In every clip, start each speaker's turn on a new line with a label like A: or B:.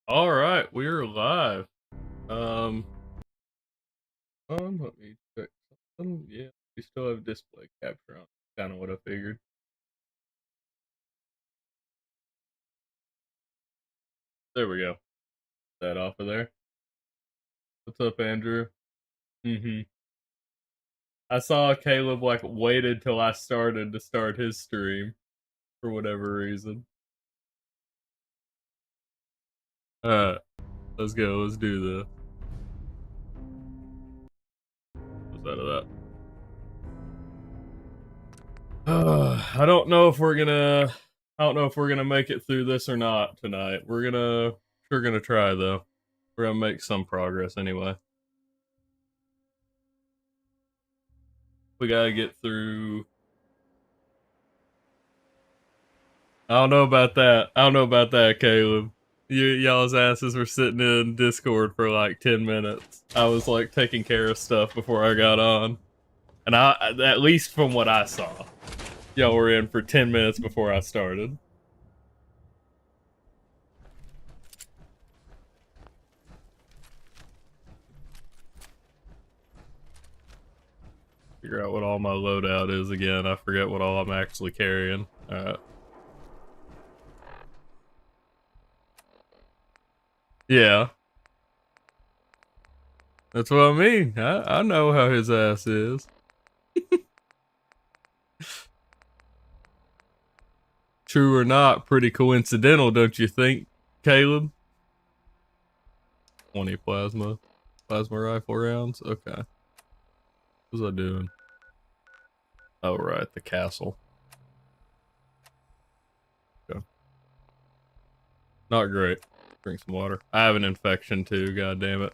A: All right, we're live. Um, Let me check something. Yeah, we still have display capture on. Kind of what I figured. There we go. That off of there. What's up, Andrew? Mm-hmm. I saw Caleb like waited till I started to start his stream for whatever reason. Alright, let's go. Let's do this. What's out of that? I don't know if we're gonna. I don't know if we're gonna make it through this or not tonight. We're gonna try though. We're gonna make some progress anyway. We gotta get through. I don't know about that. I don't know about that, Caleb. Y'all's asses were sitting in Discord for like 10 minutes. I was like taking care of stuff before I got on. And at least from what I saw, y'all were in for 10 minutes before I started. Figure out what all my loadout is again. I forget what all I'm actually carrying. Alright. Yeah. That's what I mean. I know how his ass is. True or not, pretty coincidental, don't you think, Caleb? 20 plasma rifle rounds. Okay. What was I doing? Oh, right, the castle. Okay. Not great. Drink some water. I have an infection too, god damn it.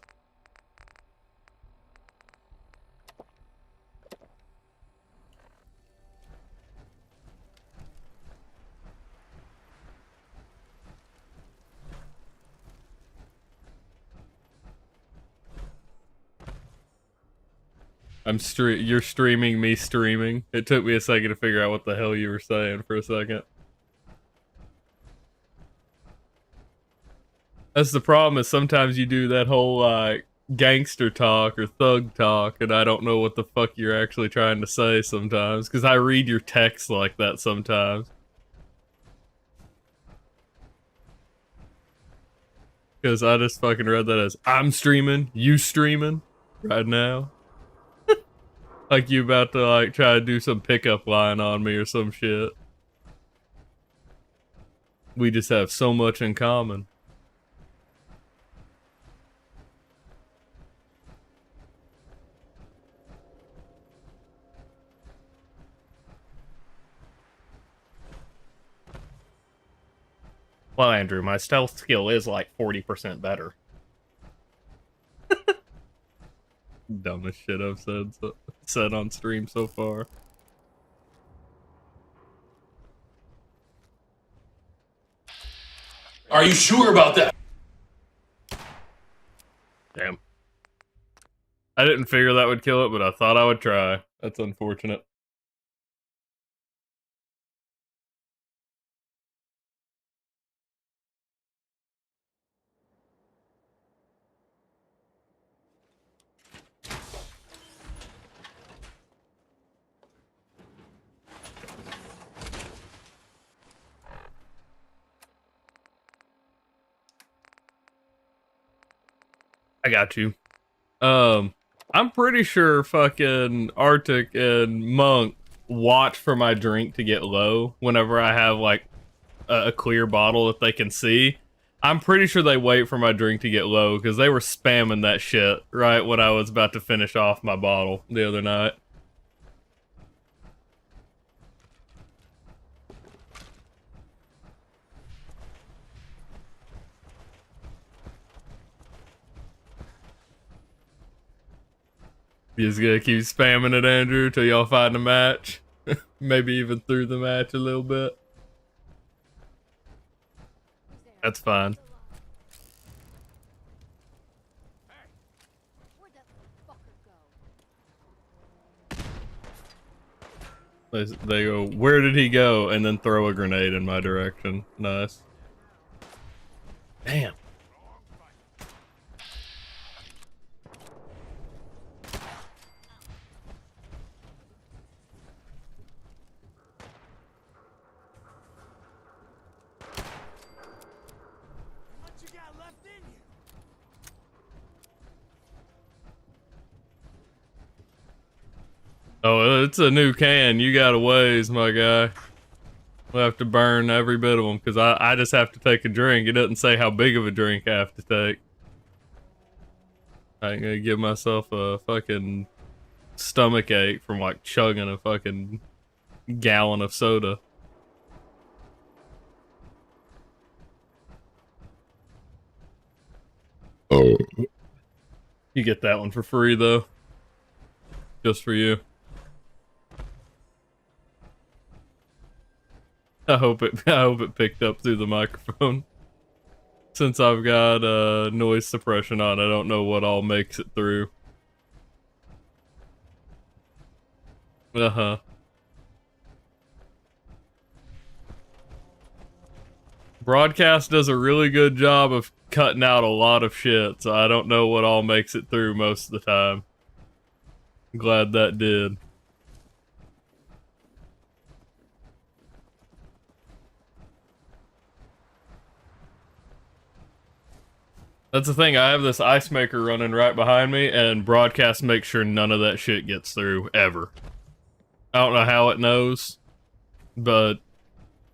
A: You're streaming me streaming. It took me a second to figure out what the hell you were saying for a second. That's the problem, is sometimes you do that whole like gangster talk or thug talk and I don't know what the fuck you're actually trying to say sometimes, because I read your text like that sometimes. Because I just fucking read that as I'm streaming, you streaming right now. Like you about to like try to do some pickup line on me or some shit. We just have so much in common. Well, Andrew, my stealth skill is like 40% better. Dumbest shit I've said on stream so far.
B: Are you sure about that?
A: Damn. I didn't figure that would kill it, but I thought I would try. That's unfortunate. I got you. I'm pretty sure fucking Arctic and Monk watch for my drink to get low whenever I have like a clear bottle that they can see. I'm pretty sure they wait for my drink to get low because they were spamming that shit right when I was about to finish off my bottle the other night. You just gonna keep spamming it, Andrew, till y'all find a match? Maybe even through the match a little bit. That's fine. They go, where did he go? And then throw a grenade in my direction. Nice. Damn. Oh, it's a new can. You got a ways, my guy. We'll have to burn every bit of them because I just have to take a drink. It doesn't say how big of a drink I have to take. I ain't gonna give myself a fucking stomach ache from like chugging a fucking gallon of soda. Oh. You get that one for free though. Just for you. I hope it picked up through the microphone. Since I've got noise suppression on, I don't know what all makes it through. Uh-huh. Broadcast does a really good job of cutting out a lot of shit, so I don't know what all makes it through most of the time. I'm glad that did. That's the thing, I have this ice maker running right behind me, and broadcast makes sure none of that shit gets through, ever. I don't know how it knows, but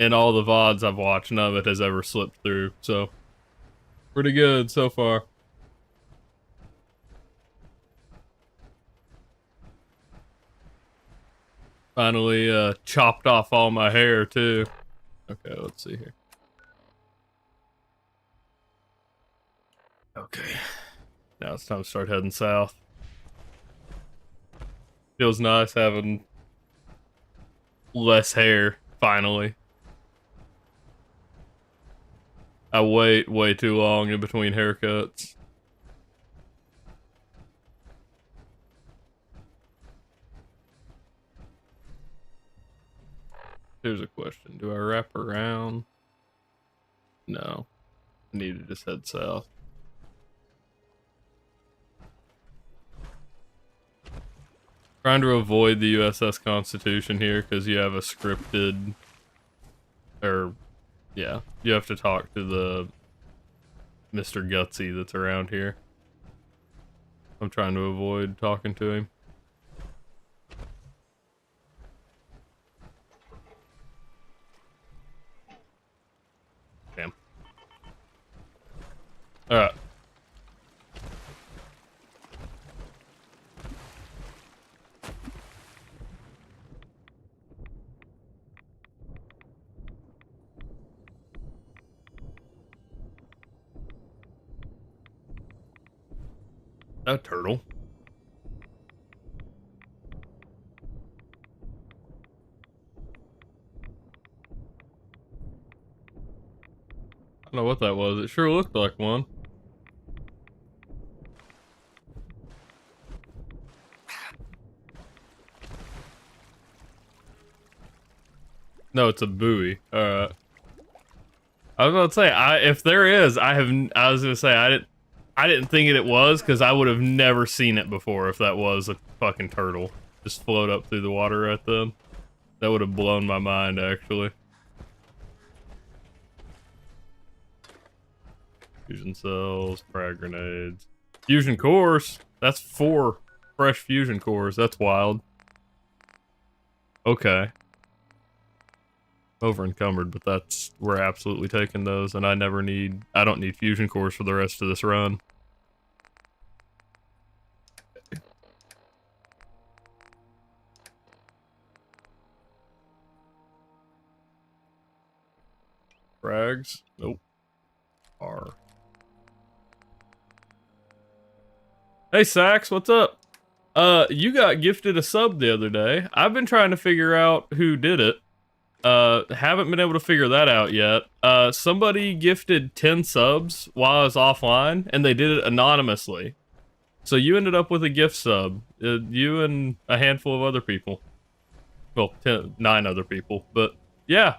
A: in all the VODs I've watched, none of it has ever slipped through, so pretty good so far. Finally, chopped off all my hair, too. Okay, let's see here. Okay. Now it's time to start heading south. Feels nice having less hair, finally. I wait way too long in between haircuts. Here's a question. Do I wrap around? No. I need to just head south. Trying to avoid the USS Constitution here because you have a scripted... Or, yeah. You have to talk to the Mr. Gutsy that's around here. I'm trying to avoid talking to him. Damn. Alright. A turtle. I don't know what that was. It sure looked like one. No, it's a buoy. Alright. I was about to say, if there is, I was gonna say, I didn't think it was, because I would have never seen it before if that was a fucking turtle. Just float up through the water right then. That would have blown my mind, actually. Fusion cells, frag grenades. Fusion cores! That's 4 fresh fusion cores. That's wild. Okay. Over encumbered, but we're absolutely taking those, and I don't need fusion cores for the rest of this run. Frags? Nope. R. Hey Sax, what's up? You got gifted a sub the other day. I've been trying to figure out who did it. Haven't been able to figure that out yet. Somebody gifted 10 subs while I was offline, and they did it anonymously. So you ended up with a gift sub. You and a handful of other people. Well, 9 other people, but yeah.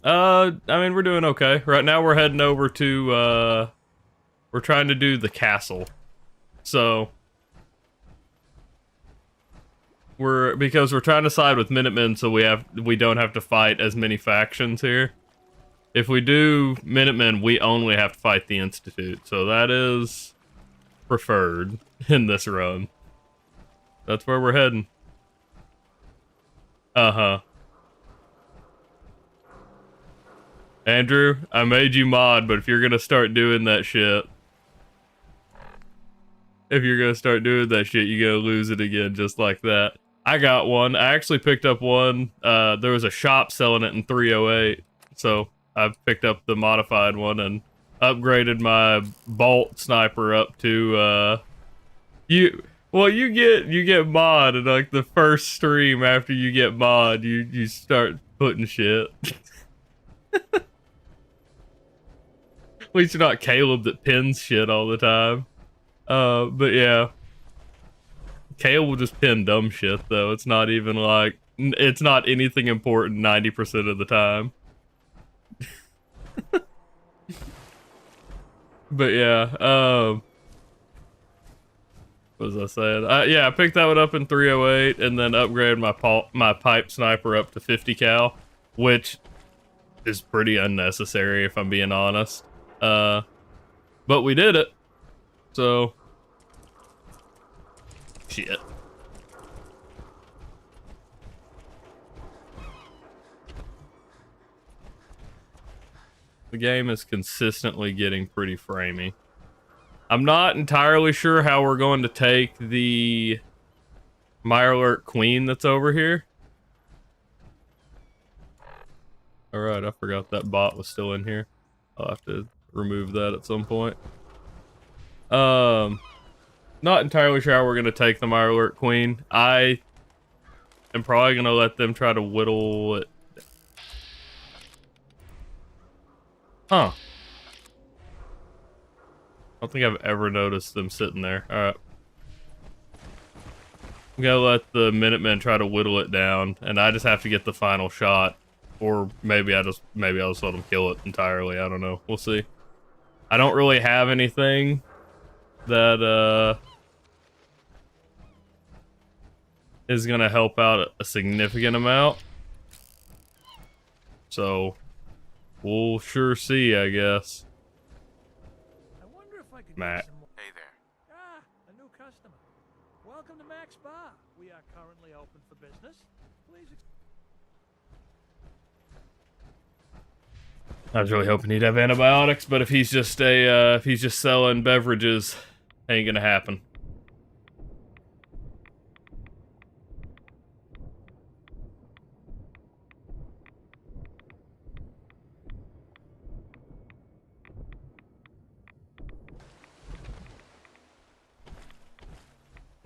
A: I mean, we're doing okay. Right now we're heading over to, we're trying to do the castle. So... because we're trying to side with Minutemen, so we don't have to fight as many factions here. If we do Minutemen, we only have to fight the Institute. So that is preferred in this run. That's where we're heading. Uh-huh. Andrew, I made you mod, but if you're gonna start doing that shit, you're gonna lose it again just like that. I got one. I actually picked up one. There was a shop selling it in 308, so I picked up the modified one and upgraded my bolt sniper up to you get mod, and like the first stream after you get mod, you start putting shit. At least you're not Caleb that pins shit all the time. But yeah. Caleb will just pin dumb shit though. It's not even like, it's not anything important 90% of the time. But yeah, what was I saying? Yeah, I picked that one up in 308 and then upgraded my pipe sniper up to 50 cal, which is pretty unnecessary if I'm being honest. But we did it. So shit. The game is consistently getting pretty framey. I'm not entirely sure how we're going to take the Mirelurk Queen that's over here. Alright, I forgot that bot was still in here. I'll have to remove that at some point. Not entirely sure how we're going to take the Mirelurk Queen. I am probably going to let them try to whittle it. Huh. I don't think I've ever noticed them sitting there. Alright. I'm gonna let the Minutemen try to whittle it down, and I just have to get the final shot. Or maybe I'll just let them kill it entirely. I don't know. We'll see. I don't really have anything that is gonna help out a significant amount. So we'll sure see, I guess.
B: I wonder if I could
A: Matt.
B: Hey there. Ah, a new customer. Welcome to Max Bar. We are currently open for business. Please.
A: I was really hoping he'd have antibiotics, but if he's just selling beverages, ain't gonna happen.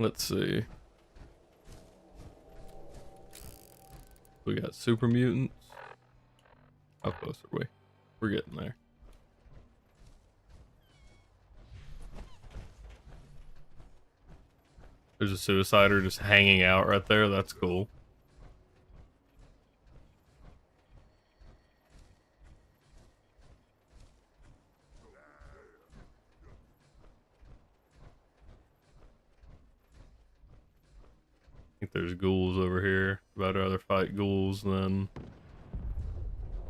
A: Let's see. We got super mutants. How close are we? We're getting there. There's a suicider just hanging out right there. That's cool. I think there's ghouls over here. I'd rather fight ghouls than...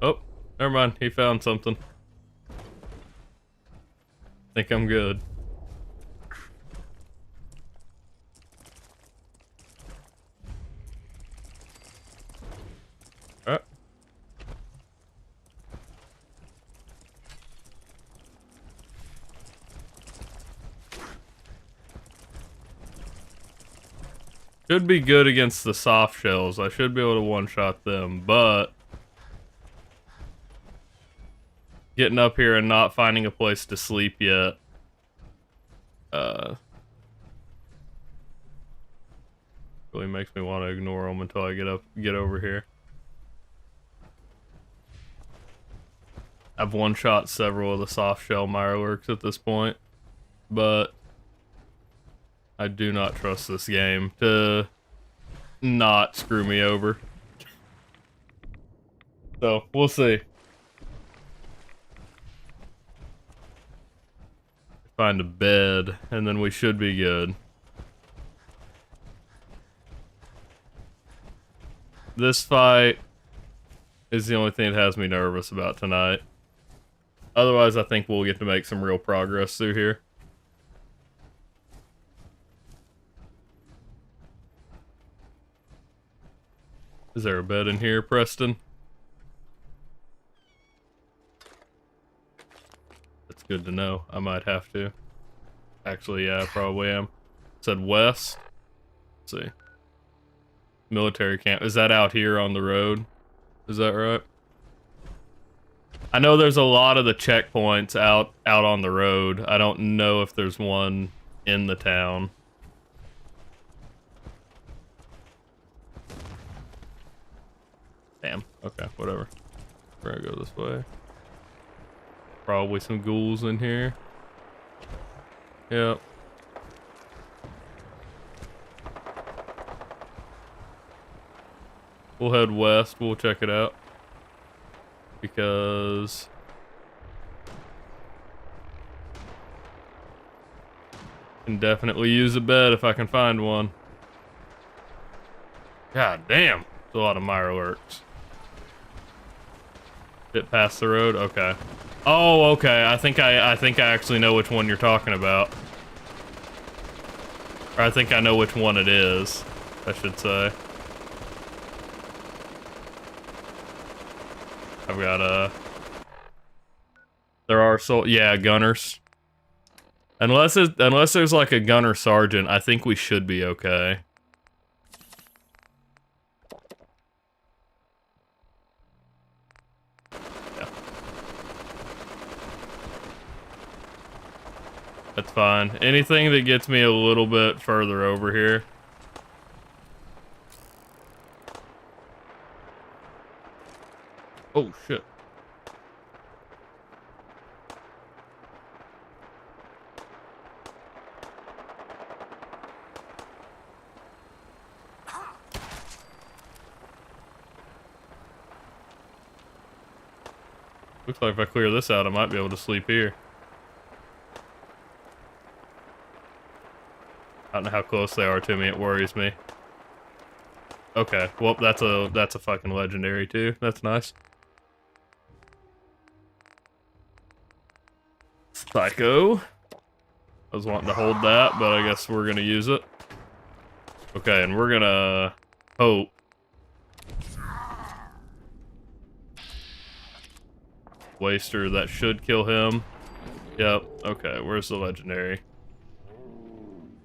A: Oh, never mind. He found something. Think I'm good. Alright. Should be good against the soft shells. I should be able to one-shot them, but getting up here and not finding a place to sleep yet. Really makes me want to ignore them until I get over here. I've one-shot several of the soft shell Mirelurks at this point, but I do not trust this game to not screw me over. So, we'll see. Find a bed, and then we should be good. This fight is the only thing that has me nervous about tonight. Otherwise, I think we'll get to make some real progress through here. Is there a bed in here, Preston? That's good to know. I might have to. Actually, yeah, I probably am. Said west. Let's see. Military camp. Is that out here on the road? Is that right? I know there's a lot of the checkpoints out on the road. I don't know if there's one in the town. Damn. Okay, whatever. We're gonna go this way. Probably some ghouls in here. Yep. We'll head west. We'll check it out. Because... can definitely use a bed if I can find one. God damn. There's a lot of Mirelurks. Bit past the road? Okay. Oh, okay. I think I actually know which one you're talking about. Or I think I know which one it is, I should say. I've got there are yeah, gunners. Unless there's like a gunner sergeant, I think we should be okay. That's fine. Anything that gets me a little bit further over here. Oh, shit. Looks like if I clear this out, I might be able to sleep here. I don't know how close they are to me, it worries me. Okay, well, that's a fucking legendary too. That's nice. Psycho. I was wanting to hold that, but I guess we're gonna use it. Okay, and we're gonna hope. Waster, that should kill him. Yep, okay, where's the legendary?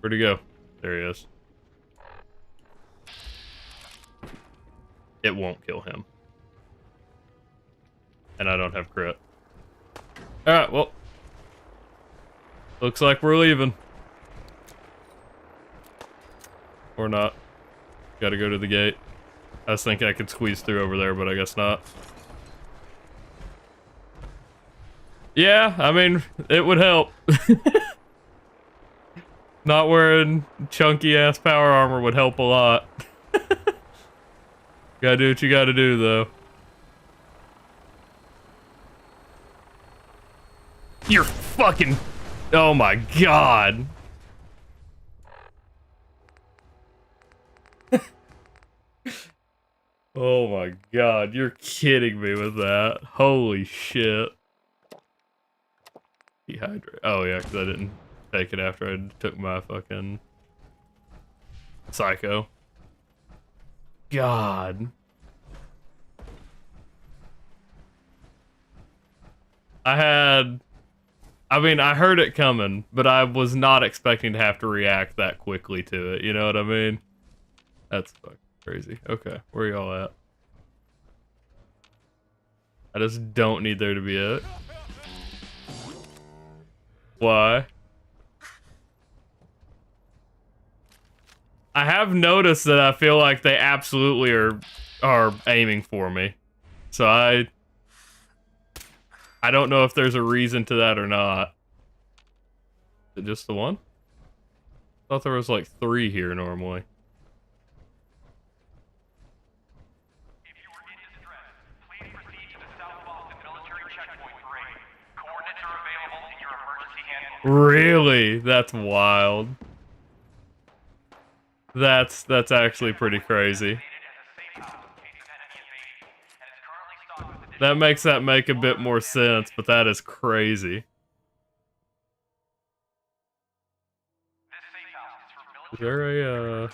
A: Where'd he go? There he is. It won't kill him. And I don't have crit. Alright, well. Looks like we're leaving. Or not. Gotta go to the gate. I was thinking I could squeeze through over there, but I guess not. Yeah, I mean, it would help. Not wearing chunky-ass power armor would help a lot. Gotta do what you gotta do, though. You're fucking... oh my god. Oh my god, you're kidding me with that. Holy shit. Dehydrate. Oh yeah, because I didn't take it after I took my fucking psycho. God. I mean, I heard it coming, but I was not expecting to have to react that quickly to it. You know what I mean? That's fucking crazy. Okay, where y'all at? I just don't need there to be it. Why? I have noticed that I feel like they absolutely are aiming for me. So I don't know if there's a reason to that or not. Is it just the one? I thought there was like 3 here normally.
C: If you are in distress, please proceed to the South Boston military checkpoint parade. Coordinates are available in your emergency handbook.
A: Really? That's wild. That's actually pretty crazy. That makes that make a bit more sense, but that is crazy. Is there a,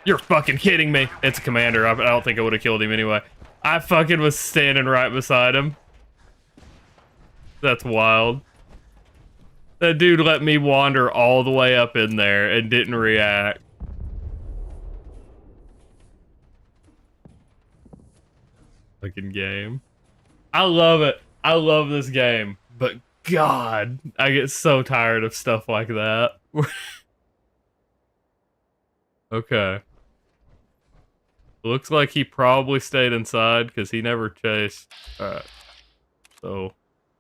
A: You're fucking kidding me. It's a commander. I don't think I would have killed him anyway. I fucking was standing right beside him. That's wild. That dude let me wander all the way up in there and didn't react. Fucking game. I love it. I love this game. But God, I get so tired of stuff like that. Okay. Looks like he probably stayed inside because he never chased. Alright. So,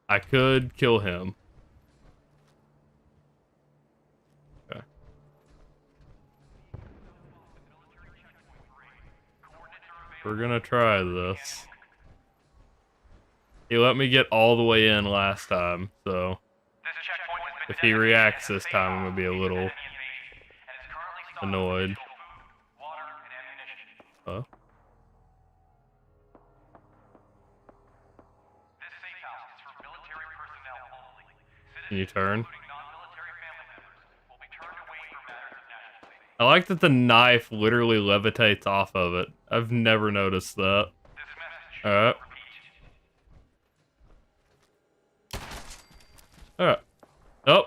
A: I could kill him. Okay. We're gonna try this. He let me get all the way in last time, so if he reacts this time, I'm gonna be a little annoyed. Huh? Can you turn? I like that the knife literally levitates off of it. I've never noticed that. Alright. Alright. Oh.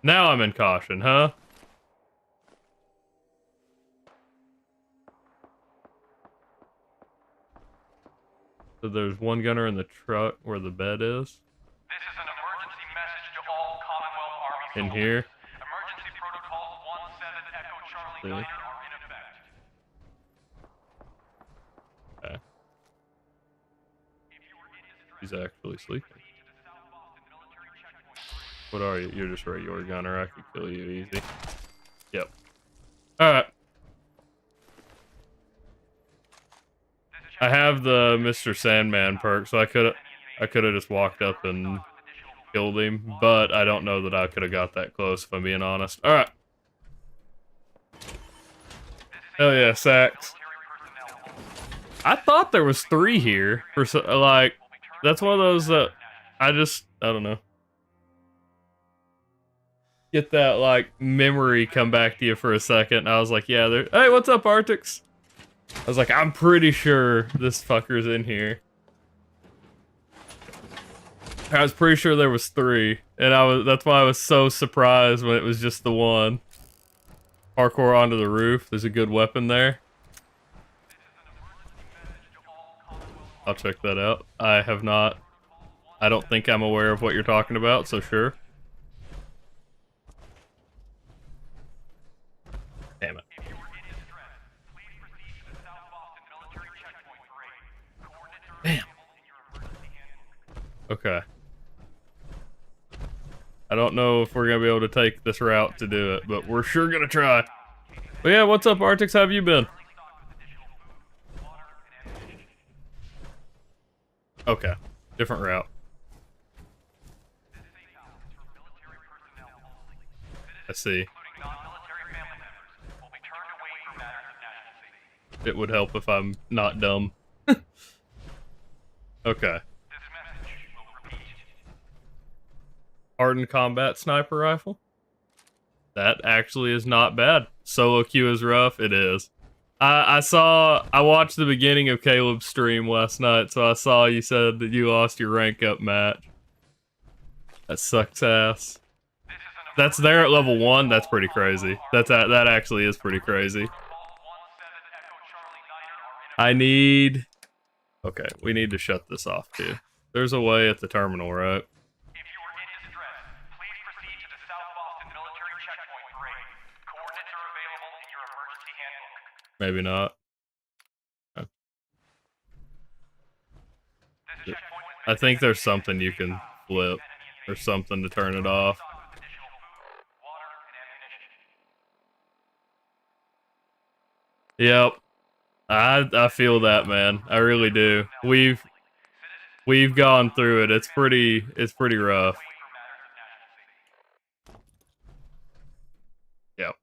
A: Now I'm in caution, huh? So there's one gunner in the truck where the bed is.
C: This is an emergency message to all Commonwealth Army
A: In
C: soldiers.
A: here.
C: Emergency protocols 17 Echo Charlie 9 are in effect.
A: Okay. He's actually sleeping. What are you? You're just a regular gunner. I could kill you easy. Yep. Alright. I have the Mr. Sandman perk, so I could have just walked up and killed him, but I don't know that I could have got that close if I'm being honest. Alright. Hell yeah, Sax. I thought there was 3 here for like that's one of those that I don't know. Get that like memory come back to you for a second. I was like, yeah, there. Hey, what's up, Artix? I was like, I'm pretty sure this fucker's in here. I was pretty sure there was 3, and that's why I was so surprised when it was just the one. Parkour onto the roof. There's a good weapon there. I'll check that out. I have not. I don't think I'm aware of what you're talking about, so sure. Damn it. Damn. Okay. I don't know if we're gonna be able to take this route to do it, but we're sure gonna try. But yeah, what's up, Artix? How have you been? Okay. Different route. I see. It would help if I'm not dumb. Okay. Hardened combat sniper rifle? That actually is not bad. Solo queue is rough. It is. I watched the beginning of Caleb's stream last night, so I saw you said that you lost your rank up match. That sucks ass. That's there at level 1. That's pretty crazy. That actually is pretty crazy. Okay, we need to shut this off too. There's a way at the terminal, right?
C: If you are in distress, please proceed to the South Boston Military Checkpoint Parade. Coordinates are available in your emergency handbook.
A: Maybe not. I think there's something you can flip or something to turn it off. Yep. I feel that, man. I really do. We've gone through it. It's pretty rough. Yep.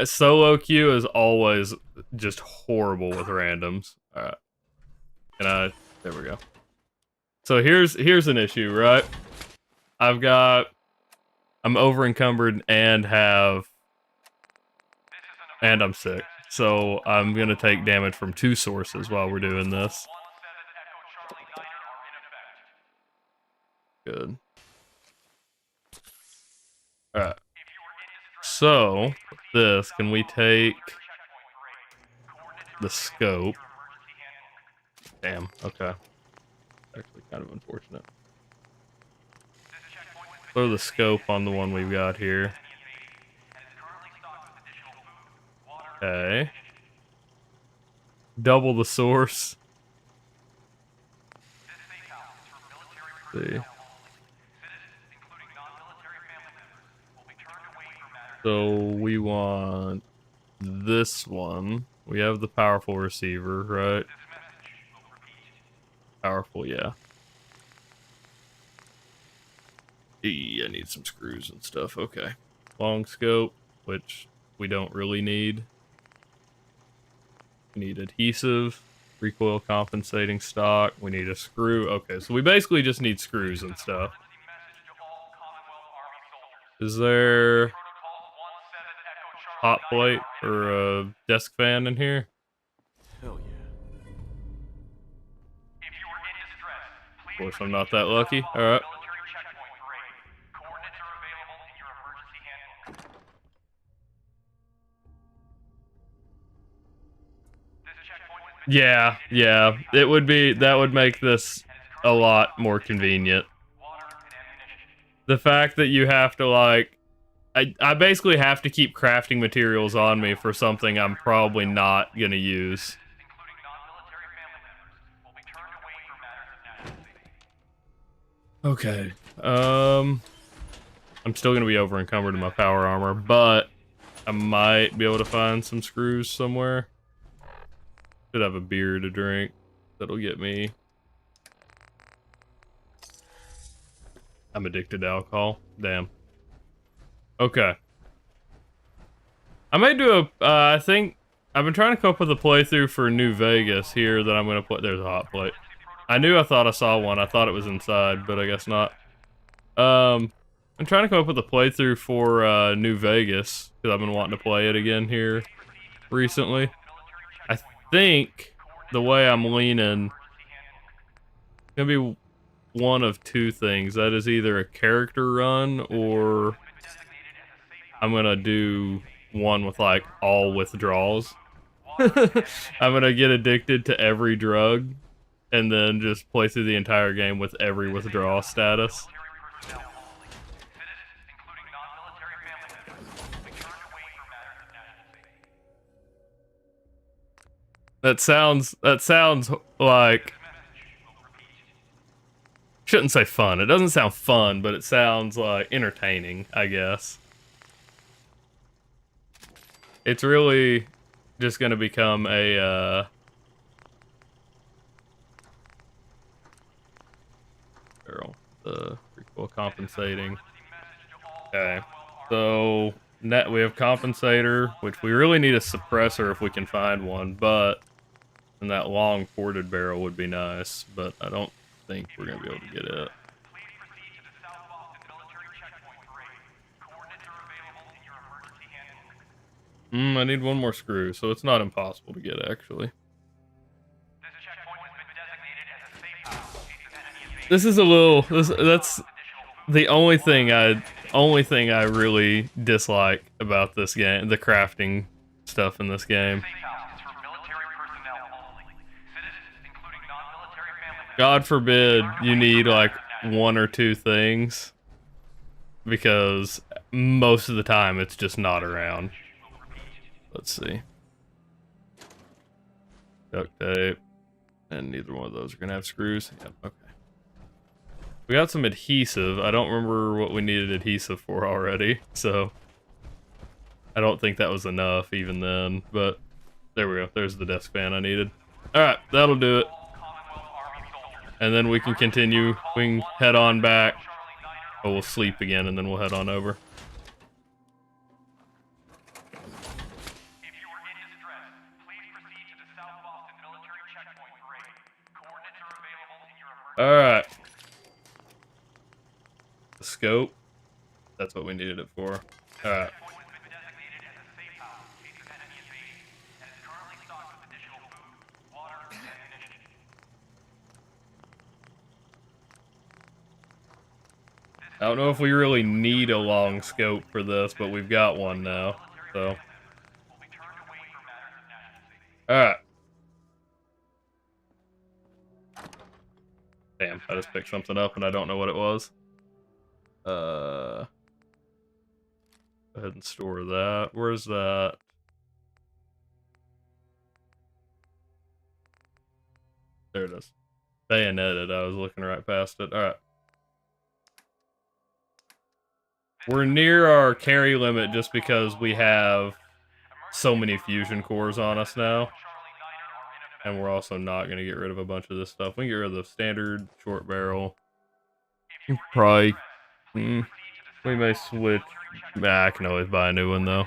A: Solo queue is always just horrible with randoms. All right, there we go. So here's an issue, right? I'm over encumbered and I'm sick. So I'm gonna take damage from 2 sources while we're doing this. Good. Alright. So, this, can we take the scope? Damn, okay. Actually kind of unfortunate. Throw the scope on the one we've got here. Okay. Double the source. Let's see. So we want this one. We have the powerful receiver, right? Powerful, yeah. I need some screws and stuff. Okay. Long scope, which we don't really need. We need adhesive, recoil compensating stock. We need a screw. Okay, so we basically just need screws and stuff. Is there hot plate or a desk fan in here?
D: Hell yeah.
A: Of course, I'm not that lucky. All right. Yeah, it would be, that would make this a lot more convenient. The fact that you have to, like, I basically have to keep crafting materials on me for something I'm probably not gonna use. Okay, I'm still gonna be over encumbered in my power armor, but I might be able to find some screws somewhere. Should have a beer to drink. That'll get me. I'm addicted to alcohol. Damn. Okay. I may do a, I think, I've been trying to come up with a playthrough for New Vegas here that I'm gonna put, there's a hot plate. I thought I saw one, I thought it was inside, but I guess not. I'm trying to come up with a playthrough for New Vegas, because I've been wanting to play it again here recently. I think the way I'm leaning, it's gonna be one of 2 things. That is either a character run, or I'm gonna do one with like all withdrawals. I'm gonna get addicted to every drug and then just play through the entire game with every withdrawal status. That sounds like, shouldn't say fun. It doesn't sound fun, but it sounds like entertaining, I guess. It's really just gonna become a barrel, the recoil compensating. Okay, so we have compensator, which we really need a suppressor if we can find one, but and that long ported barrel would be nice, but I don't think we're gonna be able to get it. I need one more screw, so it's not impossible to get, actually. This is a little, that's the only thing I really dislike about this game, the crafting stuff in this game. God forbid you need like 1 or 2 things, because most of the time it's just not around. Let's see. Duct tape. And neither one of those are gonna have screws. Yep, okay. We got some adhesive. I don't remember what we needed adhesive for already, so I don't think that was enough even then, but there we go. There's the desk fan I needed. Alright, that'll do it. And then we can continue. We can head on back. Oh, we'll sleep again and then we'll head on over. Alright. The scope. That's what we needed it for. Alright. I don't know if we really need a long scope for this, but we've got one now, so. Alright. Damn, I just picked something up and I don't know what it was. Go ahead and store that. Where's that? There it is. Bayoneted. I was looking right past it. Alright. We're near our carry limit just because we have so many fusion cores on us now. And we're also not going to get rid of a bunch of this stuff. We can get rid of the standard short barrel. Probably. We may switch. I can always buy a new one though.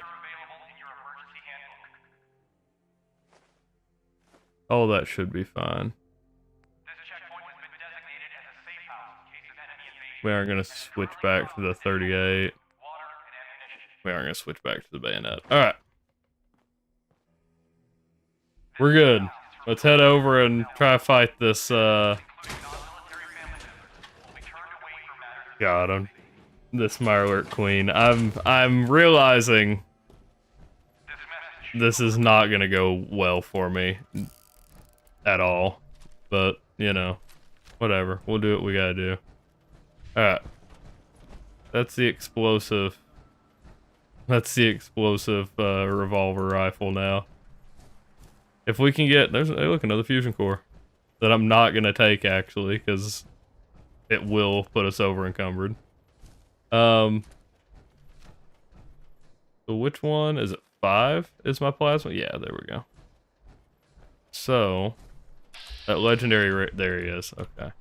A: Oh, that should be fine. We aren't going to switch back to the 38. We aren't going to switch back to the bayonet. Alright. We're good. Let's head over and try to fight this, Got him. This Mirelurk Queen. I'm realizing this is not gonna go well for me at all. But, you know, whatever. We'll do what we gotta do. Alright. That's the explosive. That's the explosive revolver rifle now. If we can get... There's, hey, look, another fusion core. That I'm not gonna take, actually, because it will put us over encumbered. So which one? Is it 5? Is my plasma? Yeah, there we go. So... That legendary... There he is. Okay.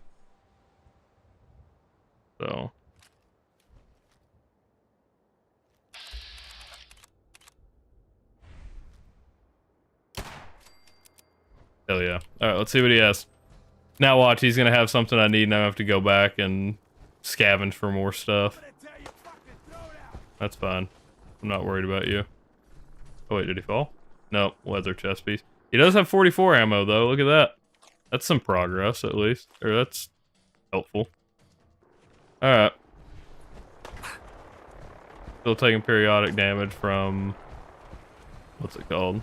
A: So... Hell yeah. Alright, let's see what he has. Now watch, he's gonna have something I need and I have to go back and scavenge for more stuff. That's fine. I'm not worried about you. Oh wait, did he fall? No, leather chest piece. He does have 44 ammo though, look at that. That's some progress at least. Or that's helpful. Alright. Still taking periodic damage from... What's it called?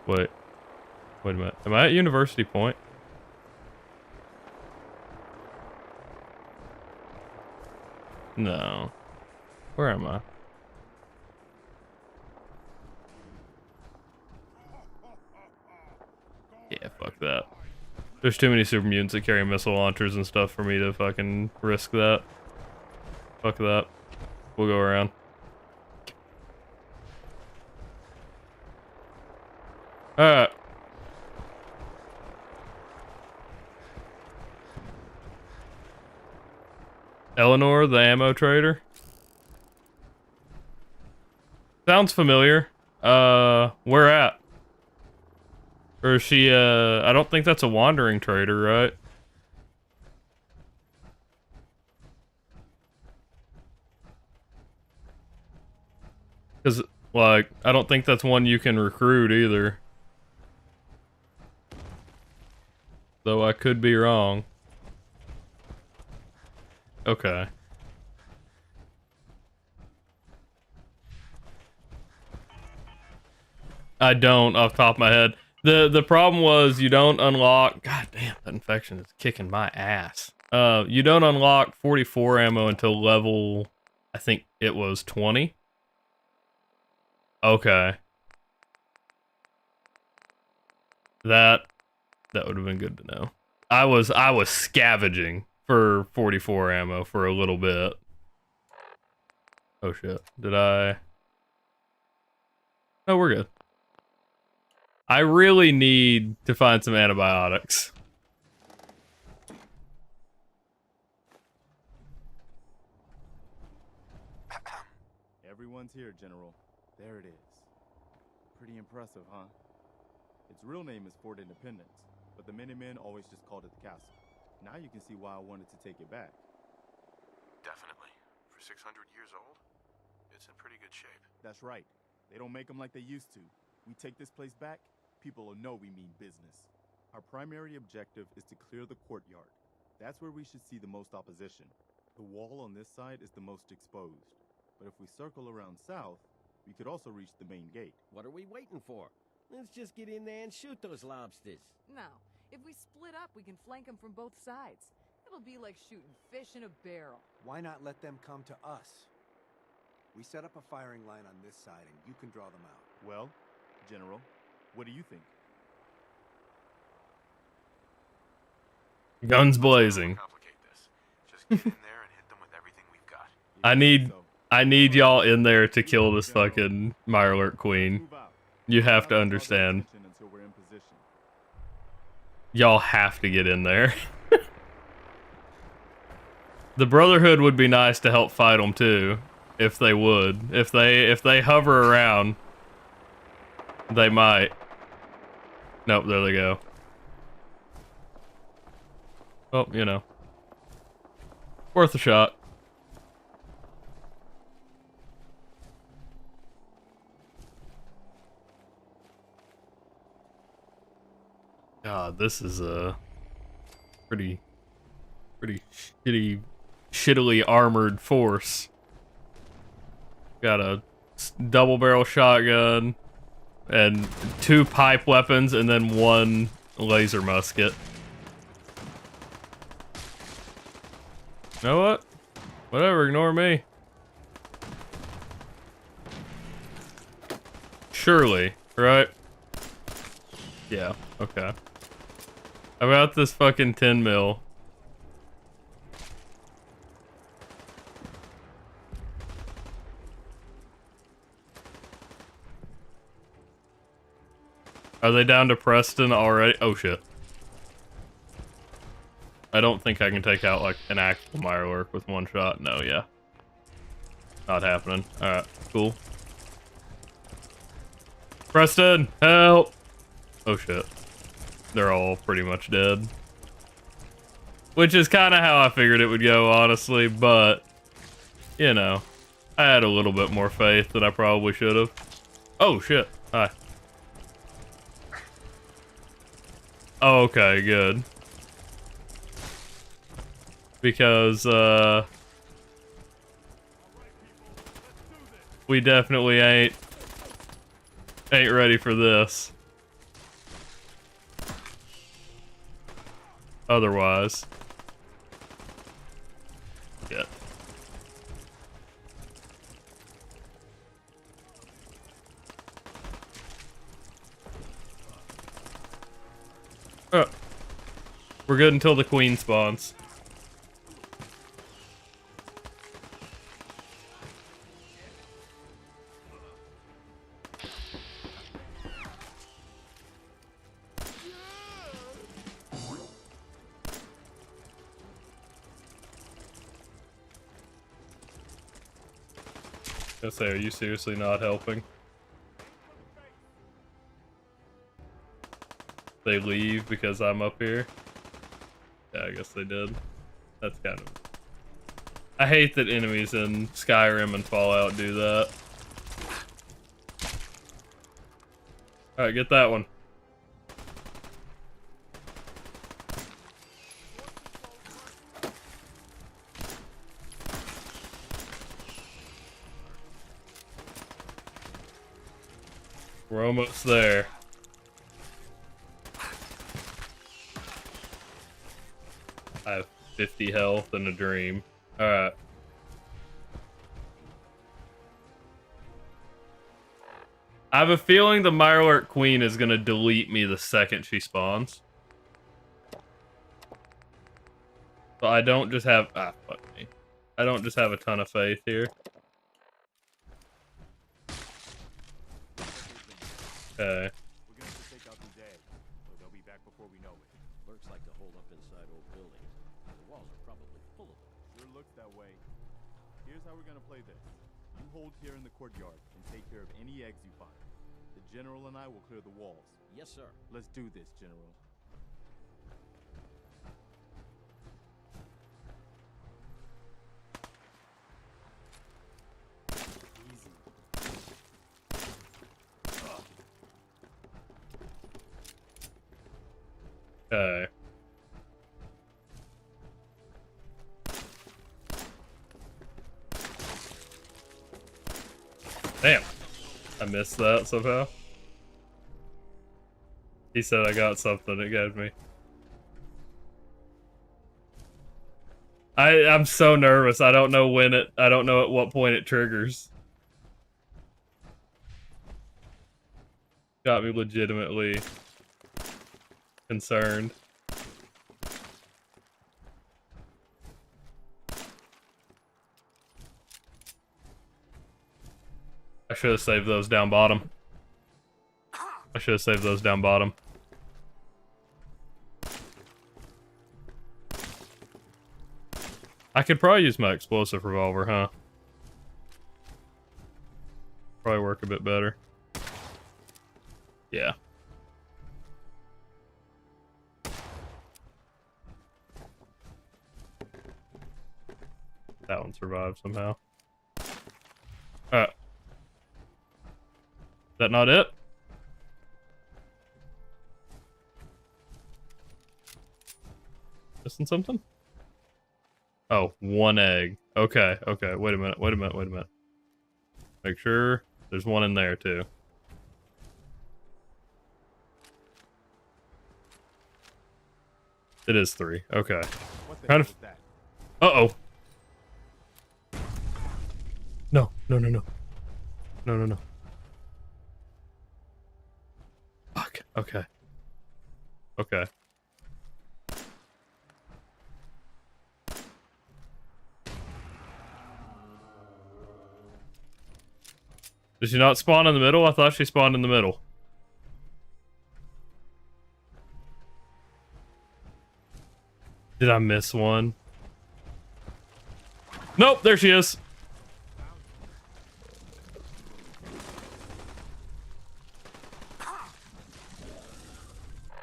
A: Wait a minute. Am I at University Point? No. Where am I? Yeah, fuck that. There's too many super mutants that carry missile launchers and stuff for me to fucking risk that. Fuck that. We'll go around. Alright. Eleanor, the ammo trader? Sounds familiar. Where at? Or is she, I don't think that's a wandering trader, right? Because, like, I don't think that's one you can recruit either. Though I could be wrong. Okay. I don't, off the top of my head. The problem was you don't unlock... God damn, that infection is kicking my ass. You don't unlock 44 ammo until level... I think it was 20. Okay. That would have been good to know. I was scavenging for 44 ammo for a little bit. Oh shit. Did I... No, we're good. I really need to find some antibiotics.
D: Everyone's here, General. There it is. Pretty impressive, huh? Its real name is Fort Independence, but the Minutemen always just called it the castle. Now you can see why I wanted to take it back.
E: Definitely. For 600 years old, it's in pretty good shape.
D: That's right. They don't make them like they used to. We take this place back, people will know we mean business. Our primary objective is to clear the courtyard. That's where we should see the most opposition. The wall on this side is the most exposed. But if we circle around south, we could also reach the main gate.
F: What are we waiting for? Let's just get in there and shoot those lobsters.
G: No. If we split up, we can flank them from both sides. It'll be like shooting fish in a barrel.
H: Why not let them come to us? We set up a firing line on this side and you can draw them out.
D: Well, General, what do you think?
A: Guns blazing.
E: Complicate this. Just get in there and hit them with everything we've got.
A: I need y'all in there to kill this fucking Mirelurk Queen.
D: Move out.
A: You have to
D: Not
A: understand.
D: attention until we're in position.
A: Y'all have to get in there. The Brotherhood would be nice to help fight them too, if they would. If they hover around, they might. Nope, there they go. Well, you know, worth a shot. God, this is a pretty shittily armored force. Got a double barrel shotgun and 2 pipe weapons and then 1 laser musket. You know what? Whatever, ignore me. Surely, right? Yeah, okay. How about this fucking 10 mil? Are they down to Preston already? Oh shit. I don't think I can take out like an actual Mirelurk with 1 shot. No, yeah. Not happening. Alright, cool. Preston, help! Oh shit. They're all pretty much dead. Which is kind of how I figured it would go, honestly, but, you know, I had a little bit more faith than I probably should have. Oh shit, hi. Oh, okay, good. Because, we definitely ain't ready for this. Otherwise. Yeah. Oh. We're good until the queen spawns. I say, are you seriously not helping? They leave because I'm up here? Yeah, I guess they did. That's kind of... I hate that enemies in Skyrim and Fallout do that. Alright, get that one. We're almost there. I have 50 health and a dream. Alright. I have a feeling the Mirelurk Queen is gonna delete me the second she spawns. So I don't just have... Ah, fuck me. I don't just have a ton of faith here. Okay.
D: We're gonna have to take out these eggs, so they'll be back before we know it.
F: Lurks like to hold up inside old buildings. The walls are probably full of them.
D: Sure looks that way. Here's how we're gonna play this. You hold here in the courtyard and take care of any eggs you find. The The General and I will clear the walls.
F: Yes, sir.
D: Let's do this, General. Easy.
A: Okay. Damn. I missed that somehow. He said I got something, it got me. I'm so nervous. I don't know I don't know at what point it triggers. Got me legitimately concerned. I should have saved those down bottom. I should have saved those down bottom. I could probably use my explosive revolver, huh? Probably work a bit better. Yeah. That one survived somehow. Alright. Is that not it? Missing something? Oh, one egg. Okay, okay. Wait a minute, wait a minute, wait a minute. Make sure there's one in there too. It is 3. Okay.
D: What the
A: Kind
D: hell
A: of.
D: was that?
A: Uh-oh. No, no, no, no. No, no, no. Fuck. Okay. Okay. Did she not spawn in the middle? I thought she spawned in the middle. Did I miss one? Nope, there she is.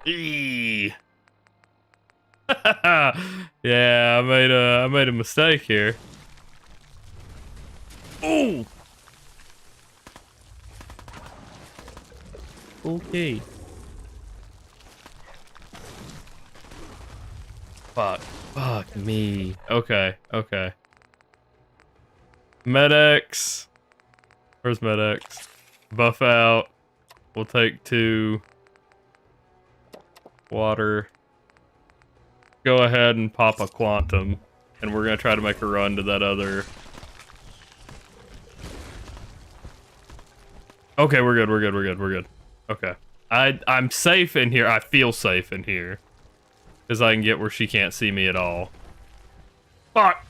A: Eee. Yeah, I made a mistake here. Ooh. Okay. Fuck. Fuck me. Okay, okay. Medics. Where's medics? Buff out. We'll take 2. Water. Go ahead and pop a quantum. And we're gonna try to make a run to that other... Okay, we're good, we're good, we're good, we're good. Okay. I'm safe in here. I feel safe in here. Because I can get where she can't see me at all. Fuck!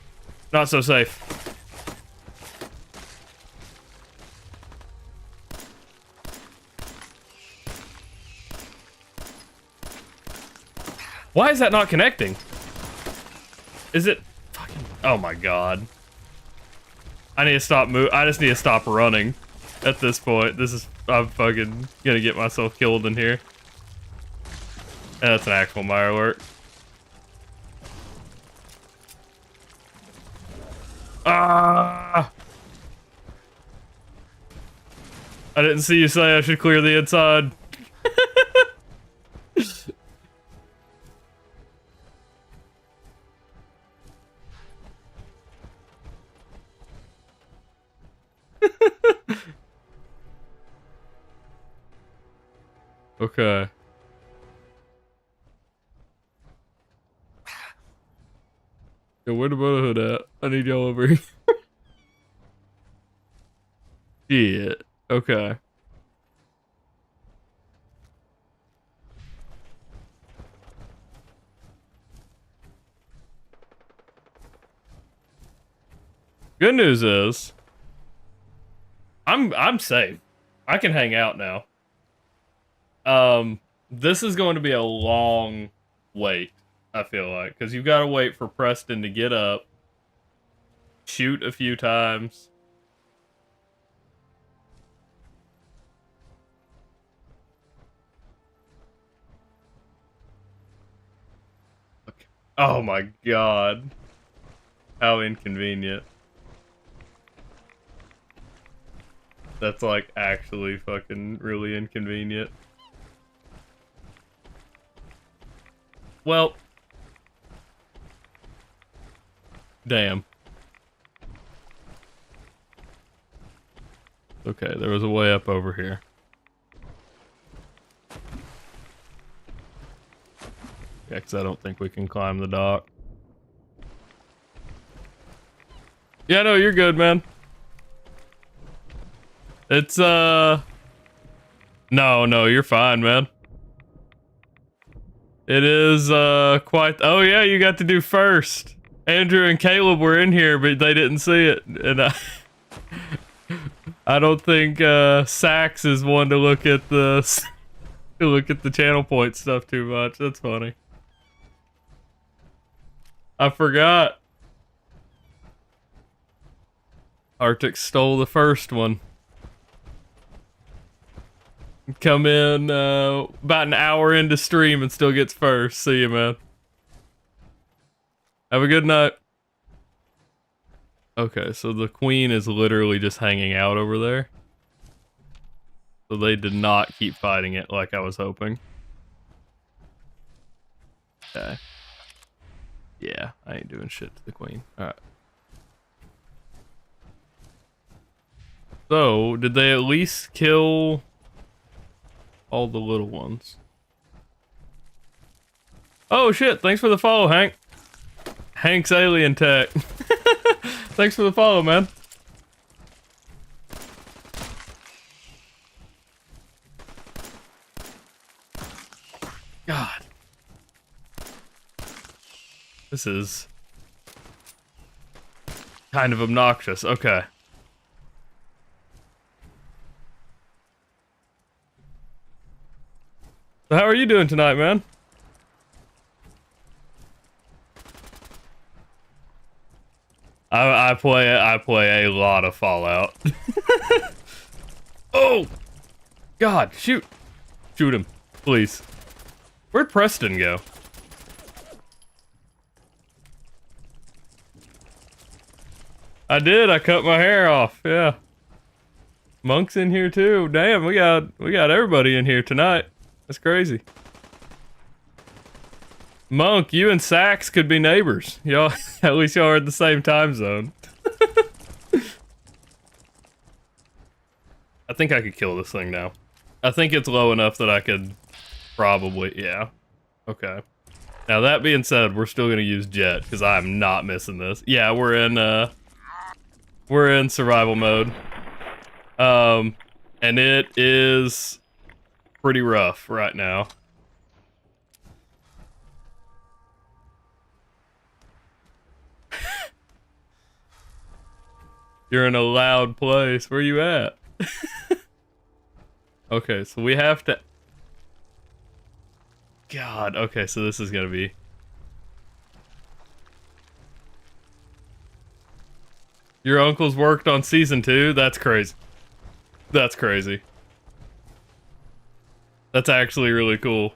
A: Not so safe. Why is that not connecting? Is it fucking... Oh my god. I need to stop I just need to stop running at this point. I'm fucking gonna get myself killed in here. And that's an actual firework. Ah! I didn't see you say I should clear the inside. Okay. Yo, where the Brotherhood at? I need y'all over here. Shit. Okay. Good news is I'm safe. I can hang out now. This is going to be a long wait, I feel like, because you've got to wait for Preston to get up, shoot a few times. Oh my god. How inconvenient. That's like actually fucking really inconvenient. Well. Damn. Okay, there was a way up over here. Yeah, because I don't think we can climb the dock. Yeah, no, you're good, man. It's, No, you're fine, man. It is, quite... Oh, yeah, you got to do first. Andrew and Caleb were in here, but they didn't see it. And I don't think, Sax is one to look at the... to look at the channel point stuff too much. That's funny. I forgot. Arctic stole the first one. Come in about an hour into stream and still gets first. See you, man. Have a good night. Okay, so the queen is literally just hanging out over there. So they did not keep fighting it like I was hoping. Okay. Yeah, I ain't doing shit to the queen. Alright. So, did they at least kill all the little ones? Oh shit, thanks for the follow, Hank. Hank's Alien Tech. Thanks for the follow, man. God. This is kind of obnoxious. Okay. So how are you doing tonight, man? I play a lot of Fallout. Oh! God, shoot. Shoot him, please. Where'd Preston go? I did, I cut my hair off, yeah. Monk's in here too. Damn, we got everybody in here tonight. That's crazy. Monk, you and Sax could be neighbors. Y'all, at least y'all are at the same time zone. I think I could kill this thing now. I think it's low enough that I could probably, yeah. Okay. Now that being said, we're still gonna use Jet because I'm not missing this. Yeah, we're in survival mode. And it is pretty rough right now. You're in a loud place. Where you at? Okay, so we have to... God, okay, so this is gonna be... Your uncle's worked on season 2? That's crazy. That's crazy. That's actually really cool.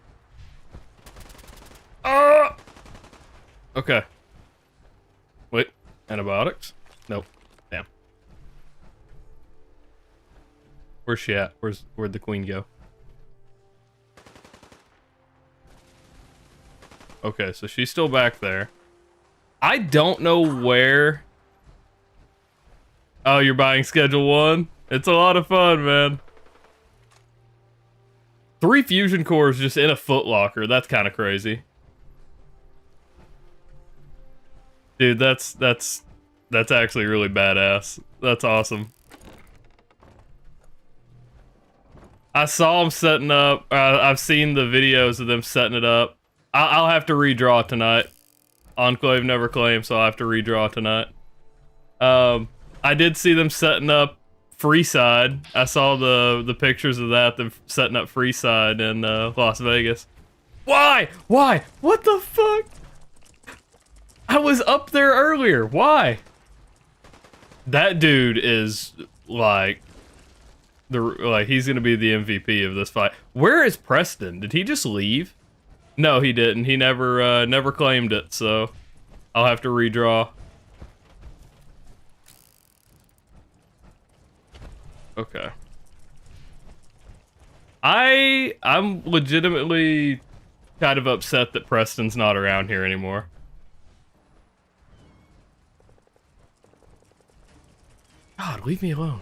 A: Okay. Wait, antibiotics? Nope. Damn. Where's she at? Where'd the queen go? Okay, so she's still back there. I don't know where... Oh, you're buying Schedule 1? It's a lot of fun, man. 3 fusion cores just in a Foot Locker. That's kind of crazy. Dude, that's actually really badass. That's awesome. I saw them setting up. I've seen the videos of them setting it up. I'll have to redraw tonight. Enclave never claimed, so I'll have to redraw tonight. I did see them setting up Freeside. I saw the pictures of that, them setting up Freeside in Las Vegas. Why? Why? What the fuck? I was up there earlier. Why? That dude is like he's gonna be the MVP of this fight. Where is Preston? Did he just leave? No, he didn't. He never claimed it, so I'll have to redraw. Okay. I'm legitimately kind of upset that Preston's not around here anymore. God, leave me alone.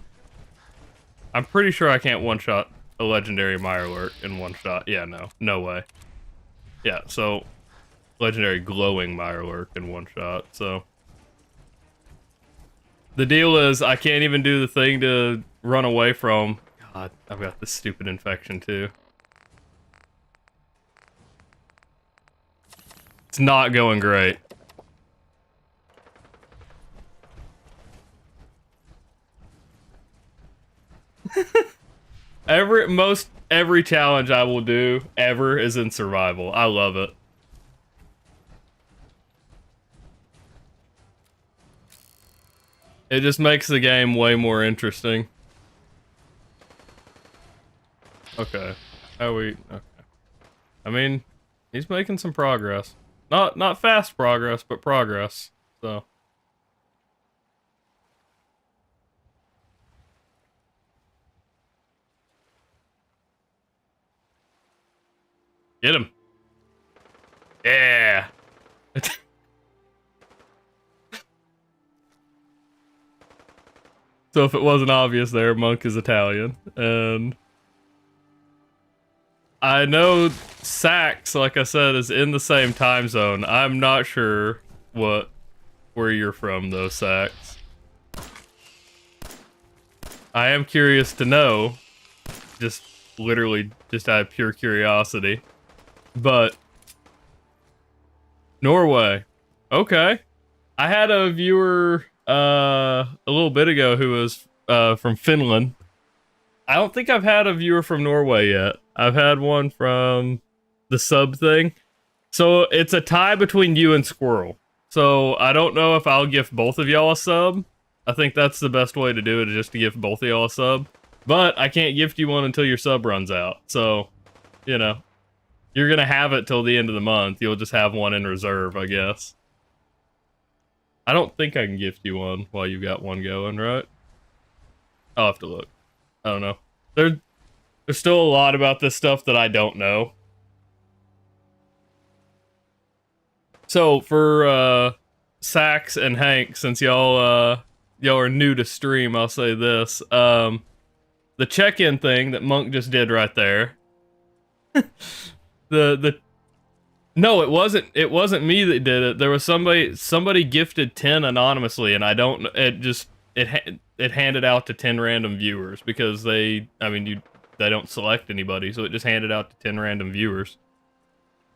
A: I'm pretty sure I can't one-shot a legendary Mirelurk in one shot. Yeah, no way. Yeah, so legendary glowing Mirelurk in one shot, so the deal is I can't even do the thing to run away from. God, I've got this stupid infection too. It's not going great. Every challenge I will do ever is in survival. I love it. It just makes the game way more interesting. Okay. Okay. I mean, he's making some progress. Not fast progress, but progress. So. Get him. Yeah. So if it wasn't obvious there, Monk is Italian. And I know Sax, like I said, is in the same time zone. I'm not sure where you're from though, Sax. I am curious to know. Just literally just out of pure curiosity. But Norway. Okay. I had a viewer a little bit ago who was from Finland. I don't think I've had a viewer from Norway yet. I've had one from the sub thing. So it's a tie between you and Squirrel. So I don't know if I'll gift both of y'all a sub. I think that's the best way to do it, is just to gift both of y'all a sub. But I can't gift you one until your sub runs out. So, you know, you're gonna have it till the end of the month. You'll just have one in reserve, I guess. I don't think I can gift you one while you've got one going, right? I'll have to look. I don't know. There's still a lot about this stuff that I don't know. So for Sax and Hank, since y'all are new to stream, I'll say this. The check-in thing that Monk just did right there. No, it wasn't me that did it. There was somebody gifted 10 anonymously, and I don't, it handed out to 10 random viewers because they don't select anybody, so it just handed out to 10 random viewers.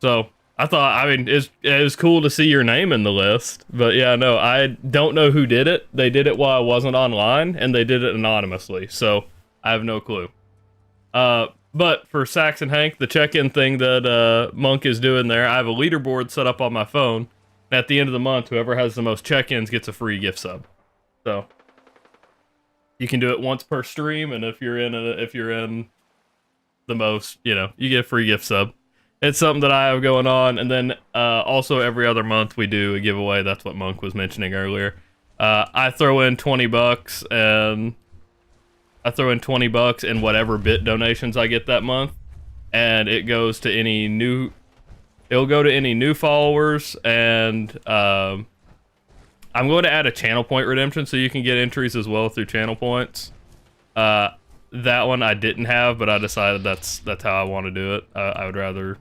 A: So I thought, it was cool to see your name in the list, but yeah, no, I don't know who did it. They did it while I wasn't online, and they did it anonymously, so I have no clue. But for Sax and Hank, the check-in thing that Monk is doing there, I have a leaderboard set up on my phone. And at the end of the month, whoever has the most check-ins gets a free gift sub. So you can do it once per stream, and if you're in the most, you know, you get a free gift sub. It's something that I have going on, and then also every other month we do a giveaway. That's what Monk was mentioning earlier. I throw in $20 and I throw in $20 in whatever bit donations I get that month, and it goes to any new. It'll go to any new followers, and I'm going to add a channel point redemption so you can get entries as well through channel points. That one I didn't have, but I decided that's how I want to do it. I would rather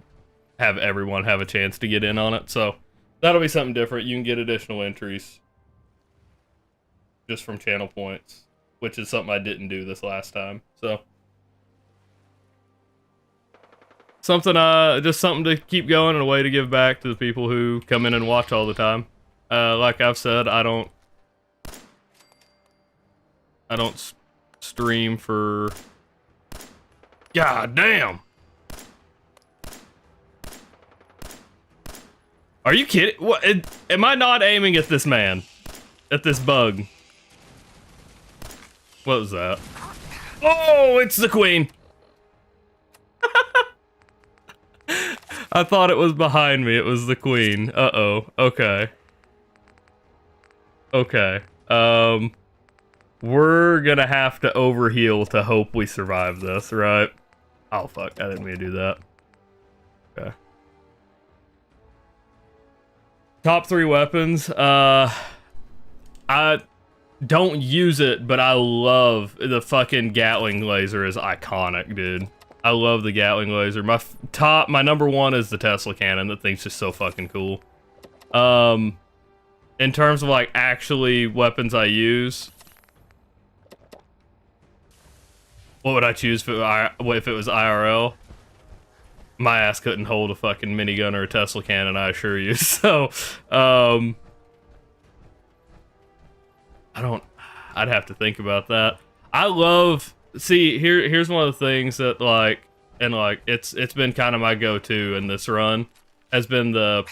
A: have everyone have a chance to get in on it, so that'll be something different. You can get additional entries just from channel points, which is something I didn't do this last time. So just something to keep going and a way to give back to the people who come in and watch all the time. Like I've said, I don't stream for. God damn! Are you kidding? What? Am I not aiming at this man? At this bug? What was that? Oh, it's the queen! I thought it was behind me. It was the queen. Uh-oh. Okay. Okay. We're gonna have to overheal to hope we survive this, right? Oh, fuck. I didn't mean to do that. Okay. Top 3 weapons. I don't use it, but I love the fucking Gatling laser is iconic, dude. I love the Gatling laser. My number 1 is the Tesla cannon. That thing's just so fucking cool. In terms of like actually weapons I use, what would I choose if it was IRL? My ass couldn't hold a fucking minigun or a Tesla cannon, I assure you. So, I'd have to think about that. Here's one of the things that it's been kind of my go-to in this run has been the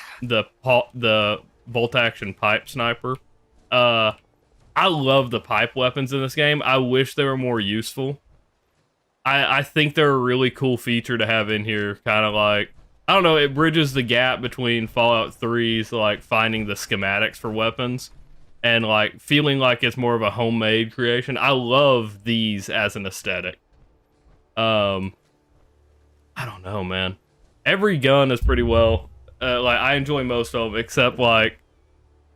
A: bolt action pipe sniper. I love the pipe weapons in this game. I wish they were more useful. I think they're a really cool feature to have in here. Kind of like, I don't know, it bridges the gap between Fallout 3's like finding the schematics for weapons and like feeling like it's more of a homemade creation. I love these as an aesthetic. I don't know, man. Every gun is pretty well. Like I enjoy most of them, except like,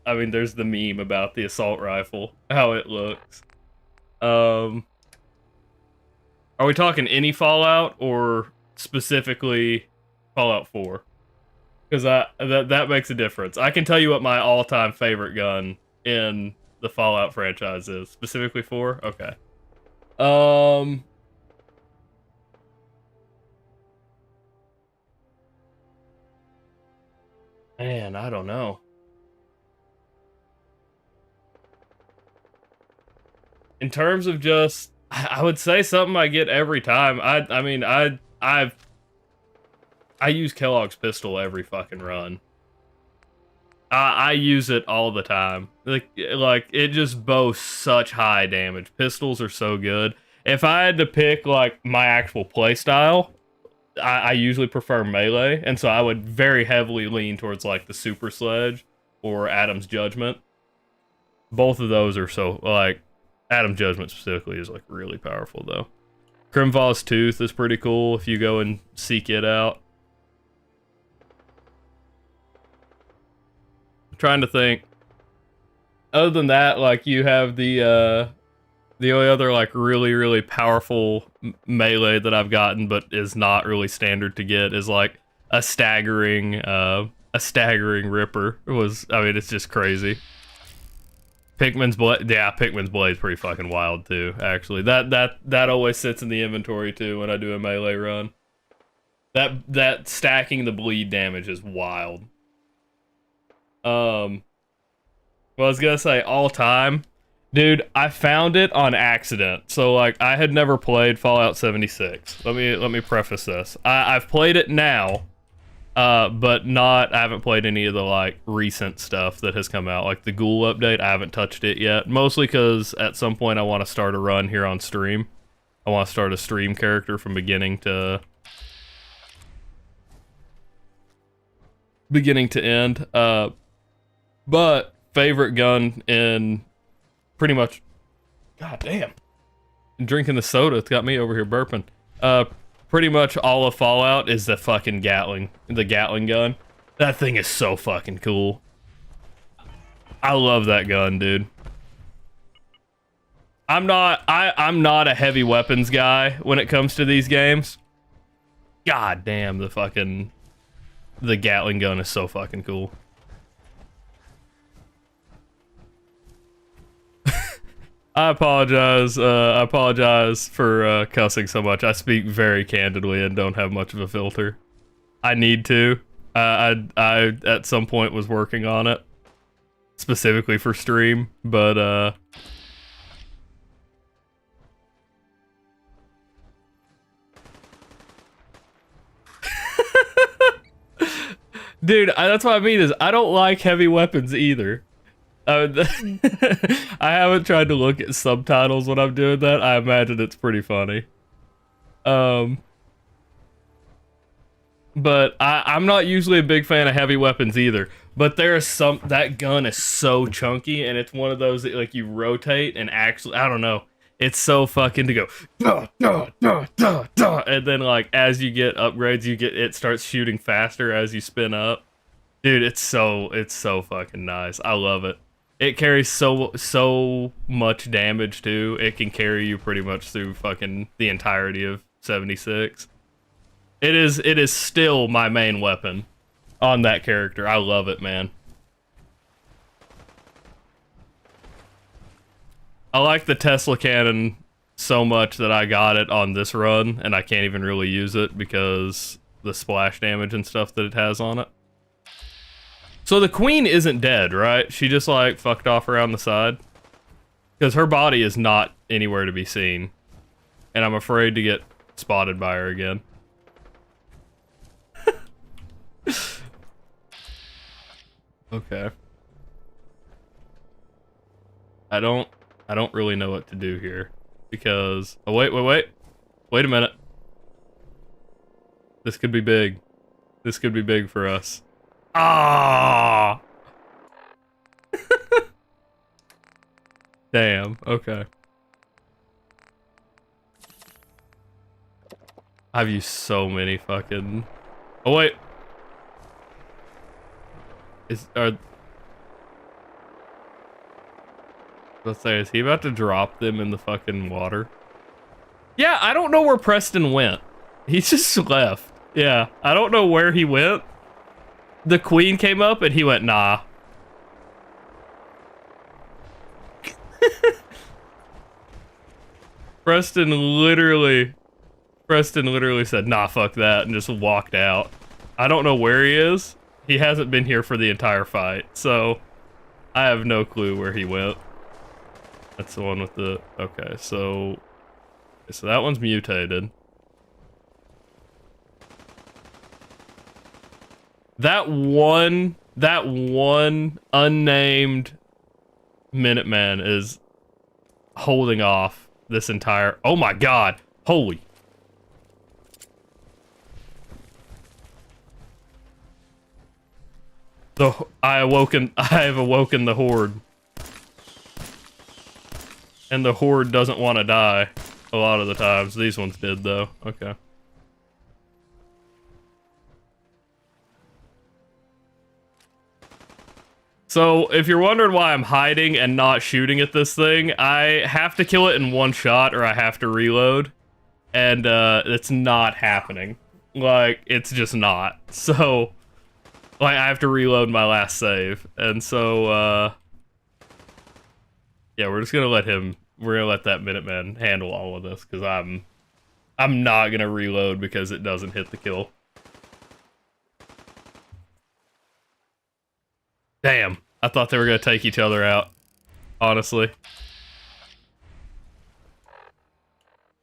A: I mean, there's the meme about the assault rifle, how it looks. Are we talking any Fallout or specifically Fallout 4? Because that makes a difference. I can tell you what my all-time favorite gun in the Fallout franchise is. Specifically 4? Okay. Man, I don't know. In terms of just, I would say something I get every time. I use Kellogg's pistol every fucking run. I use it all the time. Like it just boasts such high damage. Pistols are so good. If I had to pick like my actual play style, I usually prefer melee, and so I would very heavily lean towards like the Super Sledge or Adam's Judgment. Both of those are so like. Adam's Judgment specifically is like really powerful though. Krimval's Tooth is pretty cool if you go and seek it out. I'm trying to think. Other than that, like you have the only other like really powerful melee that I've gotten but is not really standard to get is like a staggering Ripper. It's just crazy. Pikmin's Blade, yeah, Pikmin's Blade's pretty fucking wild too, actually. That always sits in the inventory too when I do a melee run. That stacking the bleed damage is wild. Well, I was gonna say all time. Dude, I found it on accident. So like I had never played Fallout 76. Let me preface this. I've played it now. But I haven't played any of the, like, recent stuff that has come out. Like, the Ghoul update, I haven't touched it yet. Mostly because at some point I want to start a run here on stream. I want to start a stream character from beginning to end. But favorite gun in pretty much... God damn. Drinking the soda, it's got me over here burping. Pretty much all of Fallout is the fucking Gatling gun. That thing is so fucking cool. I love that gun, dude. I'm not a heavy weapons guy when it comes to these games. God damn, the Gatling gun is so fucking cool. I apologize for cussing so much. I speak very candidly and don't have much of a filter. I need to. I at some point was working on it. Specifically for stream, but dude, that's what I mean is I don't like heavy weapons either. I haven't tried to look at subtitles when I'm doing that. I imagine it's pretty funny. but I'm not usually a big fan of heavy weapons either. But there is that gun is so chunky, and it's one of those that like you rotate and actually, I don't know, it's so fucking to go, duh, duh, duh, duh, duh, and then like as you get upgrades, it starts shooting faster as you spin up. Dude, it's so fucking nice. I love it. It carries so much damage too. It can carry you pretty much through fucking the entirety of 76. It is still my main weapon on that character. I love it, man. I like the Tesla cannon so much that I got it on this run, and I can't even really use it because the splash damage and stuff that it has on it. So the queen isn't dead, right? She just like fucked off around the side? Because her body is not anywhere to be seen. And I'm afraid to get spotted by her again. Okay. I don't really know what to do here. Because... Oh, wait. Wait a minute. This could be big. This could be big for us. Ah! Damn, okay. I've used so many fucking... Oh, wait. Let's say, is he about to drop them in the fucking water? Yeah, I don't know where Preston went. He just left. Yeah, I don't know where he went. The queen came up and he went, nah. Preston literally said, nah, fuck that, and just walked out. I don't know where he is. He hasn't been here for the entire fight, so I have no clue where he went. That's the one with the... Okay, so that one's mutated. That one unnamed Minuteman is holding off this entire... Oh my god! Holy... I have awoken the Horde. And the Horde doesn't want to die a lot of the times. These ones did, though. Okay. So, if you're wondering why I'm hiding and not shooting at this thing, I have to kill it in one shot or I have to reload. And, it's not happening. Like, it's just not. So... Like, I have to reload my last save. And so, yeah, we're gonna let that Minuteman handle all of this, because I'm not gonna reload because it doesn't hit the kill. Damn, I thought they were gonna take each other out, honestly.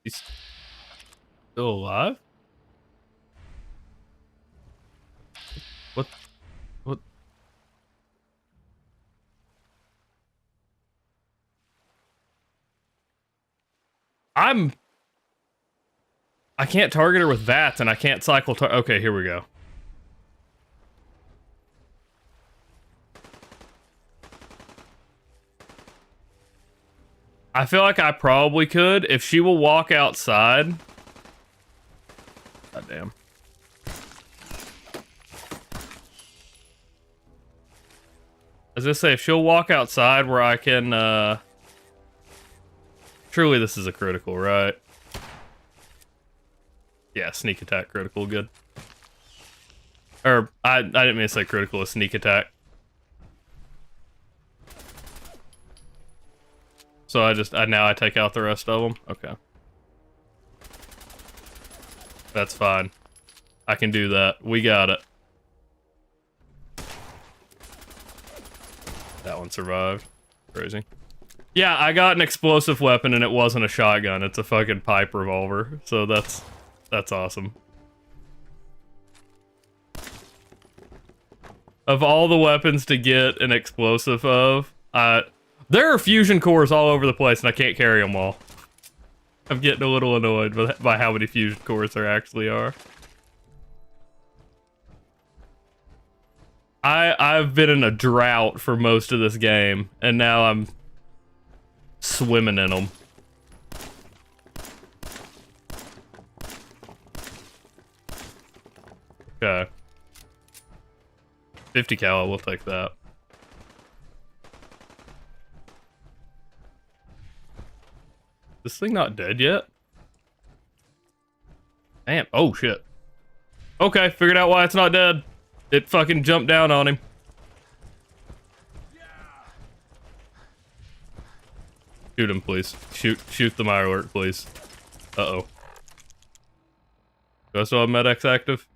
A: He's still alive? What? I can't target her with VATS, and I can't cycle okay, here we go. I feel like I probably could. If she will walk outside... God damn. As I say, if she'll walk outside where I can, Surely this is a critical, right? Yeah, sneak attack critical, good. Or, I didn't mean to say critical, a sneak attack. So now I take out the rest of them? Okay. That's fine. I can do that. We got it. That one survived. Crazy. Yeah, I got an explosive weapon and it wasn't a shotgun. It's a fucking pipe revolver. So that's awesome. Of all the weapons to get an explosive of, there are fusion cores all over the place and I can't carry them all. I'm getting a little annoyed by how many fusion cores there actually are. I've been in a drought for most of this game, and now I'm swimming in them. Okay. 50 cal, we'll take that. This thing not dead yet? Damn. Oh, shit. Okay, figured out why it's not dead. It fucking jumped down on him. Shoot him, please. Shoot the Mirelurk, please. Uh-oh. Do I still have Med-X active?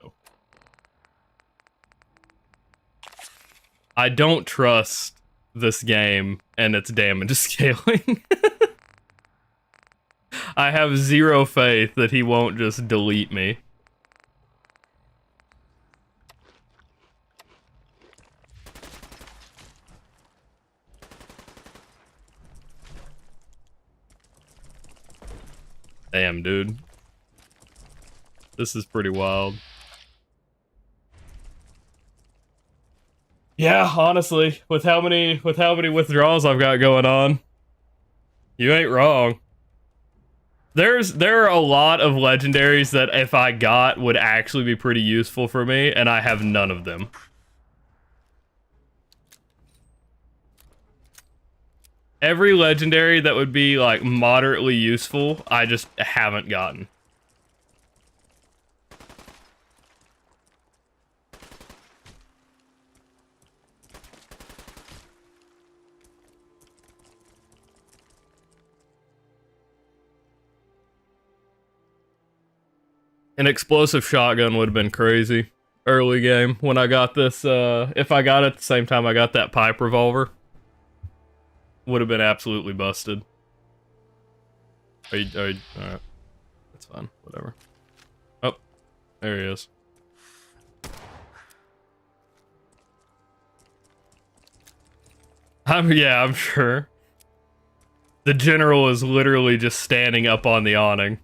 A: No. I don't trust this game and its damage scaling. I have zero faith that he won't just delete me. Damn, dude. This is pretty wild. Yeah, honestly, with how many withdrawals I've got going on, you ain't wrong. There are a lot of legendaries that if I got would actually be pretty useful for me, and I have none of them. Every legendary that would be like moderately useful, I just haven't gotten. An explosive shotgun would have been crazy early game when I got this. If I got it at the same time I got that pipe revolver, would have been absolutely busted. Are you alright. That's fine. Whatever. Oh, there he is. I'm sure. The general is literally just standing up on the awning.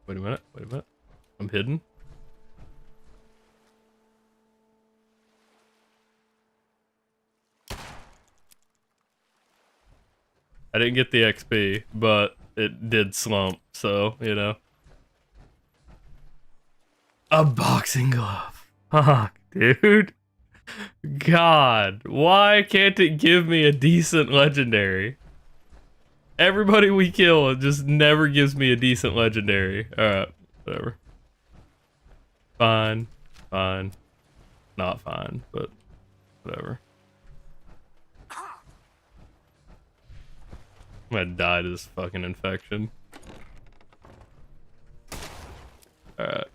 A: Wait a minute. I'm hidden. I didn't get the XP, but it did slump, so, you know. A boxing glove. Fuck, dude. God, why can't it give me a decent legendary? Everybody we kill, it just never gives me a decent legendary. Alright, whatever. Fine. Not fine, but whatever. I'm gonna die to this fucking infection. Alright.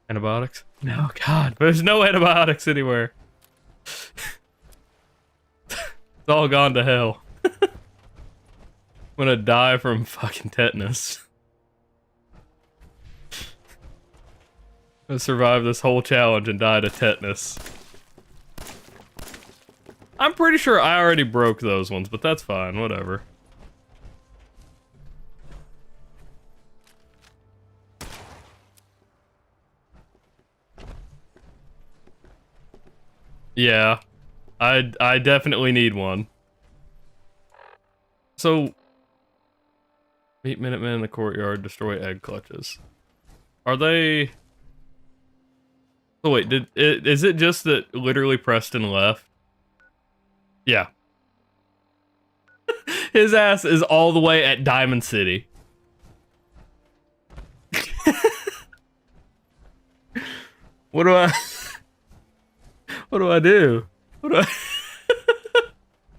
A: Antibiotics? No, God, there's no antibiotics anywhere. It's all gone to hell. I'm gonna die from fucking tetanus. I'm gonna survive this whole challenge and die to tetanus. I'm pretty sure I already broke those ones, but that's fine, whatever. Yeah, I definitely need one. So, meet Minutemen in the courtyard, destroy egg clutches. Are they... Oh wait, is it just that literally Preston left? Yeah. His ass is all the way at Diamond City. What do I... What do I do? What do I...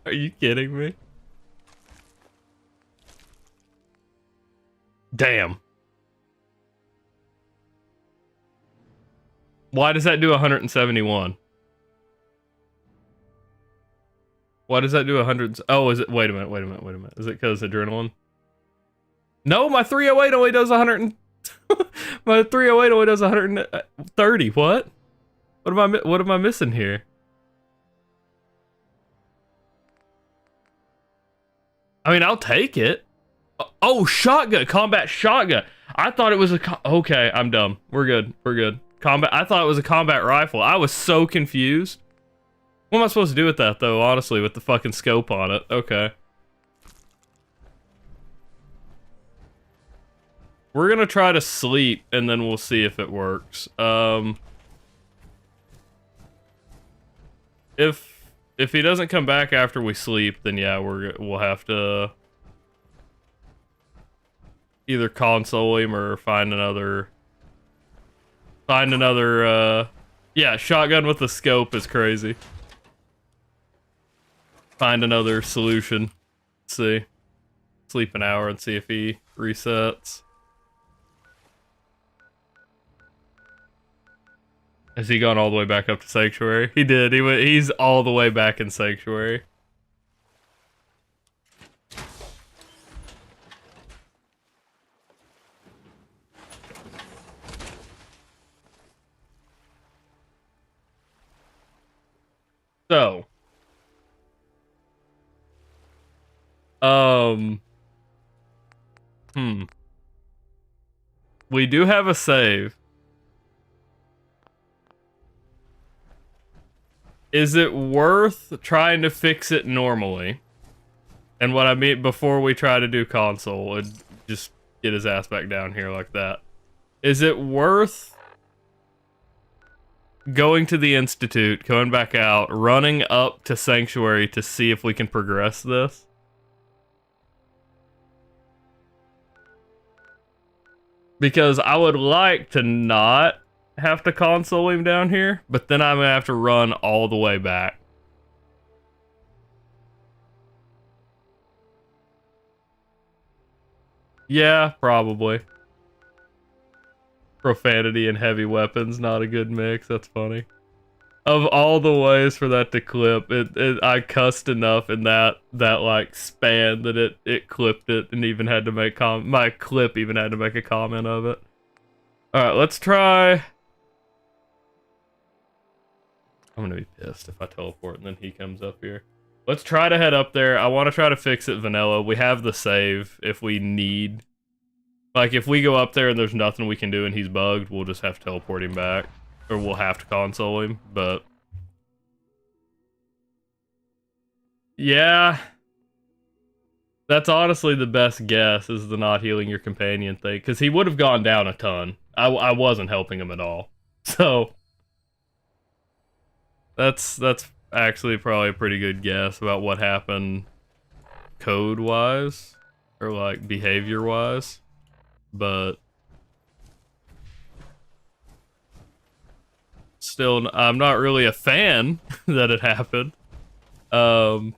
A: Are you kidding me? Damn. Why does that do 171? Why does that do 100? Oh, is it? Wait a minute. Is it because adrenaline? No, my 308 only does 100. My 308 only does 130. What? What am I missing here? I mean, I'll take it. Oh, shotgun, combat shotgun. I thought it was okay, I'm dumb. We're good. Combat, I thought it was a combat rifle. I was so confused. What am I supposed to do with that, though, honestly, with the fucking scope on it? Okay. We're gonna try to sleep, and then we'll see if it works. If he doesn't come back after we sleep, then yeah, we'll have to either console him or find another, yeah, shotgun with the scope is crazy. Find another solution. Let's see. Sleep an hour and see if he resets. Has he gone all the way back up to Sanctuary? He did. He's all the way back in Sanctuary. So, we do have a save. Is it worth trying to fix it normally? And what I mean, before we try to do console and just get his ass back down here like that. Is it worth going to the Institute, going back out, running up to Sanctuary to see if we can progress this? Because I would like to not have to console him down here, but then I'm gonna have to run all the way back. Yeah, probably. Profanity and heavy weapons, not a good mix. That's funny. Of all the ways for that to clip, I cussed enough in that like span that it clipped it and even had to make my clip even had to make a comment of it. All right, let's try. I'm gonna be pissed if I teleport and then he comes up here. Let's try to head up there. I want to try to fix it vanilla. We have the save if we need. Like, if we go up there and there's nothing we can do and he's bugged, we'll just have to teleport him back. Or we'll have to console him, but... yeah. That's honestly the best guess, is the not healing your companion thing. Because he would have gone down a ton. I wasn't helping him at all. So... That's actually probably a pretty good guess about what happened code-wise, or like behavior-wise, but still, I'm not really a fan that it happened. It's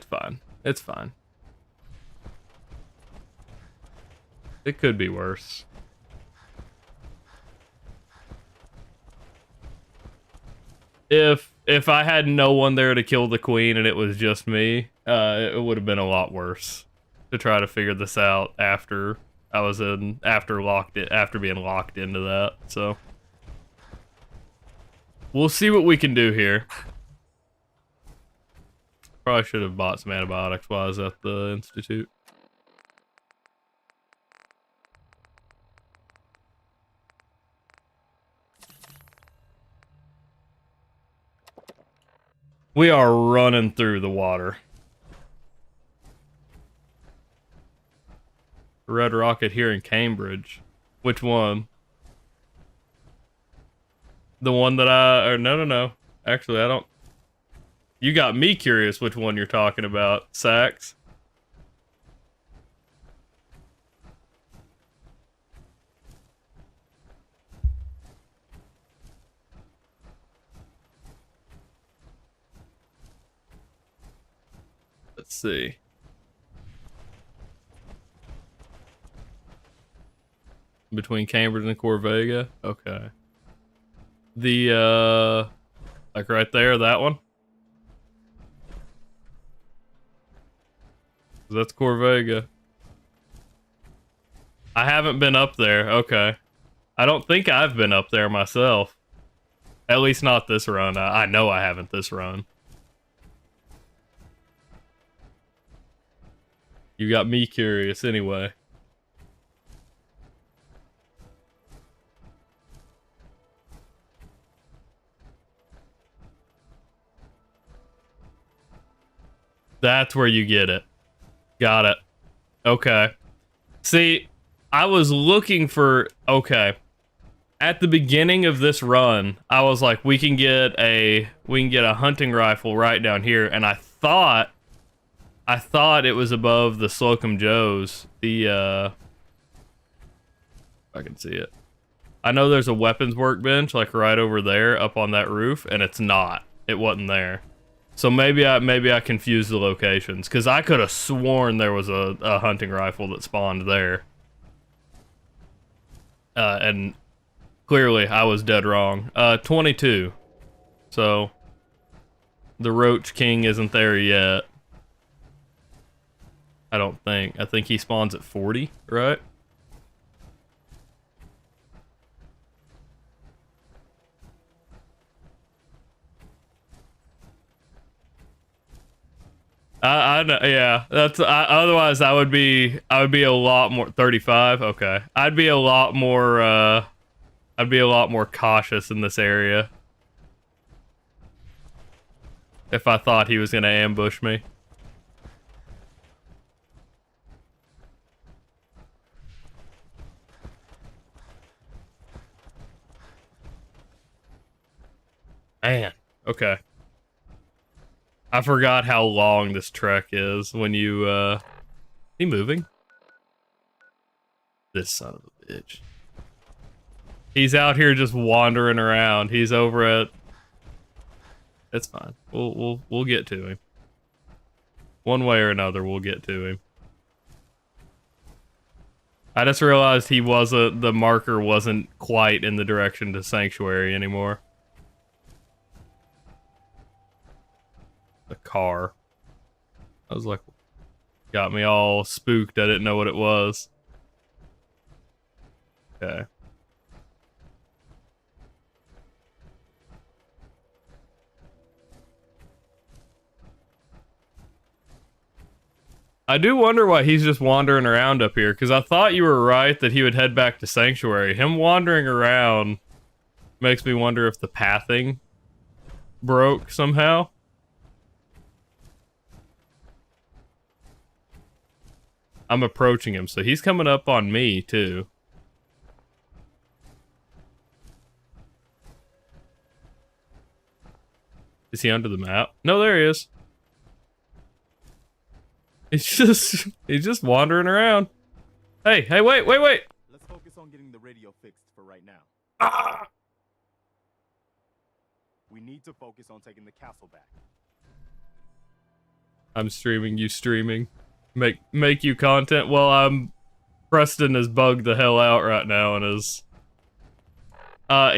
A: fine. It's fine. It could be worse. If I had no one there to kill the queen and it was just me, it would have been a lot worse to try to figure this out after I was after being locked into that. So we'll see what we can do here. Probably should have bought some antibiotics while I was at the Institute. We are running through the water. Red Rocket here in Cambridge. Which one? The one that or no. Actually, I don't. You got me curious which one you're talking about, Sax. Let's see. Between Cambridge and Corvega? Okay. The, like right there, that one? That's Corvega. I haven't been up there. Okay. I don't think I've been up there myself. At least not this run. I know I haven't this run. You got me curious anyway. That's where you get it. Got it. Okay. See, I was looking for... Okay. At the beginning of this run, I was like, we can get a hunting rifle right down here, and I thought it was above the Slocum Joes. I can see it. I know there's a weapons workbench like right over there up on that roof, and it's not. It wasn't there. So maybe I confused the locations, because I could have sworn there was a hunting rifle that spawned there. And clearly I was dead wrong. 22. So the Roach King isn't there yet. I don't think. I think he spawns at 40, right? I know, yeah. That's otherwise I would be a lot more 35. Okay, I'd be a lot more cautious in this area if I thought he was gonna ambush me. Man, okay. I forgot how long this trek is when you, he moving? This son of a bitch. He's out here just wandering around. He's over at... It's fine. We'll get to him. One way or another, we'll get to him. I just realized the marker wasn't quite in the direction to Sanctuary anymore. The car. I was like, got me all spooked. I didn't know what it was. Okay. I do wonder why he's just wandering around up here, because I thought you were right that he would head back to Sanctuary. Him wandering around makes me wonder if the pathing broke somehow. I'm approaching him, so he's coming up on me, too. Is he under the map? No, there he is. He's just wandering around. Hey, wait!
D: Let's focus on getting the radio fixed for right now.
A: Ah!
D: We need to focus on taking the castle back.
A: I'm streaming, you streaming. Make you content? Well, Preston is bugged the hell out right now and is...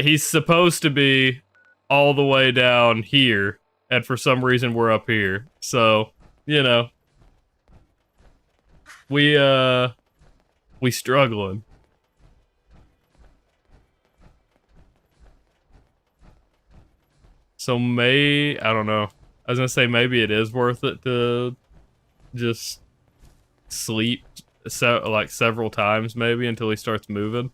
A: he's supposed to be all the way down here, and for some reason we're up here. So, you know. We struggling. So I don't know. I was gonna say maybe it is worth it to just sleep like several times maybe until he starts moving,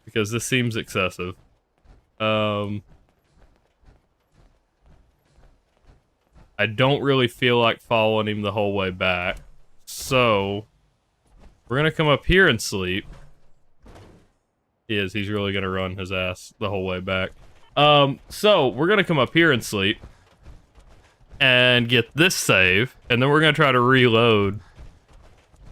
A: because this seems excessive. I don't really feel like following him the whole way back, so we're gonna come up here and sleep. He's really gonna run his ass the whole way back. So we're gonna come up here and sleep and get this save, and then we're gonna try to reload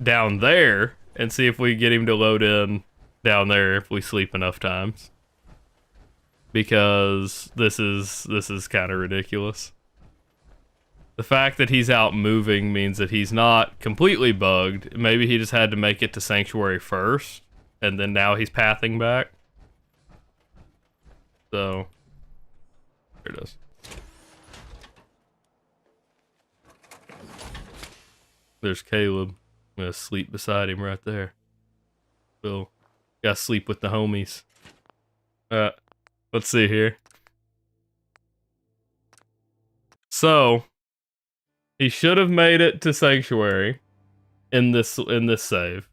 A: down there and see if we get him to load in down there if we sleep enough times, because this is kind of ridiculous. The fact that he's out moving means that he's not completely bugged. Maybe he just had to make it to Sanctuary first, and then now he's pathing back. So there it is. There's Caleb. I'm gonna sleep beside him right there. So, gotta sleep with the homies. Let's see here. So, He should have made it to Sanctuary in this save.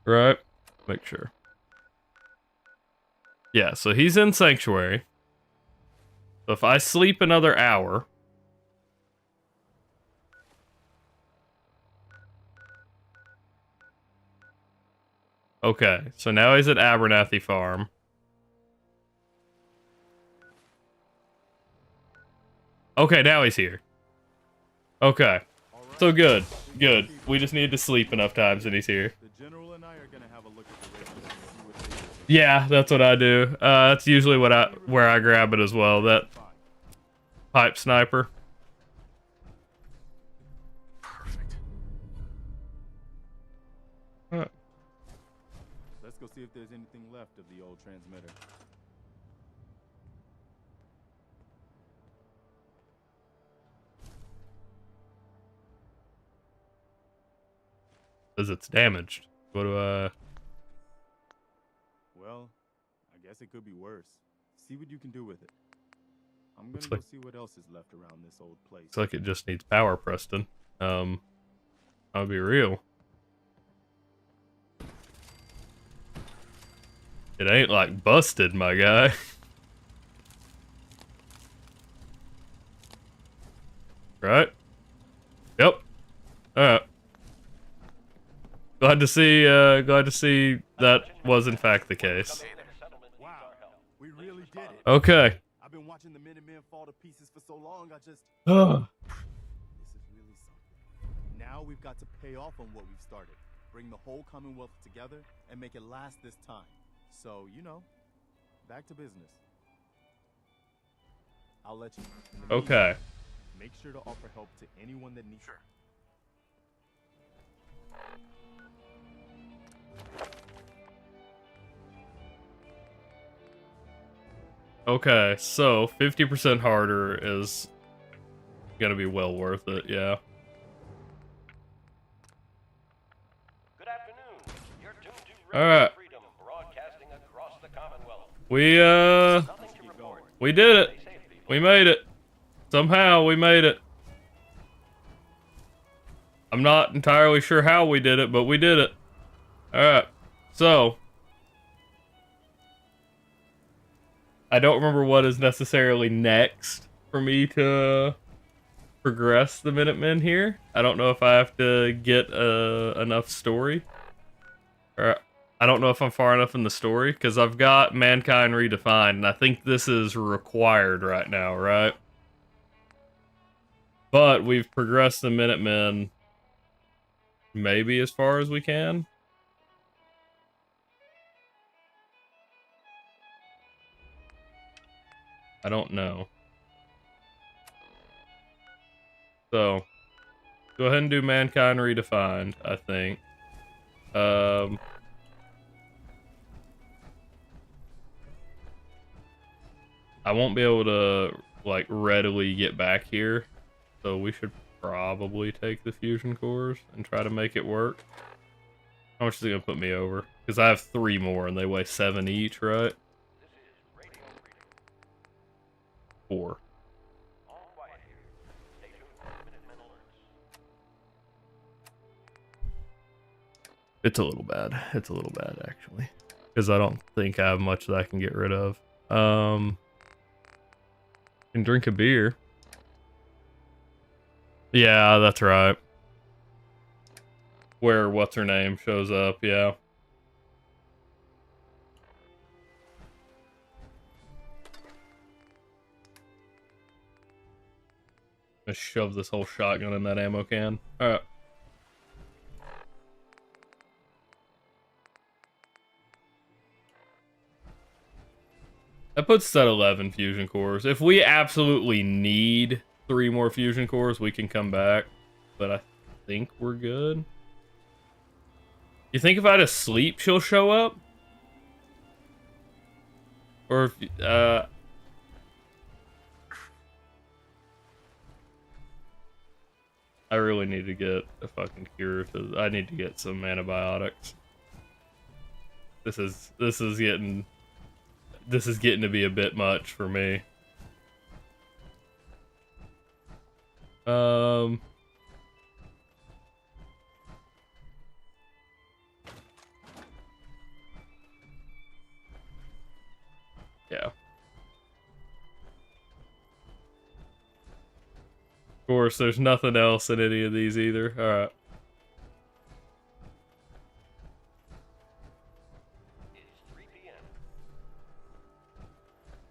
A: Right? Make sure. Yeah, so he's in Sanctuary. So if I sleep another hour... Okay, so now he's at Abernathy Farm. Okay, now he's here. Okay. So good. Good. We just need to sleep enough times and he's here.
D: The general and I are gonna have a look at the radio and see what they say.
A: Yeah, that's what I do. That's usually where I grab it as well. That pipe sniper.
E: Perfect.
D: Let's go see if there's anything left of the old transmitter.
A: Says it's damaged. What do I...
D: Well, I guess it could be worse. See what you can do with it. I'm gonna
A: Looks
D: go
A: like-
D: see what else is left around this old place.
A: Looks like it just needs power, Preston. I'll be real. It ain't like busted, my guy. Right? Yep. Alright. Glad to see that was in fact the case.
D: Wow, we really did it.
A: Okay.
D: I've been watching the Minutemen fall to pieces for so long, I just...
A: Oh.
D: This is really something. Now we've got to pay off on what we've started. Bring the whole Commonwealth together and make it last this time. So, you know, back to business. I'll let you. In the
A: Okay.
D: meantime, make sure to offer help to anyone that needs it.
A: Okay, so 50% harder is gonna be well worth it, yeah.
F: Good afternoon. You're tuned to
A: All
F: Radio
A: right.
F: Freedom, broadcasting across the Commonwealth.
A: We
F: Nothing to report.
A: we did it.
F: Stay safe, people.
A: We made it. Somehow we made it. I'm not entirely sure how we did it, but we did it. Alright. So I don't remember what is necessarily next for me to progress the Minutemen here. I don't know if I have to get enough story. Or I don't know if I'm far enough in the story, because I've got Mankind Redefined, and I think this is required right now, right? But we've progressed the Minutemen maybe as far as we can. I don't know. So, go ahead and do Mankind Redefined, I think. I won't be able to, like, readily get back here. So we should probably take the fusion cores and try to make it work. How much is it gonna put me over? Because I have 3 more and they weigh 7 each, right?
F: This is Radio Freedom.
A: 4.
F: All quiet here. Stay tuned for Minutemen alerts.
A: It's a little bad. It's a little bad, actually. Because I don't think I have much that I can get rid of. Can drink a beer. Yeah, that's right. Where what's-her-name shows up, yeah. Just shove this whole shotgun in that ammo can. Alright. That puts us at 11 fusion cores. If we absolutely need 3 more fusion cores, we can come back. But I think we're good. You think if I just sleep, she'll show up? Or if, I really need to get a fucking cure. I need to get some antibiotics. This is getting this is getting to be a bit much for me. Yeah. Of course, there's nothing else in any of these either. Alright.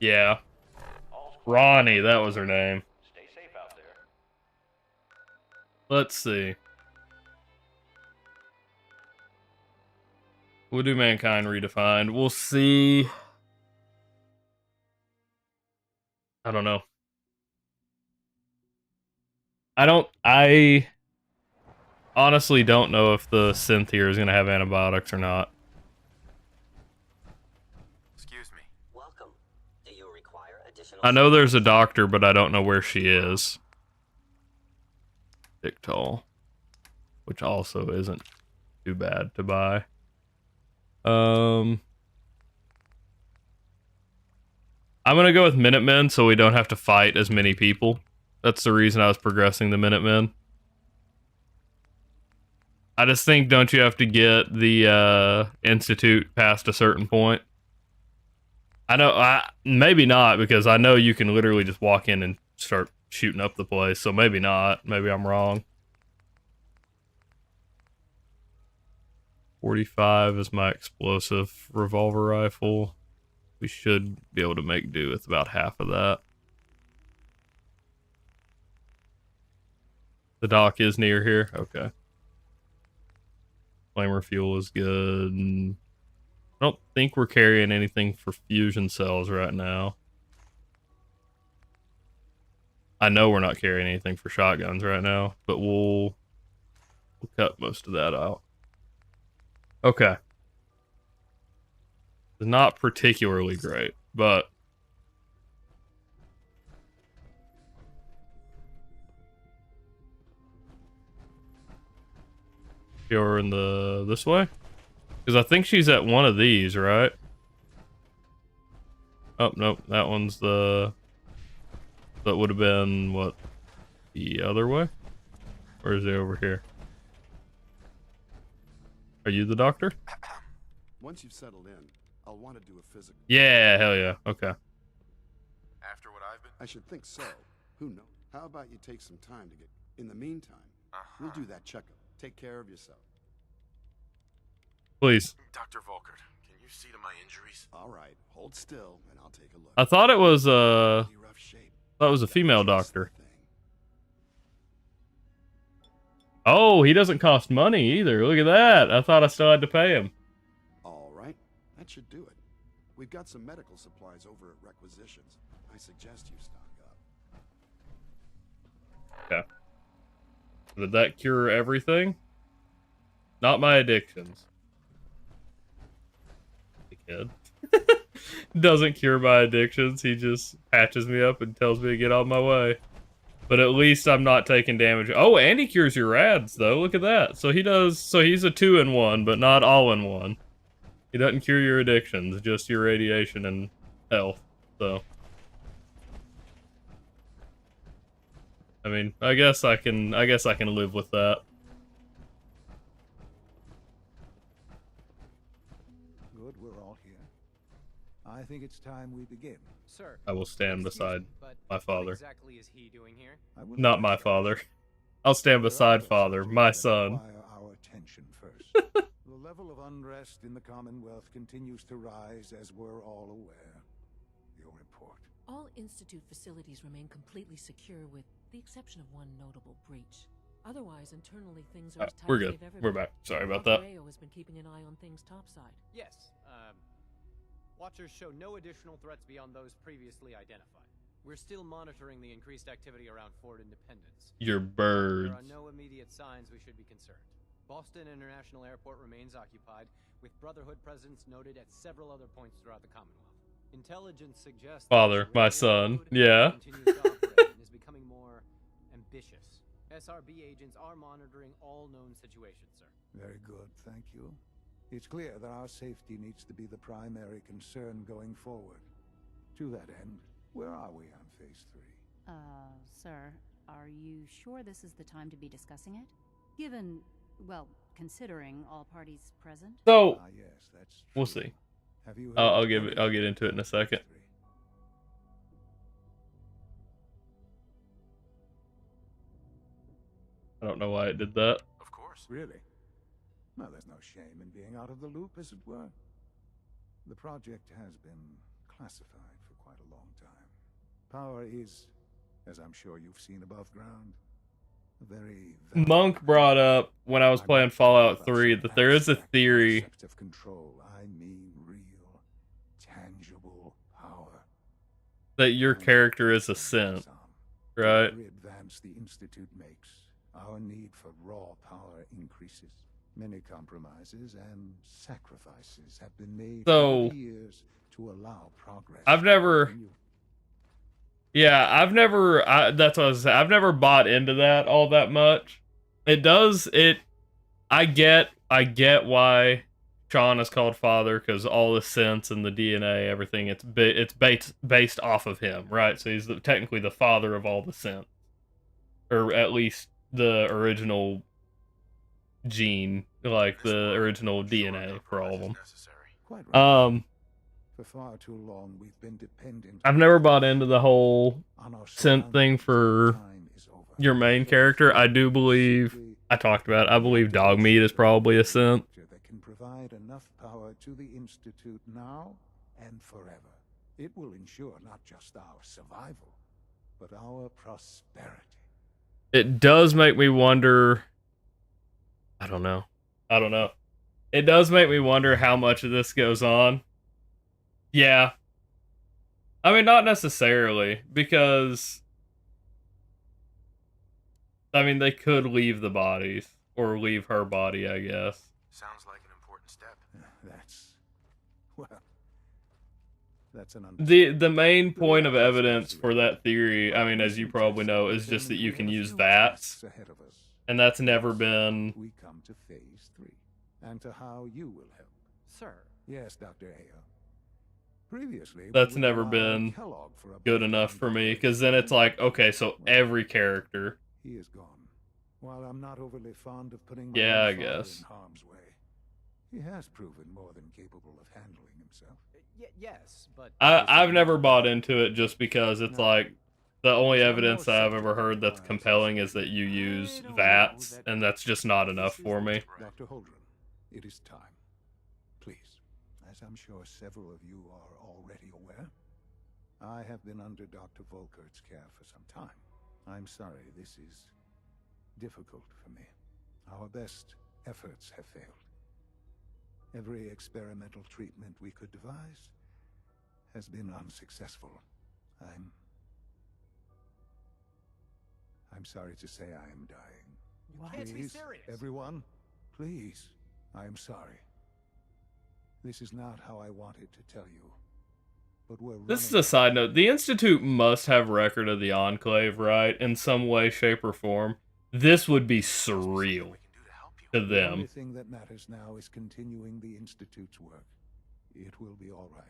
A: Yeah. Ronnie, that was her name.
F: Stay safe out there.
A: Let's see. We'll do Mankind Redefined. We'll see. I don't know. I honestly don't know if the synth here is going to have antibiotics or not.
E: Excuse me.
I: Welcome. Do you require additional...
A: I know there's a doctor, but I don't know where she is. Dictol. Which also isn't too bad to buy. I'm gonna go with Minutemen so we don't have to fight as many people. That's the reason I was progressing the Minutemen. I just think, don't you have to get the Institute past a certain point? I know, maybe not, because I know you can literally just walk in and start shooting up the place, so maybe not. Maybe I'm wrong. 45 is my explosive revolver rifle. We should be able to make do with about half of that. The dock is near here. Okay. Flamer fuel is good. I don't think we're carrying anything for fusion cells right now. I know we're not carrying anything for shotguns right now, but we'll cut most of that out. Okay. Not particularly great, but you're in the this way? Because I think she's at one of these, right? Oh, nope, that one's the... That would have been, what, the other way? Or is it over here? Are you the doctor?
H: Once you've settled in, I'll want to do a physical.
A: Yeah, hell yeah, okay.
E: After what I've been...
H: I should think so. Who knows? How about you take some time to get... In the meantime, we'll do that checkup. Take care of yourself.
A: Please.
E: Dr. Volkert, can you see to my injuries?
H: All right, hold still, and I'll take a look.
A: I thought it was,
H: Pretty rough shape.
A: thought it was a female doctor. Oh, he doesn't cost money either. Look at that. I thought I still had to pay him.
H: All right, that should do it. We've got some medical supplies over at Requisitions. I suggest you stock up.
A: Okay. Did that cure everything? Not my addictions. The kid. Doesn't cure my addictions. He just patches me up and tells me to get on my way. But at least I'm not taking damage. Oh, and he cures your rads, though. Look at that. So he does. So he's a 2-in-1, but not all-in-one. He doesn't cure your addictions, just your radiation and health. So, I mean, I guess I can live with that.
J: Good, we're all here. I think it's time we begin.
K: Sir,
A: I will stand beside my father.
K: What exactly is he doing here?
A: Not my father. I'll stand beside father, my son.
J: Our attention first. The level of unrest in the Commonwealth continues to rise, as we're all aware. Your report.
L: All Institute facilities remain completely secure, with the exception of one notable breach. Otherwise, internally things are as tight
A: We're
L: as
A: good.
L: they've ever
A: We're
L: been.
A: back. Sorry about that.
L: Rayo has been keeping an eye on things topside.
K: Yes. Watchers show no additional threats beyond those previously identified. We're still monitoring the increased activity around Fort Independence.
A: Your birds.
K: There are no immediate signs we should be concerned. Boston International Airport remains occupied, with Brotherhood presence noted at several other points throughout the Commonwealth. Intelligence suggests
A: Father, my son. Yeah.
K: continues to operate and is becoming more ambitious. SRB agents are monitoring all known situations, sir.
J: Very good, thank you. It's clear that our safety needs to be the primary concern going forward. To that end, where are we on Phase 3?
M: Sir, are you sure this is the time to be discussing it? Given, well, considering all parties present?
A: So,
J: Yes, that's
A: we'll
J: true.
A: see.
J: Have you
A: I'll
J: heard
A: I'll get into it in a second. I don't know why it did that.
E: Of course.
J: Really? Well, there's no shame in being out of the loop, as it were. The project has been classified for quite a long time. Power is, as I'm sure you've seen above ground, a very
A: Monk brought up when I was playing Fallout 3 that there is a theory
J: concept of control. I mean real, tangible power.
A: that your character is a synth, right?
J: Every advance the Institute makes, our need for raw power increases. Many compromises and sacrifices have been made
A: So,
J: over the years to allow progress.
A: I've never that's what I was saying. I've never bought into that all that much. I get why Sean is called father, because all the sense and the DNA, everything, it's based off of him, right? So he's technically the father of all the synth, or at least the original gene, like the original DNA for all of them.
J: Quite right. For far too long, we've been dependent.
A: I've never bought into the whole synth thing for your main character. I do believe, I talked about it, I believe Dogmeat is probably a synth.
J: That can provide enough power to the Institute now and forever. It will ensure not just our survival, but our prosperity.
A: It does make me wonder. I don't know. It does make me wonder how much of this goes on. Yeah. I mean, not necessarily, because I mean, they could leave the bodies, or leave her body, I guess.
E: Sounds like an important step.
J: That's an
A: The main point of evidence for that theory, I mean, as you probably know, is just that you can use VATS, and that's never been.
J: We come to Phase 3, and to how you will help.
K: Sir.
J: Yes, Dr. Ayo. Previously,
A: That's never been good enough for me, because then it's like, okay, so every character.
J: He is gone. While I'm not overly fond of putting
A: Yeah, I
J: own father
A: guess.
J: in harm's way, he has proven more than capable of handling himself.
K: Yes, but
A: I've never bought into it, just because it's like the only evidence I've ever heard that's compelling is that you use VATS, and that's just not enough for me.
J: Dr. Holdren, it is time. Please, as I'm sure several of you are already aware, I have been under Dr. Volkert's care for some time. I'm sorry this is difficult for me. Our best efforts have failed. Every experimental treatment we could devise has been unsuccessful. I'm sorry to say I am dying.
K: You can't be
J: Please,
K: serious.
J: everyone, please, I am sorry. This is not how I wanted to tell you. But we're
A: This is a side note. The Institute must have record of the Enclave, right? In some way, shape, or form. This would be surreal to
J: The only
A: them.
J: thing that matters now is continuing the Institute's work. It will be all right.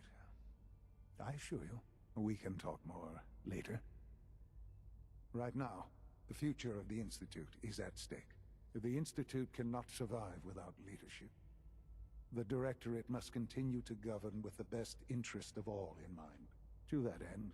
J: I assure you, we can talk more later. Right now, the future of the Institute is at stake. The Institute cannot survive without leadership. The Directorate must continue to govern with the best interest of all in mind. To that end,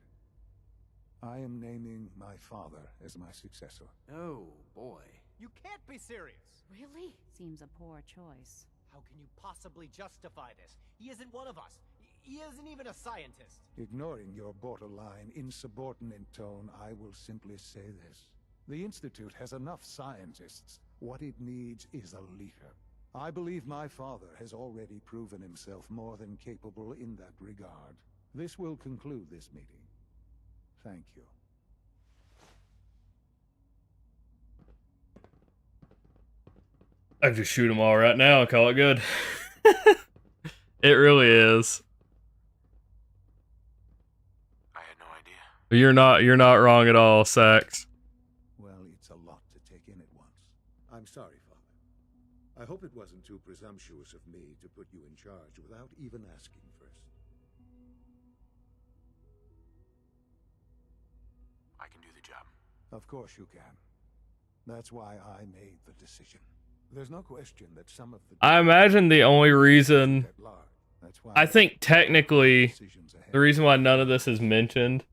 J: I am naming my father as my successor.
K: Oh, boy. You can't be serious!
M: Really? Seems a poor choice.
K: How can you possibly justify this? He isn't one of us. He isn't even a scientist.
J: Ignoring your borderline, insubordinate tone, I will simply say this. The Institute has enough scientists. What it needs is a leader. I believe my father has already proven himself more than capable in that regard. This will conclude this meeting. Thank you.
A: I could just shoot them all right now and call it good. It really is.
E: I had no idea.
A: You're not wrong at all, Sax.
J: Well, it's a lot to take in at once. I'm sorry, Father.
N: I hope it wasn't too presumptuous of me to put you in charge without even asking first.
E: I can do the job.
J: Of course you can. That's why I made the decision. There's no question that some of the...
A: I imagine the only reason... I think technically the reason why none of this is mentioned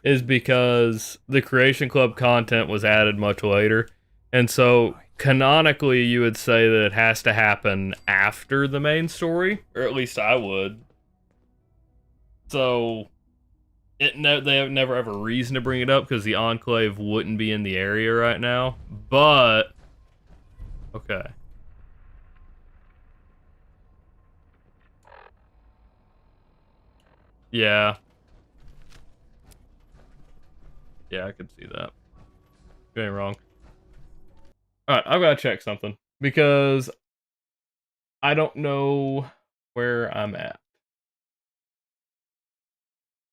A: is because the Creation Club content was added much later. And so canonically you would say that it has to happen after the main story, or at least I would. So they have never have a reason to bring it up because the Enclave wouldn't be in the area right now. But okay. Yeah. Yeah, I could see that. You ain't wrong. Alright, I've got to check something. Because I don't know where I'm at.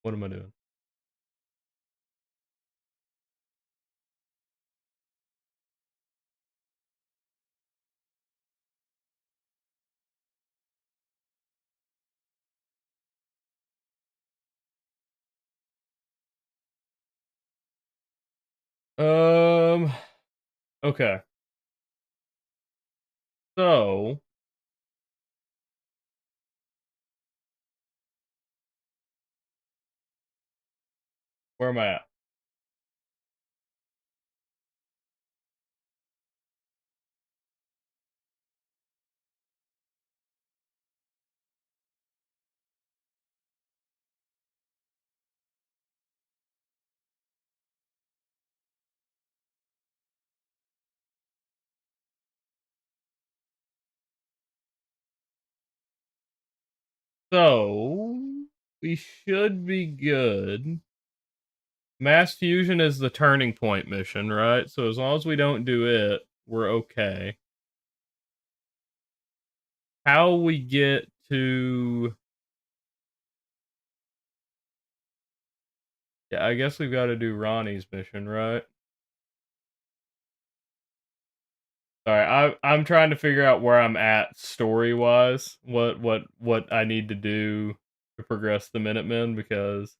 A: What am I doing? Okay. So where am I at? So we should be good. Mass Fusion is the turning point mission, right? So as long as we don't do it, we're okay. How we get to... Yeah, I guess we've got to do Ronnie's mission, right? Sorry, I'm trying to figure out where I'm at story-wise. What I need to do to progress the Minutemen, because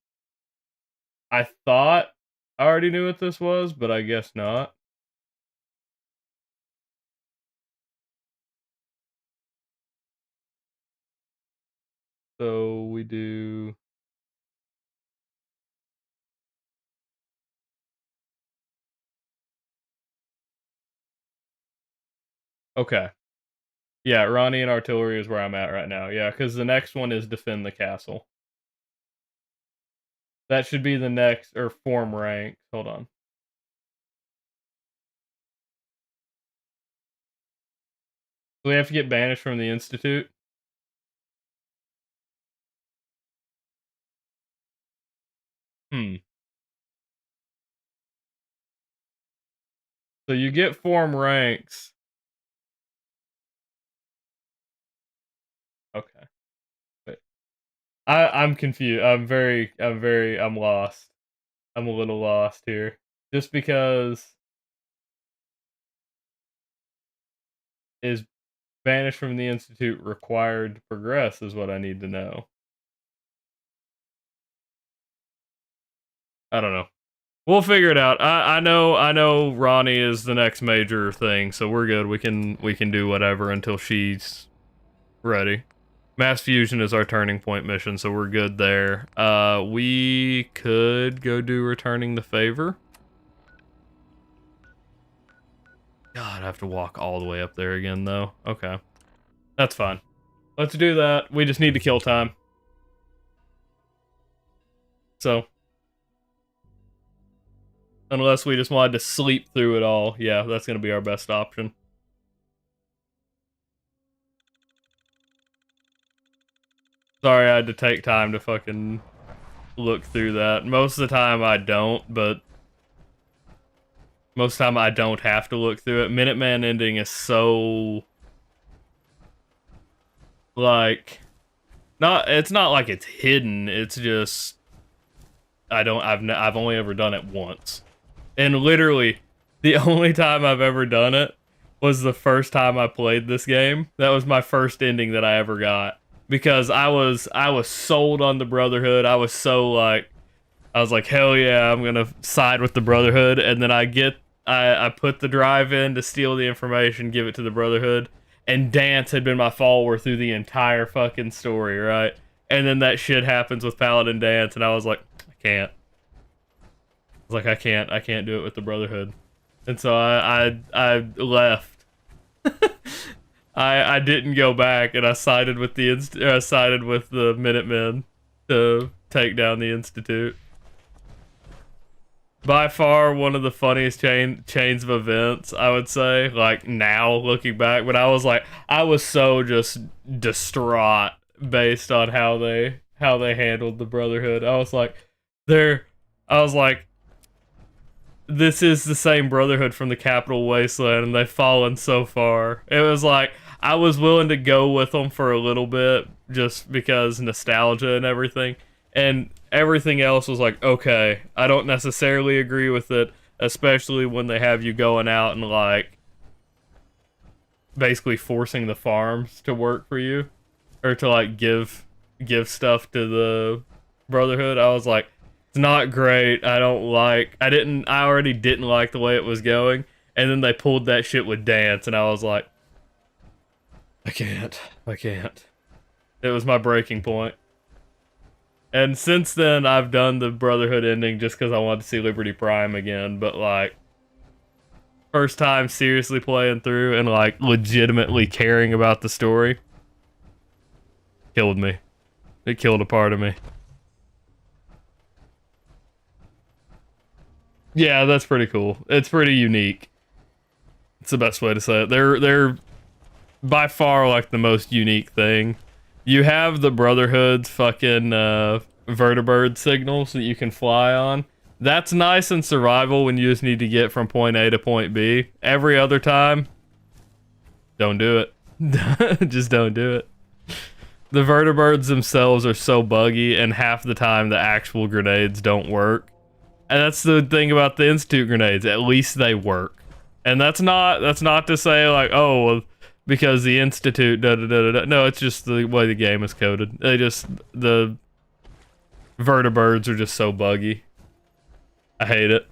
A: I thought I already knew what this was, but I guess not. So we do... Okay. Yeah, Ronnie and Artillery is where I'm at right now. Yeah, because the next one is Defend the Castle. That should be the next, or form rank. Hold on. Do we have to get banished from the Institute? So you get form ranks. Okay. Wait. I'm confused. I'm lost. I'm a little lost here. Just because is banished from the Institute required to progress is what I need to know. I don't know. We'll figure it out. I know Ronnie is the next major thing, so we're good. We can do whatever until she's ready. Mass Fusion is our turning point mission, so we're good there. We could go do Returning the Favor. God, I have to walk all the way up there again, though. Okay. That's fine. Let's do that. We just need to kill time. So. Unless we just wanted to sleep through it all. Yeah, that's going to be our best option. Sorry I had to take time to fucking look through that. Most of the time I don't, but most of the time I don't have to look through it. Minuteman ending is so... like... it's not like it's hidden, it's just... I've only ever done it once. And literally, the only time I've ever done it was the first time I played this game. That was my first ending that I ever got. Because I was sold on the Brotherhood. I was so like, I was like, hell yeah, I'm gonna side with the Brotherhood. And then I put the drive in to steal the information, give it to the Brotherhood. And Dance had been my follower through the entire fucking story, right? And then that shit happens with Paladin Dance, and I was like, I can't. I was like, I can't do it with the Brotherhood. And so I left. I didn't go back, and I sided with the Minutemen to take down the Institute. By far one of the funniest chains of events, I would say, like now looking back, but I was so just distraught based on how they handled the Brotherhood. I was like, this is the same Brotherhood from the Capital Wasteland, and they've fallen so far. It was like, I was willing to go with them for a little bit, just because nostalgia and everything, and everything else was like, okay, I don't necessarily agree with it, especially when they have you going out and, like, basically forcing the farms to work for you, or to, like, give stuff to the Brotherhood. I was like, it's not great. I already didn't like the way it was going, and then they pulled that shit with Dance, and I was like, I can't. It was my breaking point. And since then, I've done the Brotherhood ending just because I wanted to see Liberty Prime again, but, like, first time seriously playing through and, like, legitimately caring about the story killed me. It killed a part of me. Yeah, that's pretty cool. It's pretty unique. It's the best way to say it. They're by far, like, the most unique thing. You have the Brotherhood's fucking vertibird signals that you can fly on. That's nice in survival when you just need to get from point A to point B. Every other time, don't do it. Just don't do it. The vertibirds themselves are so buggy, and half the time the actual grenades don't work. And that's the thing about the Institute grenades. At least they work. And that's not to say, like, oh, well, because the Institute, da-da-da-da-da. No, it's just the way the game is coded. The vertibirds are just so buggy. I hate it.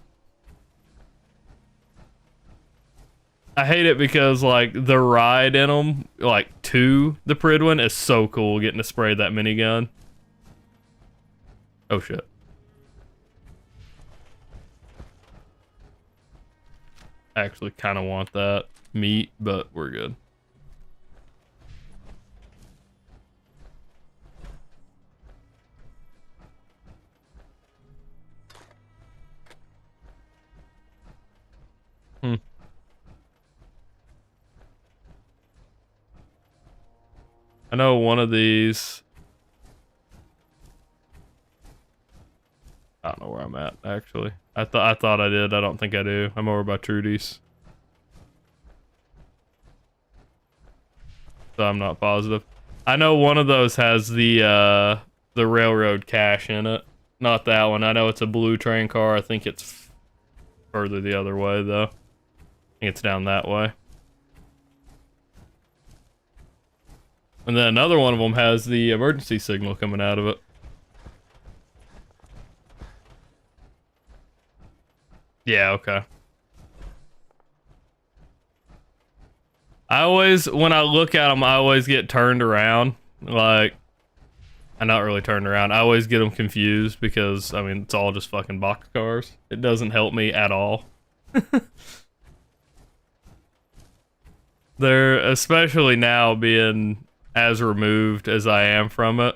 A: I hate it because, like, the ride in them, like, to the Pridwin is so cool, getting to spray that minigun. Oh, shit. I actually kind of want that meat, but we're good. I know one of these. I don't know where I'm at, actually. I thought I did. I don't think I do. I'm over by Trudy's. So I'm not positive. I know one of those has the railroad cache in it. Not that one. I know it's a blue train car. I think it's further the other way, though. I think it's down that way. And then another one of them has the emergency signal coming out of it. Yeah, okay. When I look at them, I always get turned around. Like, I'm not really turned around. I always get them confused because, I mean, it's all just fucking boxcars. It doesn't help me at all. They're, especially now being as removed as I am from it.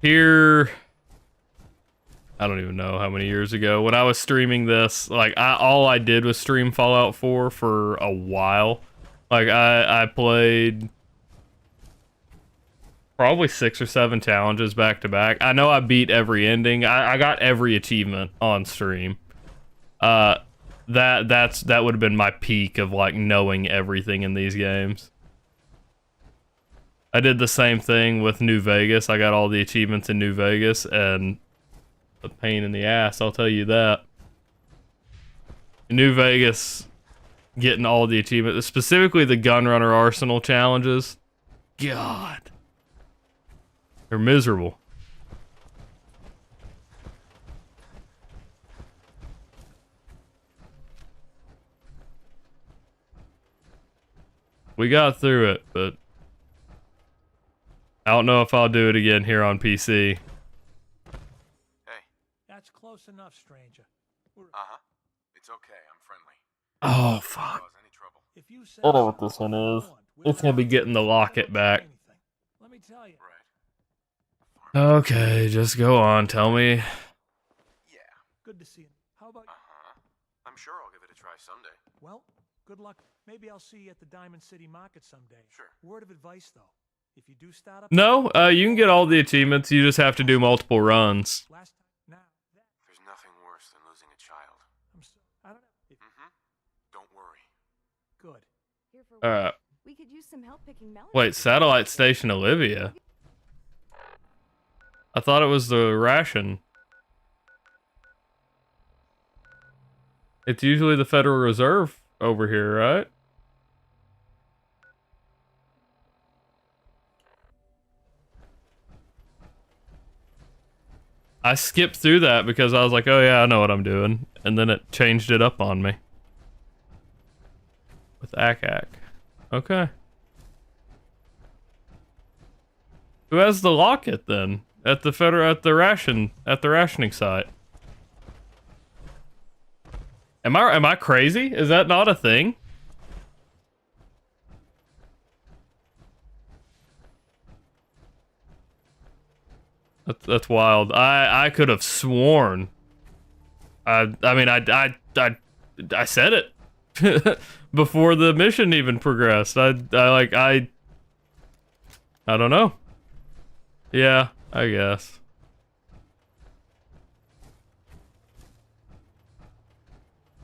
A: Here, I don't even know how many years ago, when I was streaming this, like, all I did was stream Fallout 4 for a while. Like, I played probably 6 or 7 challenges back to back. I know I beat every ending. I got every achievement on stream. That would have been my peak of, like, knowing everything in these games. I did the same thing with New Vegas. I got all the achievements in New Vegas, and a pain in the ass, I'll tell you that. New Vegas getting all the achievements, specifically the Gunrunner Arsenal challenges. God. They're miserable. We got through it, but I don't know if I'll do it again here on PC.
B: That's close enough, stranger.
E: Uh-huh. It's okay, I'm friendly.
A: Oh, fuck.
B: If you say
A: I know what this one is. It's gonna be getting the locket back.
B: let me tell you.
A: Okay, just go on. Tell me.
B: Good to see you. How about
E: I'm sure I'll give it a try someday.
B: Well, good luck. Maybe I'll see you at the Diamond City Market someday.
E: Sure.
B: Word of advice, though. If you do start up...
A: No, you can get all the achievements. You just have to do multiple runs.
B: Last time... Now...
E: There's nothing worse than losing a child.
B: I don't know.
E: Don't worry.
B: Good.
G: Here for
A: Alright.
G: We could use some help picking melons.
A: Wait, Satellite Station Olivia? I thought it was the ration. It's usually the Federal Reserve over here, right? I skipped through that because I was like, oh yeah, I know what I'm doing. And then it changed it up on me. With Ak-Ak. Okay. Who has the locket then? At the rationing site. Am I crazy? Is that not a thing? That's wild. I could have sworn. I mean I said it before the mission even progressed. I don't know. Yeah, I guess.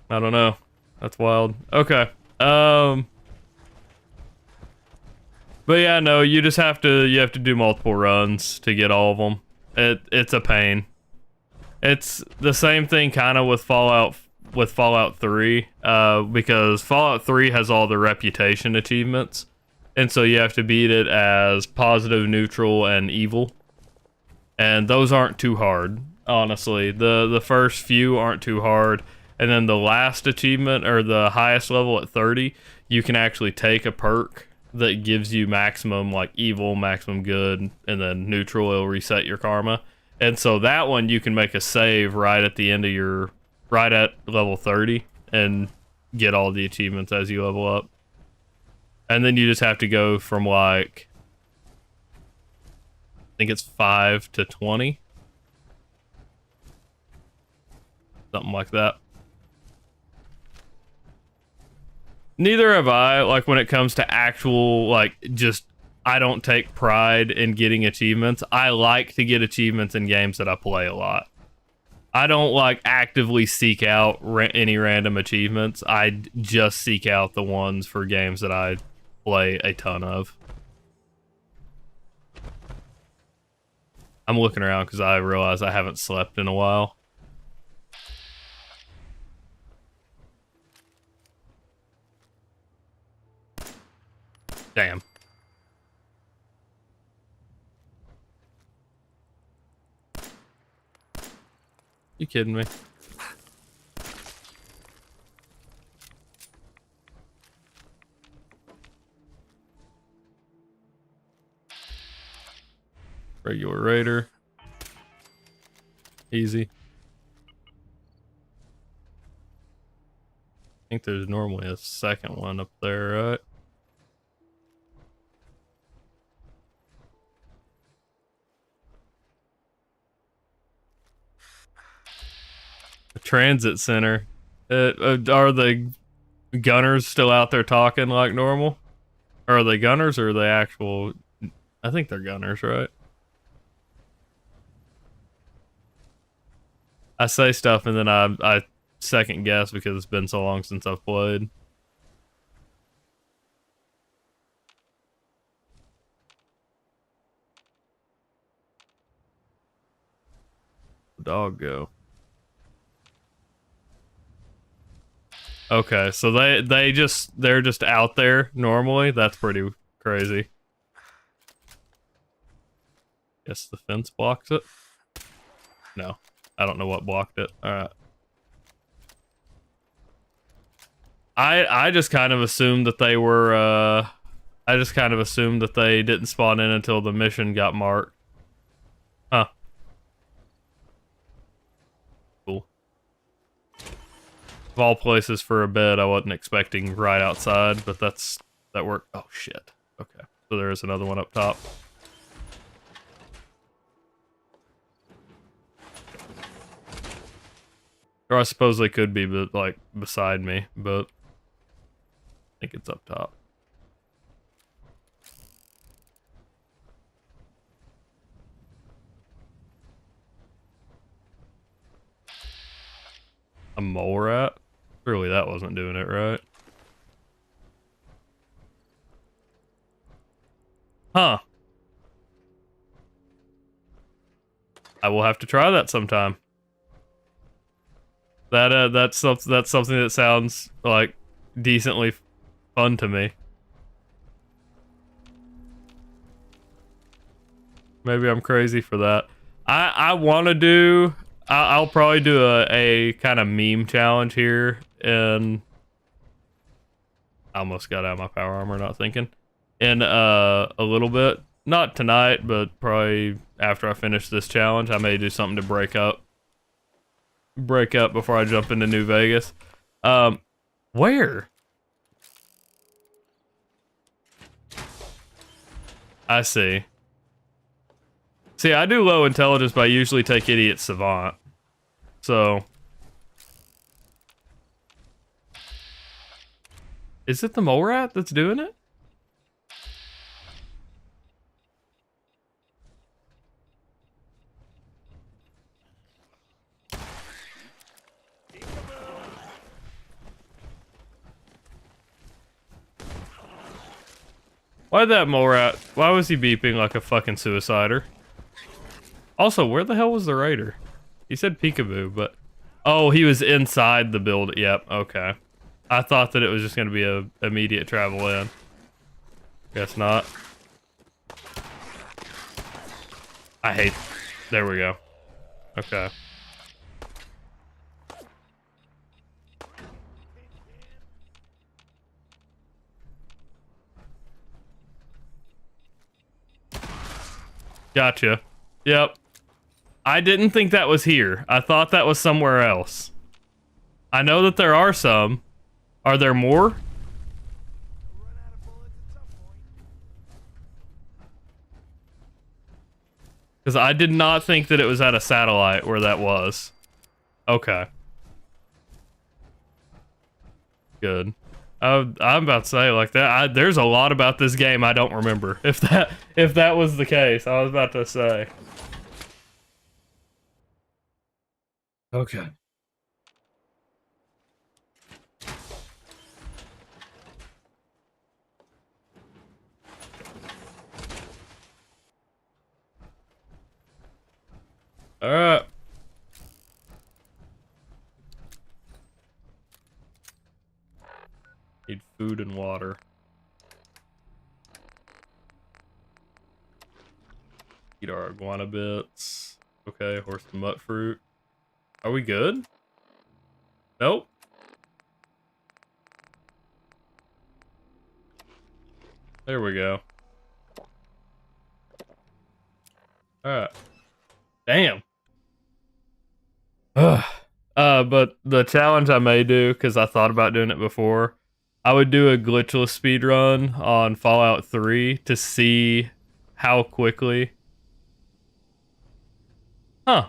A: I don't know. That's wild. Okay. But yeah, no, you just have to do multiple runs to get all of them. It's a pain. It's the same thing kind of with Fallout 3, because Fallout 3 has all the reputation achievements. And so you have to beat it as positive, neutral, and evil. And those aren't too hard, honestly. The first few aren't too hard. And then the last achievement, or the highest level at 30, you can actually take a perk that gives you maximum, like, evil, maximum good, and then neutral, it'll reset your karma. And so that one, you can make a save right at the end of your... right at level 30, and get all the achievements as you level up. And then you just have to go from, like... I think it's 5 to 20. Something like that. Neither have I, like, when it comes to actual, like, just, I don't take pride in getting achievements. I like to get achievements in games that I play a lot. I don't, like, actively seek out any random achievements. I just seek out the ones for games that I play a ton of. I'm looking around because I realize I haven't slept in a while. Damn. You kidding me? Regular raider. Easy. I think there's normally a second one up there, right? A transit center. Are the gunners still out there talking like normal? Or are they gunners or are they actual... I think they're gunners, right? I say stuff and then I second guess because it's been so long since I've played. Dog go. Okay, so they're just out there normally. That's pretty crazy. Guess the fence blocks it. No, I don't know what blocked it. All right. I just kind of assumed that they were. I just kind of assumed that they didn't spawn in until the mission got marked. Huh. Cool. Of all places for a bed, I wasn't expecting right outside, but that worked. Oh shit. Okay, so there is another one up top. Or I suppose they could be, but like beside me, but I think it's up top. A mole rat? Surely that wasn't doing it right. Huh. I will have to try that sometime. That's something that sounds like decently fun to me. Maybe I'm crazy for that. I want to do. I'll probably do a kind of meme challenge here, and I almost got out of my power armor, not thinking. In a little bit, not tonight, but probably after I finish this challenge, I may do something to break up before I jump into New Vegas. Where? I see. See, I do low intelligence, but I usually take idiot savant. So, is it the mole rat that's doing it? Why'd that mole rat? Why was he beeping like a fucking suicider? Also, where the hell was the raider? He said peekaboo, but... Oh, he was inside the build. Yep, okay. I thought that it was just going to be a immediate travel in. Guess not. I hate... There we go. Okay. Gotcha. Yep. I didn't think that was here. I thought that was somewhere else. I know that there are some. Are there more? Because I did not think that it was at a satellite where that was. Okay. Good. I'm about to say like that. There's a lot about this game I don't remember. If that was the case, I was about to say. Okay. All right. Need food and water. Eat our iguana bits. Okay, horse and mutt fruit. Are we good? Nope. There we go. Alright. Damn. But the challenge I may do, because I thought about doing it before, I would do a glitchless speedrun on Fallout 3 to see how quickly... Huh.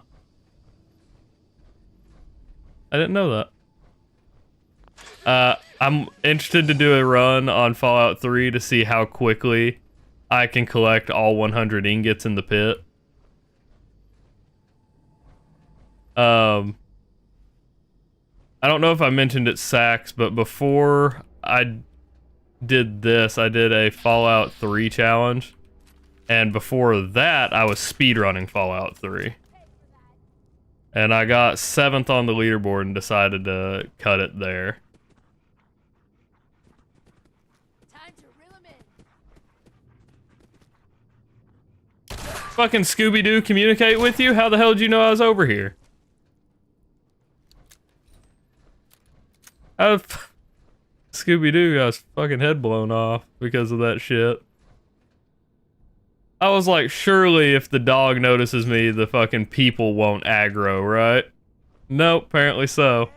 A: I didn't know that. I'm interested to do a run on Fallout 3 to see how quickly I can collect all 100 ingots in the pit. I don't know if I mentioned it, Sax, but before I did this, I did a Fallout 3 challenge. And before that, I was speedrunning Fallout 3. And I got 7th on the leaderboard and decided to cut it there. Fucking Scooby-Doo communicate with you? How the hell did you know I was over here? Scooby-Doo got his fucking head blown off because of that shit. I was like, surely if the dog notices me, the fucking people won't aggro, right? Nope, apparently so.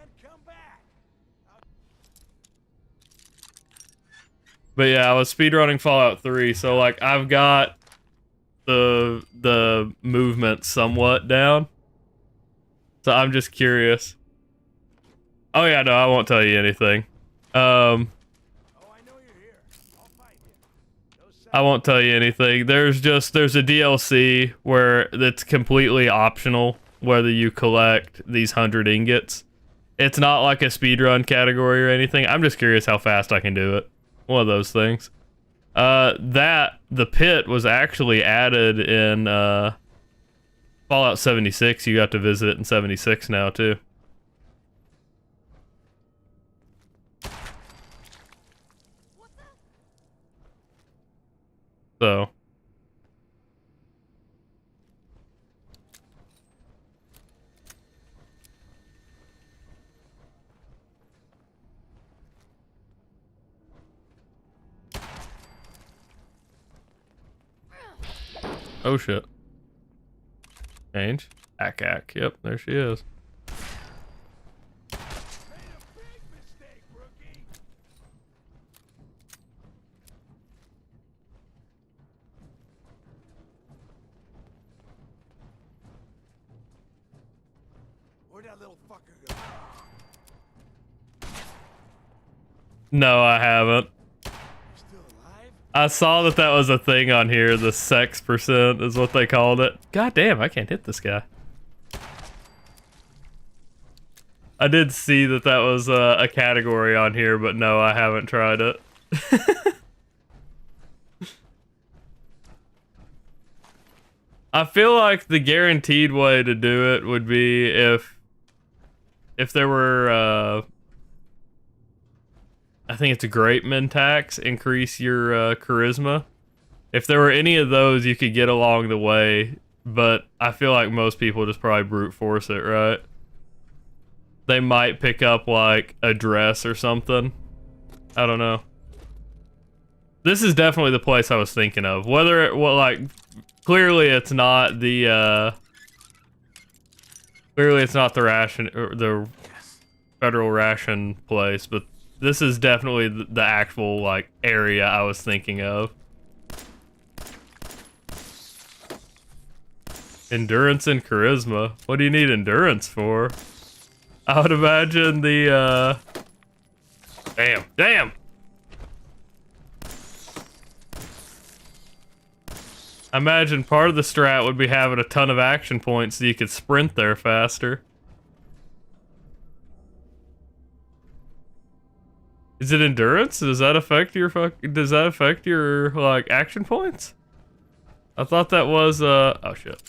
A: But yeah, I was speedrunning Fallout 3, so like I've got the movement somewhat down. So I'm just curious. Oh yeah, no, I won't tell you anything. I won't tell you anything. There's a DLC where it's completely optional whether you collect these 100 ingots. It's not like a speedrun category or anything. I'm just curious how fast I can do it. One of those things. The pit was actually added in Fallout 76. You got to visit it in 76 now too. So. Oh shit. Change. Ack. Yep, there she is.
H: Where'd that little fucker go?
A: No, I haven't. I saw that was a thing on here. The sex percent is what they called it. God damn, I can't hit this guy. I did see that was a category on here, but no, I haven't tried it. I feel like the guaranteed way to do it would be if there were I think it's a grape min tax, increase your charisma. If there were any of those, you could get along the way, but I feel like most people just probably brute force it, right? They might pick up like a dress or something. I don't know. This is definitely the place I was thinking of. Whether it, well, like, clearly it's not the ration or the federal ration place, but this is definitely the actual, like, area I was thinking of. Endurance and charisma. What do you need endurance for? I would imagine the, Damn! I imagine part of the strat would be having a ton of action points so you could sprint there faster. Is it endurance? Does that affect your like action points? I thought that was oh shit.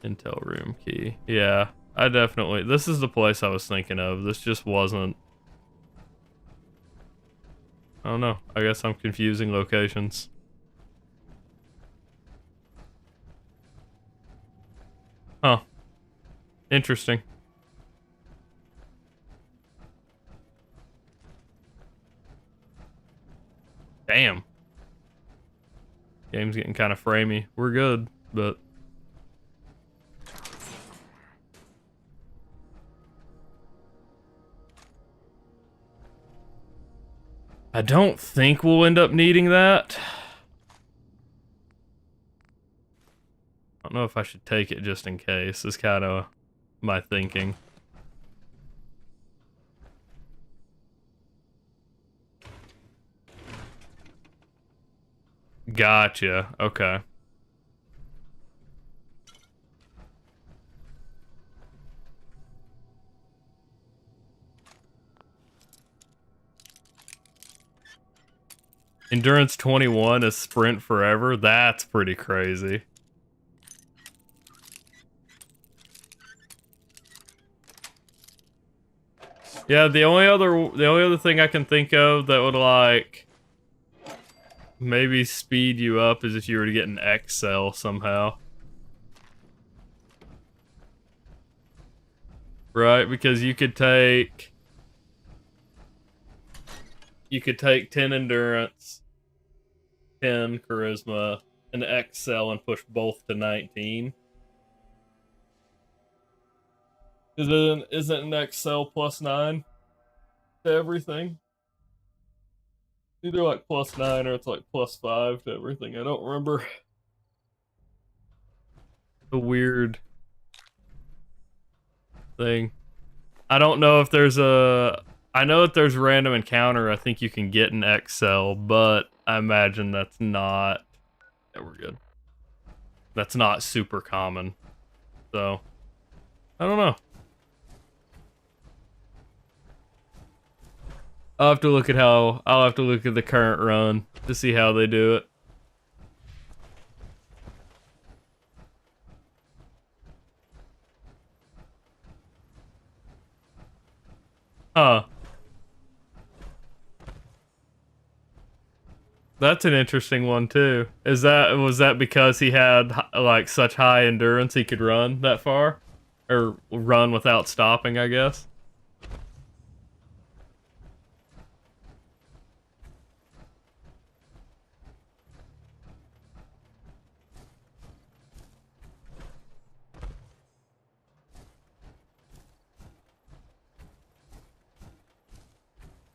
A: Intel room key. Yeah, this is the place I was thinking of. This just wasn't. I don't know. I guess I'm confusing locations. Huh. Interesting. Damn. Game's getting kind of framey. We're good, but... I don't think we'll end up needing that. I don't know if I should take it just in case, is kind of my thinking. Gotcha. Okay. Endurance 21 is sprint forever? That's pretty crazy. Yeah, the only other thing I can think of that would like maybe speed you up as if you were to get an X cell somehow. Right, because you could take 10 endurance, 10 charisma, an X cell, and push both to 19. Isn't an X cell plus 9 to everything? Either like plus 9 or it's like plus 5 to everything. I don't remember. The weird thing. I don't know if there's a... I know that there's random encounter. I think you can get an X cell, but I imagine that's not... Yeah, we're good. That's not super common. So, I don't know. I'll have to look at the current run to see how they do it. Huh. That's an interesting one too. Was that because he had like such high endurance he could run that far? Or run without stopping, I guess?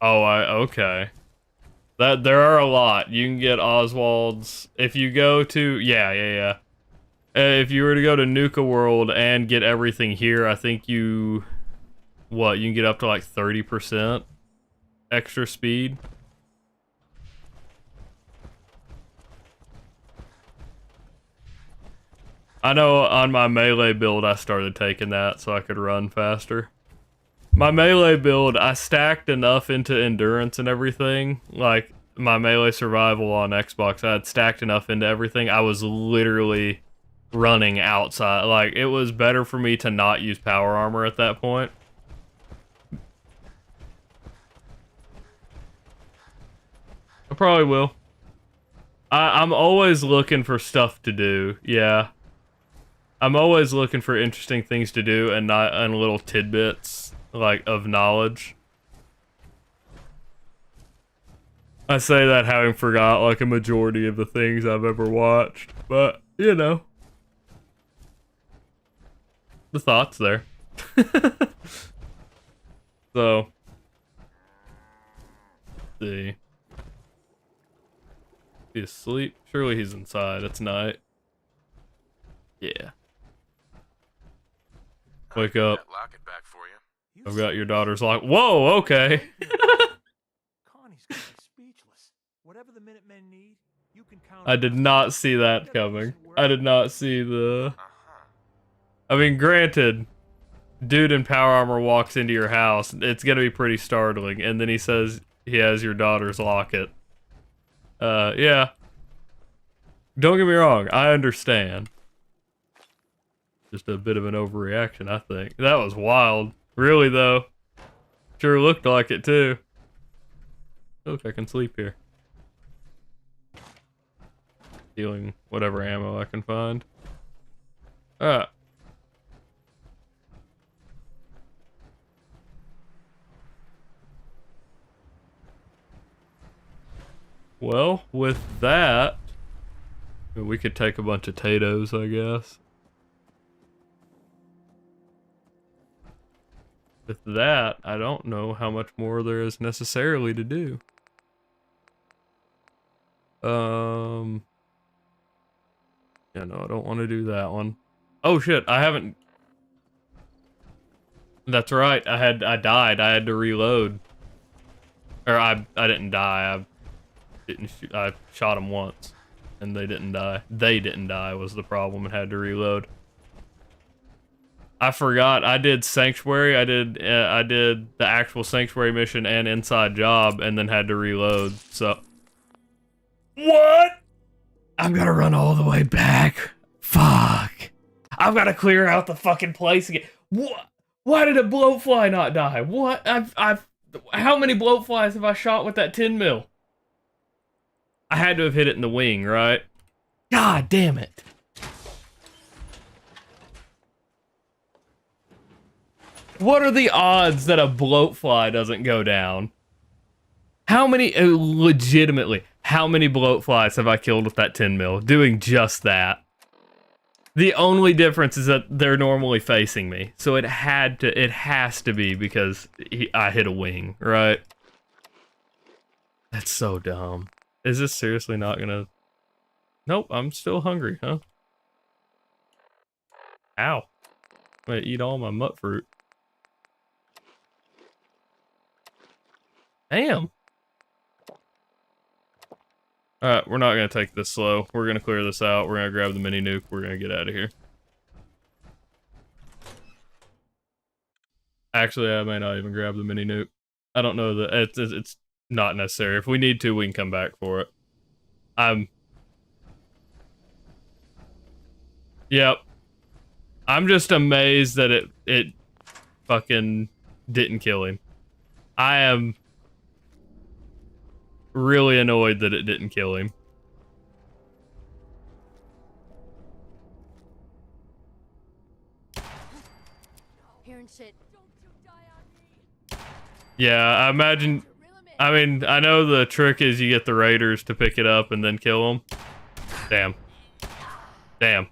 A: Oh, okay. There are a lot. You can get Oswald's if you go to yeah. If you were to go to Nuka World and get everything here, I think you can get up to like 30% extra speed. I know on my melee build I started taking that so I could run faster. My melee build, I stacked enough into endurance and everything. Like, my melee survival on Xbox, I had stacked enough into everything. I was literally running outside. Like, it was better for me to not use power armor at that point. I probably will. I'm always looking for stuff to do, yeah. I'm always looking for interesting things to do and little tidbits. Like, of knowledge. I say that having forgot, like, a majority of the things I've ever watched. But, you know. The thought's there. So. Let's see. He's asleep? Surely he's inside. It's night. Yeah. Wake up. I've got your daughter's lock. Whoa, okay.
B: Connie's got me speechless. Whatever the Minutemen need, you can count.
A: I did not see that coming. I did not see the... I mean, granted, dude in power armor walks into your house. It's gonna be pretty startling. And then he says he has your daughter's locket. Yeah. Don't get me wrong. I understand. Just a bit of an overreaction, I think. That was wild. Really, though. Sure looked like it, too. Look, I can sleep here. Stealing whatever ammo I can find. Alright. Well, with that, we could take a bunch of potatoes, I guess. With that, I don't know how much more there is necessarily to do. Yeah, no, I don't want to do that one. Oh shit, I haven't... That's right, I died. I had to reload. Or I didn't die. I shot them once, and they didn't die. They didn't die was the problem, and had to reload. I forgot. I did Sanctuary. I did the actual Sanctuary mission and Inside Job, and then had to reload. So, what? I'm gonna run all the way back. Fuck. I've got to clear out the fucking place again. What? Why did a bloatfly not die? What? How many bloatflies have I shot with that 10 mil? I had to have hit it in the wing, right? God damn it. What are the odds that a bloatfly doesn't go down? How many, legitimately, how many bloatflies have I killed with that 10 mil doing just that? The only difference is that they're normally facing me. So it has to be because I hit a wing, right? That's so dumb. Is this seriously not gonna... Nope, I'm still hungry, huh? Ow. I'm gonna eat all my mutt fruit. Damn. Alright, we're not gonna take this slow. We're gonna clear this out. We're gonna grab the mini nuke. We're gonna get out of here. Actually, I may not even grab the mini nuke. I don't know that it's not necessary. If we need to, we can come back for it. Yep. I'm just amazed that it fucking didn't kill him. I am really annoyed that it didn't kill him.
G: Hearing shit.
A: Yeah, I imagine... I mean, I know the trick is you get the raiders to pick it up and then kill them. Damn. Damn.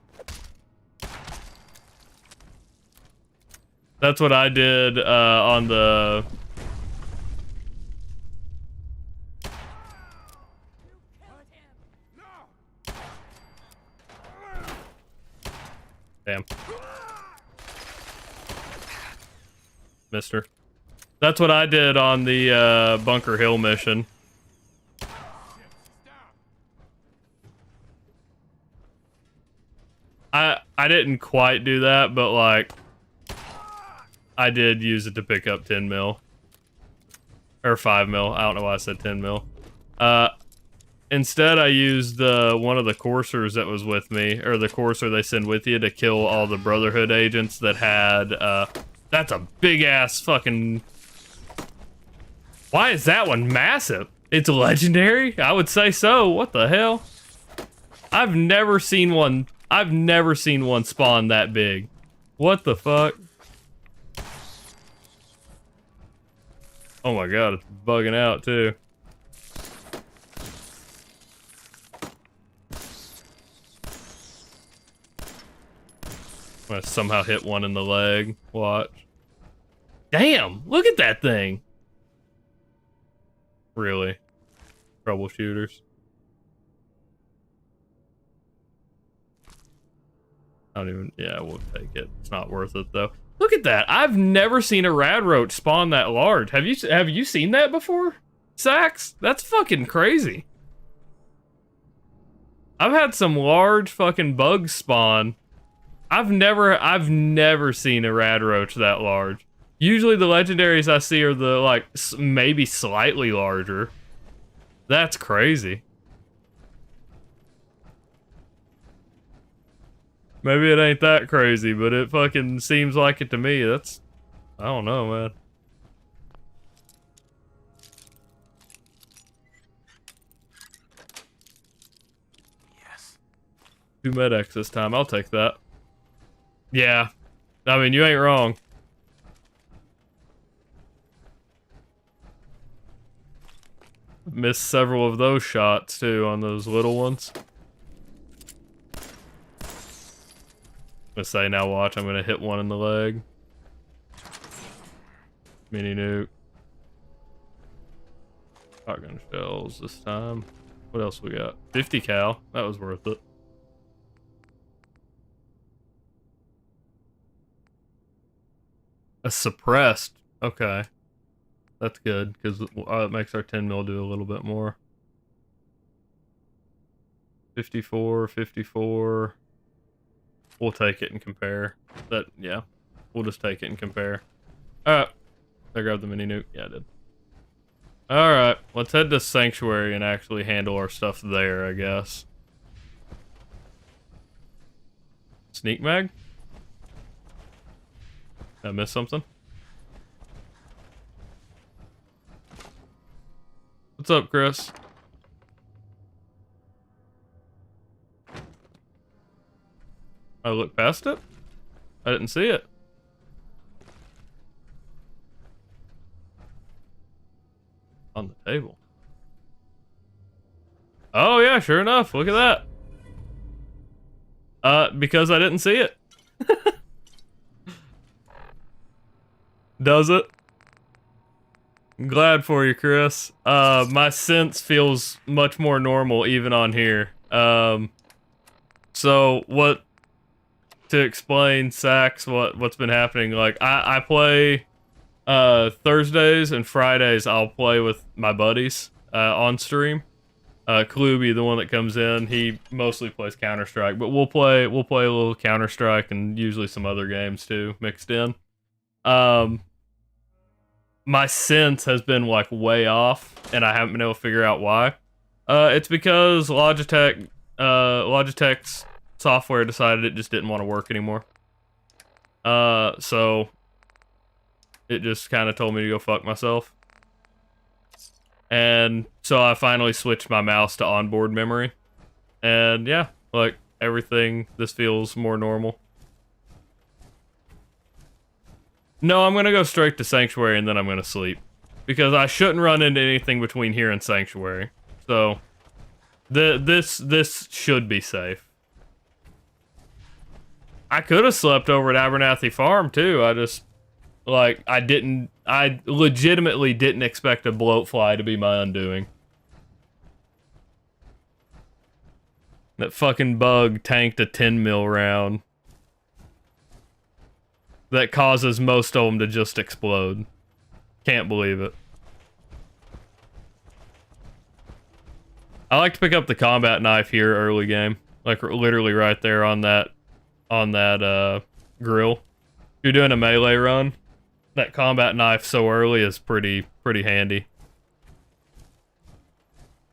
A: That's what I did on the... Damn. Mister. That's what I did on the Bunker Hill mission. I didn't quite do that, but like I did use it to pick up 10 mil. Or 5 mil. I don't know why I said 10 mil. Instead I used one of the coursers that was with me, or the courser they send with you to kill all the Brotherhood agents that had that's a big ass fucking... Why is that one massive? It's legendary? I would say so. What the hell? I've never seen one spawn that big. What the fuck? Oh my god, it's bugging out too. I'm gonna somehow hit one in the leg. Watch. Damn! Look at that thing! Really? Troubleshooters. I don't even... Yeah, we'll take it. It's not worth it, though. Look at that! I've never seen a rad roach spawn that large. Have you seen that before? Sax? That's fucking crazy. I've had some large fucking bugs spawn. I've never seen a rad roach that large. Usually the legendaries I see are the, like, maybe slightly larger. That's crazy. Maybe it ain't that crazy, but it fucking seems like it to me. That's... I don't know, man.
E: Yes.
A: 2 med-X this time. I'll take that. Yeah. I mean, you ain't wrong. Missed several of those shots, too, on those little ones. I'm gonna say, now watch, I'm gonna hit one in the leg. Mini nuke. Shotgun shells this time. What else we got? 50 cal. That was worth it. A suppressed. Okay. That's good, because it makes our 10 mil do a little bit more. 54, 54. We'll take it and compare. Yeah. We'll just take it and compare. Alright. I grabbed the mini nuke. Yeah, I did. Alright. Let's head to Sanctuary and actually handle our stuff there, I guess. Sneak mag? Did I miss something? What's up, Chris? I looked past it? I didn't see it. On the table. Oh yeah, sure enough. Look at that. Because I didn't see it. Does it? I'm glad for you, Chris. My sense feels much more normal even on here. So what, to explain, Sax, what's been happening, like, I play, Thursdays and Fridays I'll play with my buddies, on stream. Kluby, the one that comes in, he mostly plays Counter-Strike, but we'll play a little Counter-Strike and usually some other games too, mixed in. My sense has been like way off, and I haven't been able to figure out why. It's because Logitech's software decided it just didn't want to work anymore. So it just kind of told me to go fuck myself. And so I finally switched my mouse to onboard memory. And yeah, like everything, this feels more normal. No, I'm gonna go straight to Sanctuary and then I'm gonna sleep. Because I shouldn't run into anything between here and Sanctuary. So, this should be safe. I could have slept over at Abernathy Farm too, I just, like, I legitimately didn't expect a bloatfly to be my undoing. That fucking bug tanked a 10 mil round. That causes most of them to just explode. Can't believe it. I like to pick up the combat knife here early game. Like literally right there on that grill. If you're doing a melee run, that combat knife so early is pretty handy.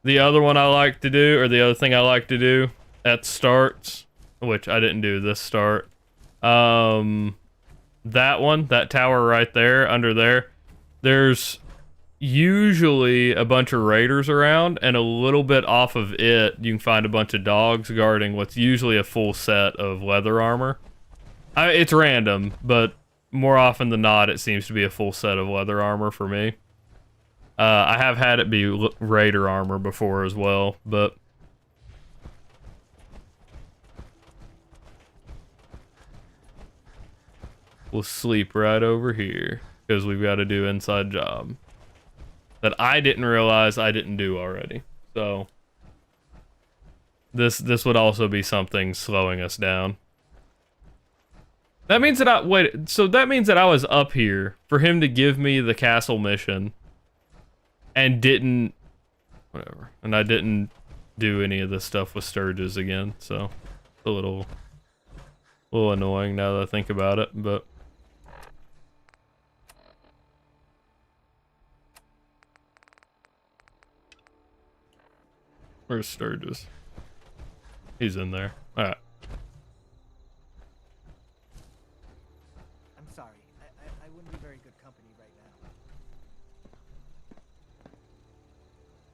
A: The other one I like to do, or the other thing I like to do at starts, which I didn't do this start, that one, that tower right there, under there, there's usually a bunch of raiders around, and a little bit off of it, you can find a bunch of dogs guarding what's usually a full set of leather armor. It's random, but more often than not, it seems to be a full set of leather armor for me. I have had it be raider armor before as well, but we'll sleep right over here because we've got to do inside job that I didn't realize I didn't do already. So this would also be something slowing us down. That means that so that means that I was up here for him to give me the castle mission and didn't, whatever, and I didn't do any of this stuff with Sturges again, so it's a little annoying now that I think about it, but where's Sturges? He's in there. Alright.
O: I'm sorry. I wouldn't be very good company right now.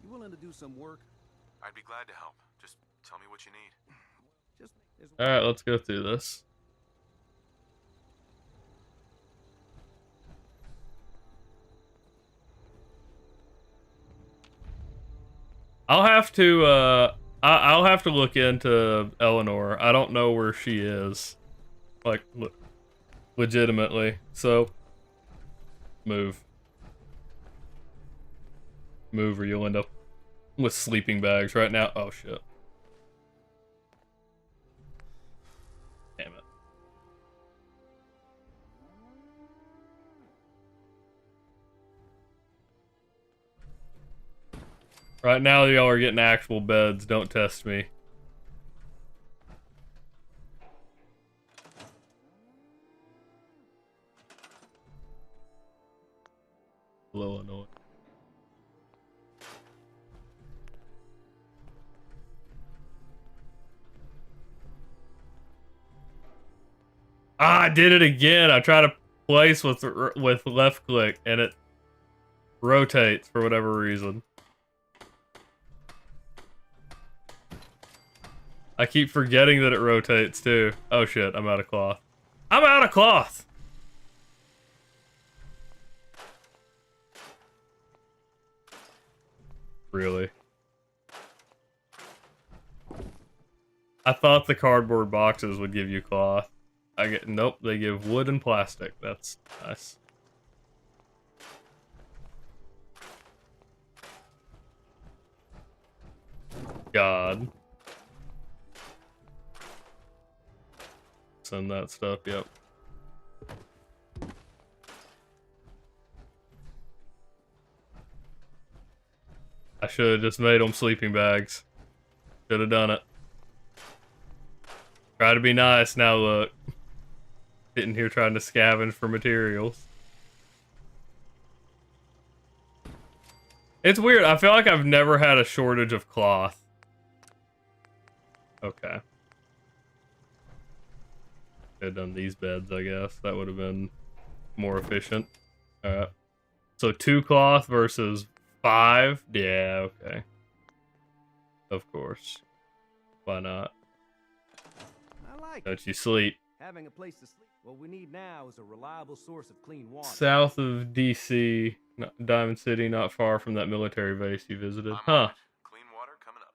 N: You willing to do some work?
E: I'd be glad to help. Just tell me what you need.
A: Alright, let's go through this. I'll have to look into Eleanor. I don't know where she is. Like, legitimately. So, move. Move or you'll end up with sleeping bags right now. Oh, shit. Damn it. Right now, y'all are getting actual beds. Don't test me. A little annoying. Ah, I did it again. I try to place with left click and it rotates for whatever reason. I keep forgetting that it rotates too. Oh shit, I'm out of cloth. I'm out of cloth! Really? I thought the cardboard boxes would give you cloth. Nope, they give wood and plastic. That's nice. God. Send that stuff, yep. I should have just made them sleeping bags. Should have done it. Try to be nice, now look. Sitting here trying to scavenge for materials. It's weird, I feel like I've never had a shortage of cloth. Okay. Could have done these beds, I guess. That would have been more efficient. Alright. So 2 cloth versus 5? Yeah, okay. Of course. Why not?
F: I like
A: Don't you sleep.
F: having a place to sleep. What we need now is a reliable source of clean water.
A: South of DC, Diamond City, not far from that military base you visited. Huh.
E: Clean water coming up.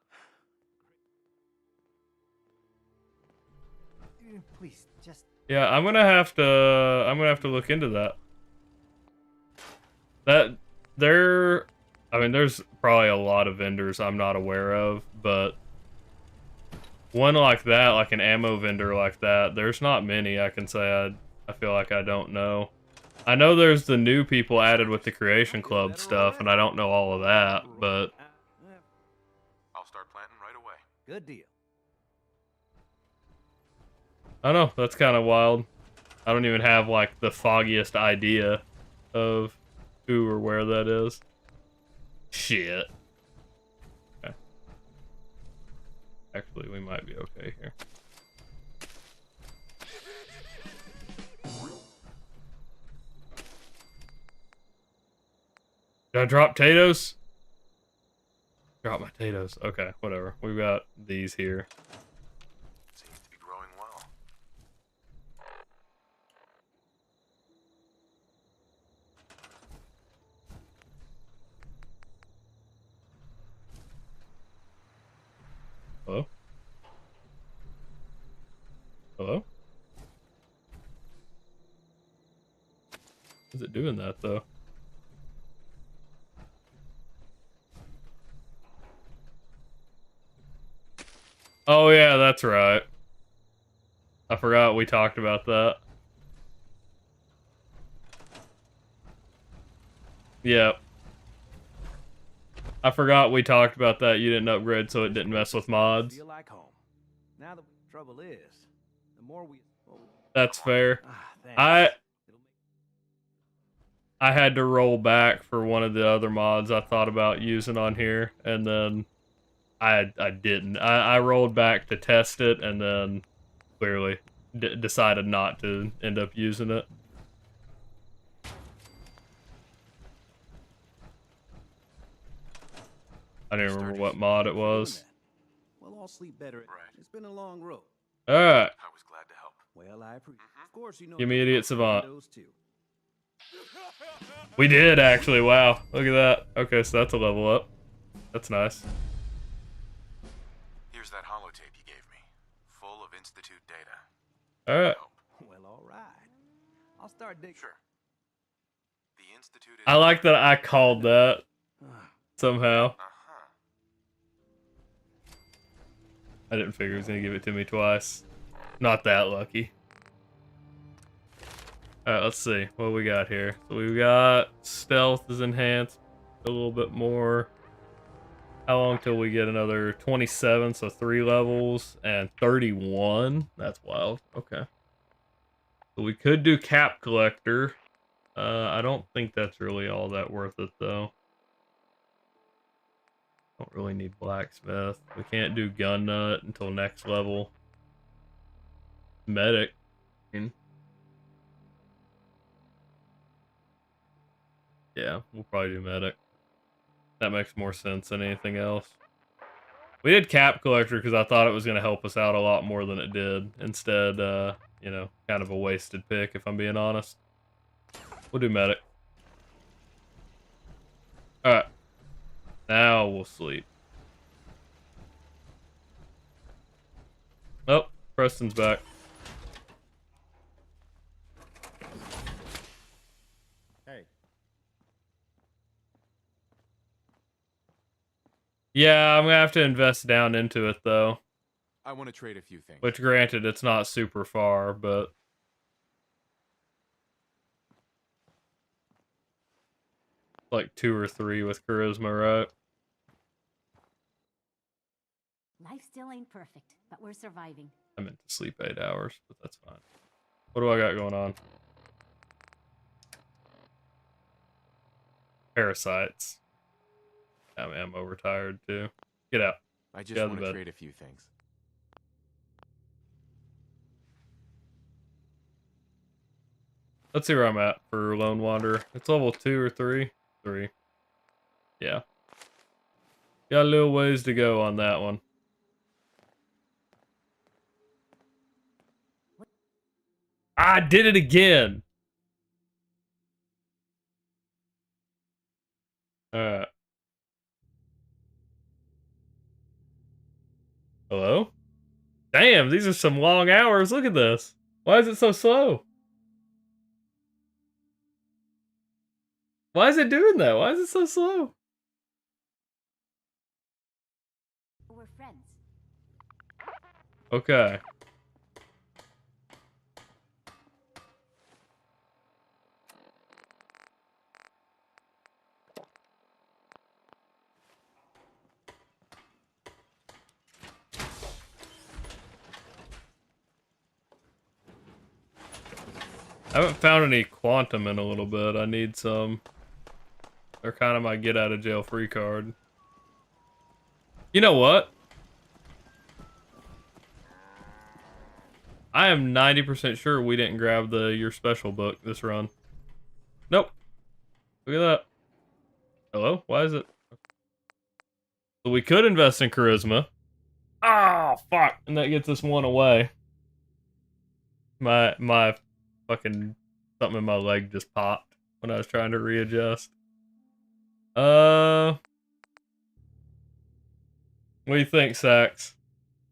F: Please, just...
A: Yeah, I'm gonna have to look into that. I mean, there's probably a lot of vendors I'm not aware of, but one like that, like an ammo vendor like that, there's not many I can say I feel like I don't know. I know there's the new people added with the Creation Club stuff, and I don't know all of that, but...
E: I'll start planting right away.
F: Good deal.
A: I don't know, that's kind of wild. I don't even have, like, the foggiest idea of who or where that is. Shit. Okay. Actually, we might be okay here. Did I drop potatoes? Drop my potatoes. Okay, whatever. We've got these here.
E: Seems to be growing well.
A: Hello? Hello? Is it doing that though? Oh yeah, that's right. I forgot we talked about that. Yeah. I forgot we talked about that. You didn't upgrade so it didn't mess with mods.
F: Feel like home. Now the trouble is, the more we...
A: That's fair.
F: thanks.
A: I had to roll back for one of the other mods I thought about using on here, and then I didn't. I rolled back to test it, and then clearly decided not to end up using it. I didn't remember what mod it was.
F: We'll all sleep better. It's been a long road.
A: Alright.
E: I was glad to help.
F: Well, I appreciate. Of course, you know.
A: Give me Idiot Savant.
F: Those two.
A: We did, actually. Wow. Look at that. Okay, so that's a level up. That's nice.
E: Here's that holotape you gave me, full of Institute data.
A: Alright.
F: Well, all right. I'll start digging.
E: Sure. The Institute is...
A: I like that I called that somehow. I didn't figure he was going to give it to me twice. Not that lucky. Alright, let's see. What we got here? So we got stealth is enhanced a little bit more. How long till we get another 27? So 3 levels and 31. That's wild. Okay. So we could do Cap Collector. I don't think that's really all that worth it though. Don't really need Blacksmith. We can't do Gun Nut until next level. Medic. Yeah, we'll probably do Medic. That makes more sense than anything else. We did Cap Collector because I thought it was going to help us out a lot more than it did. Instead, you know, kind of a wasted pick, if I'm being honest. We'll do Medic. Alright. Now we'll sleep. Oh, Preston's back.
D: Hey.
A: Yeah, I'm gonna have to invest down into it though.
P: I want to trade a few things.
A: Which, granted, it's not super far, but like 2 or 3 with charisma, right?
Q: Life still ain't perfect, but we're surviving.
A: I meant to sleep 8 hours, but that's fine. What do I got going on? Parasites. I'm overtired too. Get out.
P: I just
A: Get out of
P: want
A: the
P: to
A: bed.
P: trade a few things.
A: Let's see where I'm at for Lone Wanderer. It's level 2 or 3? 3. Yeah. Got a little ways to go on that one. I did it again! Alright. Hello? Damn, these are some long hours. Look at this. Why is it so slow? Why is it doing that? Why is it so slow?
Q: We're friends.
A: Okay. I haven't found any quantum in a little bit. I need some. They're kind of my get out of jail free card. You know what? I am 90% sure we didn't grab the Your Special book this run. Nope. Look at that. Hello? Why is it? So we could invest in charisma. Oh, fuck. And that gets us 1 away. My fucking something in my leg just popped when I was trying to readjust. What do you think, Sax?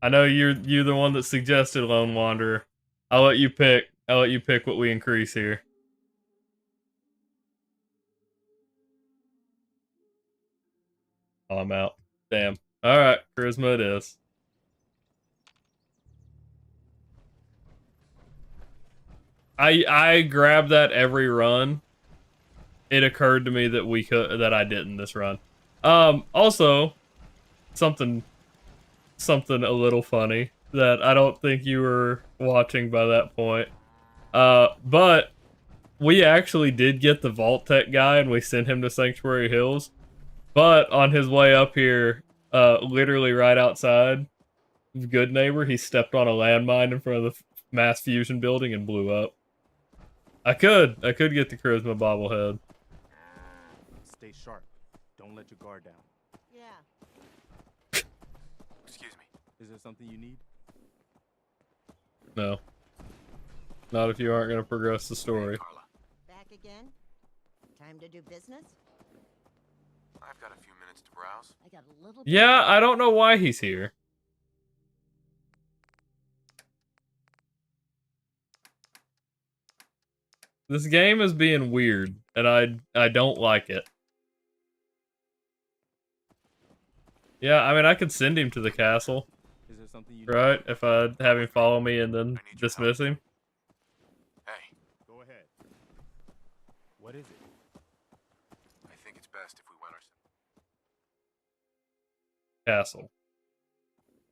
A: I know you're the one that suggested Lone Wanderer. I'll let you pick. I'll let you pick what we increase here. Oh, I'm out. Damn. Alright, charisma it is. I grab that every run. It occurred to me that I didn't this run. Also, something a little funny that I don't think you were watching by that point. But we actually did get the Vault Tech guy and we sent him to Sanctuary Hills. But on his way up here, literally right outside Good Neighbor, he stepped on a landmine in front of the mass fusion building and blew up. I could get the charisma bobblehead.
D: Stay sharp. Don't let your guard down.
Q: Yeah.
D: Excuse me. Is there something you need?
A: No. Not if you aren't going to progress the story.
Q: Back again? Time to do business?
E: I've got a few minutes to browse.
Q: I got a little.
A: Yeah, I don't know why he's here. This game is being weird, and I don't like it. Yeah, I mean, I could send him to the castle.
D: Is there something you
A: Right? If I have him follow me and then dismiss him.
E: Hey.
D: Go ahead. What is it?
E: I think it's best if we went ourselves.
A: Castle.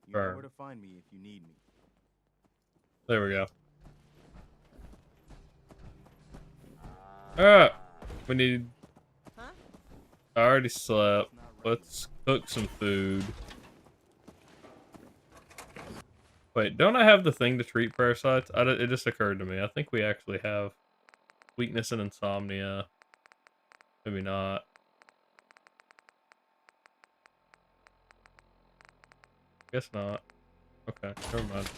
D: You know where to find me if you need me.
A: There we go. Alright. We need... I already slept. Let's cook some food. Wait, don't I have the thing to treat parasites? It just occurred to me. I think we actually have weakness and insomnia. Maybe not. Guess not. Okay, never mind.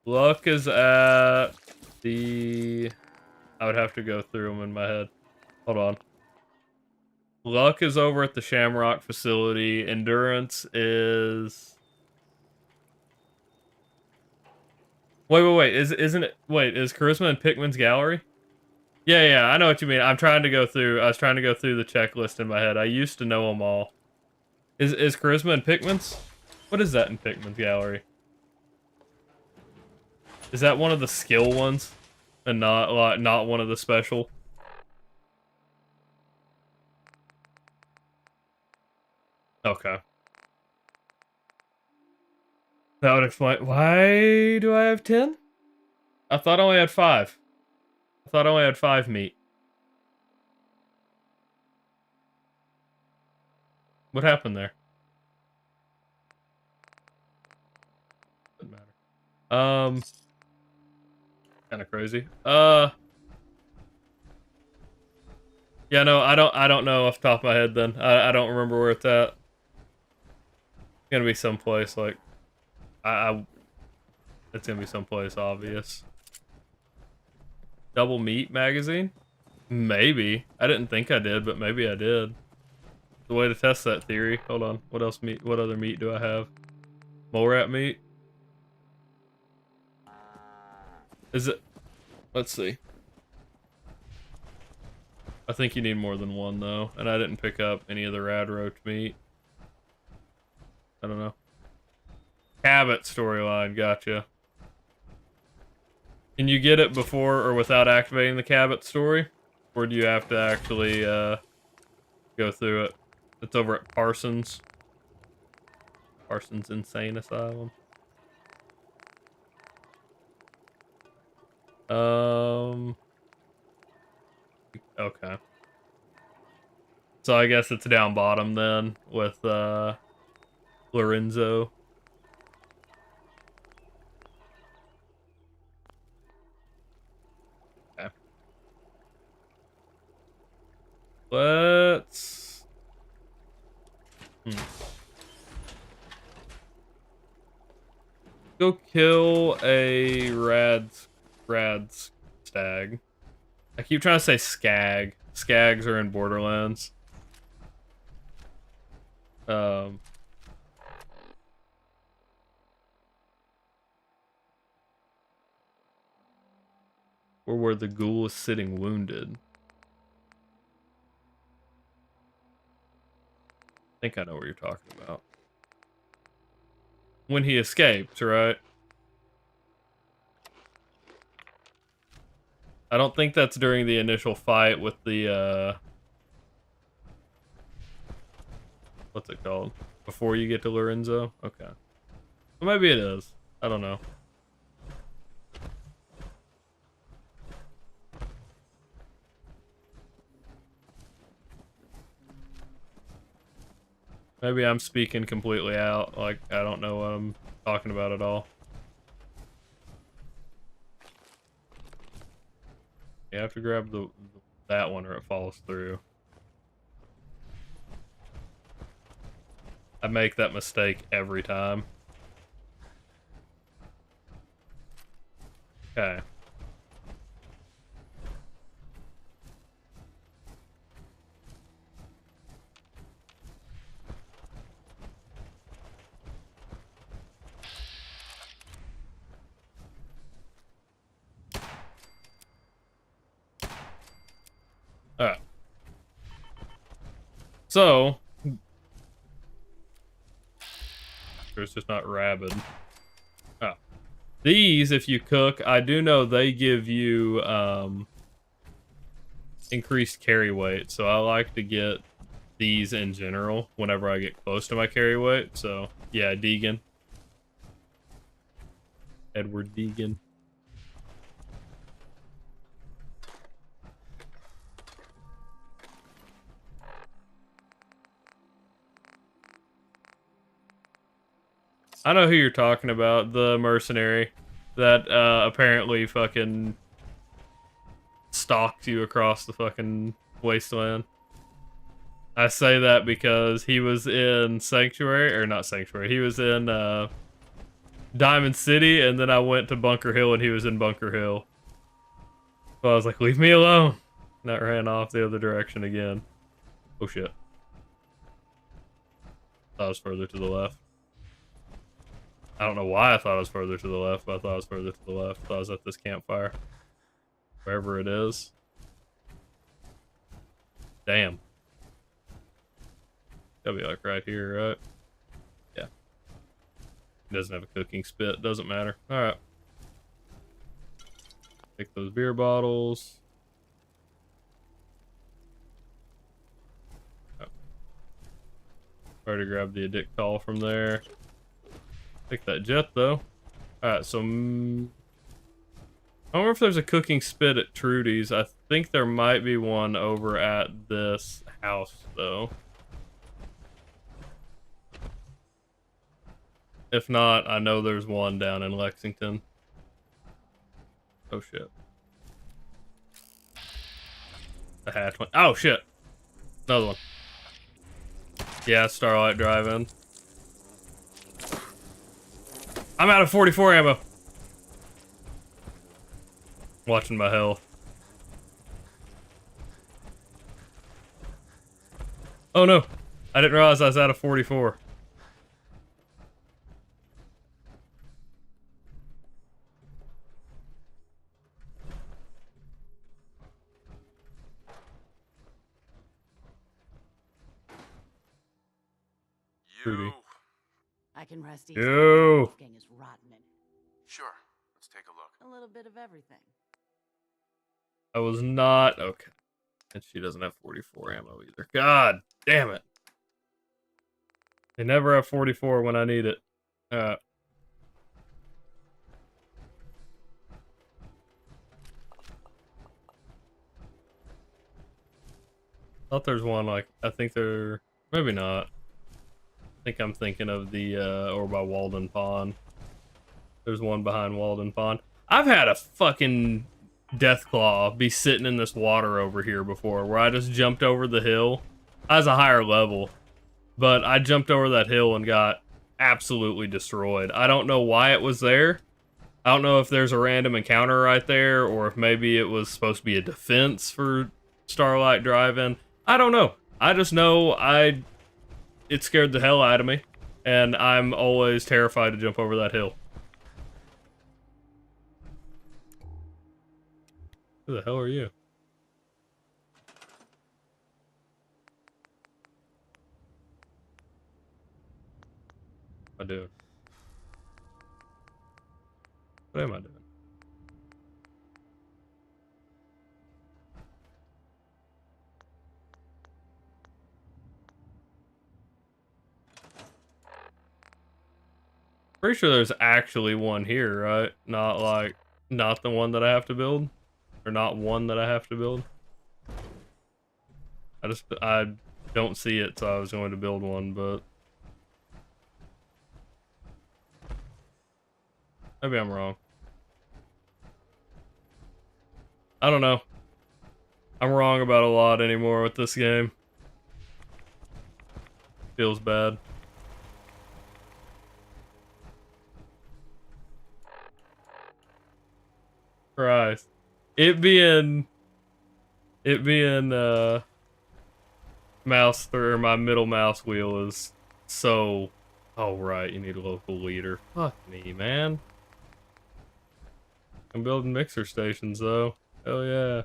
A: Luck is at the... I would have to go through them in my head. Hold on. Luck is over at the Shamrock facility. Endurance is... Wait. Isn't it... Wait, is Charisma in Pikmin's gallery? Yeah, I know what you mean. I'm trying to go through... I was trying to go through the checklist in my head. I used to know them all. Is Charisma in Pikmin's? What is that in Pikmin's gallery? Is that one of the skill ones? And not one of the special? Okay. That would explain... Why do I have 10? I thought I only had 5. I thought I only had 5 meat. What happened there? Doesn't matter. Kind of crazy. Yeah, no, I don't know off the top of my head then. I don't remember where it's at. It's gonna be someplace like it's gonna be someplace obvious. Double meat magazine? Maybe. I didn't think I did, but maybe I did. The way to test that theory. Hold on. What else meat? What other meat do I have? Mole rat meat? Is it? Let's see. I think you need more than one though, and I didn't pick up any of the rad roach meat. I don't know. Cabot storyline, gotcha. Can you get it before or without activating the Cabot story? Or do you have to actually go through it? It's over at Parsons. Parsons Insane Asylum. Okay. So I guess it's down bottom then with Lorenzo. Okay. Let's go kill a rad stag. I keep trying to say skag. Skags are in Borderlands. Or where the ghoul is sitting wounded. I think I know what you're talking about. When he escaped, right? I don't think that's during the initial fight with the, what's it called? Before you get to Lorenzo? Okay. Well, maybe it is. I don't know. Maybe I'm speaking completely out, like I don't know what I'm talking about at all. You have to grab that one or it falls through. I make that mistake every time. Okay. Alright. So, it's just not rabid. Oh. These, if you cook, I do know they give you increased carry weight. So I like to get these in general whenever I get close to my carry weight. So yeah, Deegan. Edward Deegan. I know who you're talking about. The mercenary that apparently fucking stalked you across the fucking wasteland. I say that because he was in Sanctuary, or not Sanctuary. He was in Diamond City, and then I went to Bunker Hill, and he was in Bunker Hill. So I was like, leave me alone. And that ran off the other direction again. Oh shit. Thought I was further to the left. I don't know why I thought I was further to the left, but I thought I was further to the left. I thought I was at this campfire. Wherever it is. Damn. Gotta be like right here, right? Yeah. He doesn't have a cooking spit. Doesn't matter. Alright. Take those beer bottles. Oh. Already grabbed the Addictol from there. Take that jet though. Alright, so I don't remember if there's a cooking spit at Trudy's. I think there might be one over at this house though. If not, I know there's one down in Lexington. Oh shit. The hatch one. Oh shit. Another one. Yeah, Starlight Drive-In. I'm out of 44 ammo. Watching my health. Oh no. I didn't realize I was out of 44. Trudy.
Q: I can rest easy.
A: Yo.
Q: Wolfgang is rotten in it.
E: Sure. Let's take a look.
Q: A little bit of everything.
A: I was not okay. And she doesn't have 44 ammo either. God damn it. They never have 44 when I need it. Thought there's one like I think there maybe not. I think I'm thinking of the or by Walden Pond. There's one behind Walden Pond. I've had a fucking Deathclaw be sitting in this water over here before where I just jumped over the hill. I was a higher level, but I jumped over that hill and got absolutely destroyed. I don't know why it was there. I don't know if there's a random encounter right there or if maybe it was supposed to be a defense for Starlight Drive-In. I don't know. I just know it scared the hell out of me, and I'm always terrified to jump over that hill. Who the hell are you? What am I doing? What am I doing? Pretty sure there's actually one here, right? Not the one that I have to build? Or not one that I have to build? I don't see it, so I was going to build one, but maybe I'm wrong. I don't know. I'm wrong about a lot anymore with this game. Feels bad. Christ. It being mouse or my middle mouse wheel is so. Oh right, you need a local leader. Fuck me, man. I'm building mixer stations though. Hell yeah.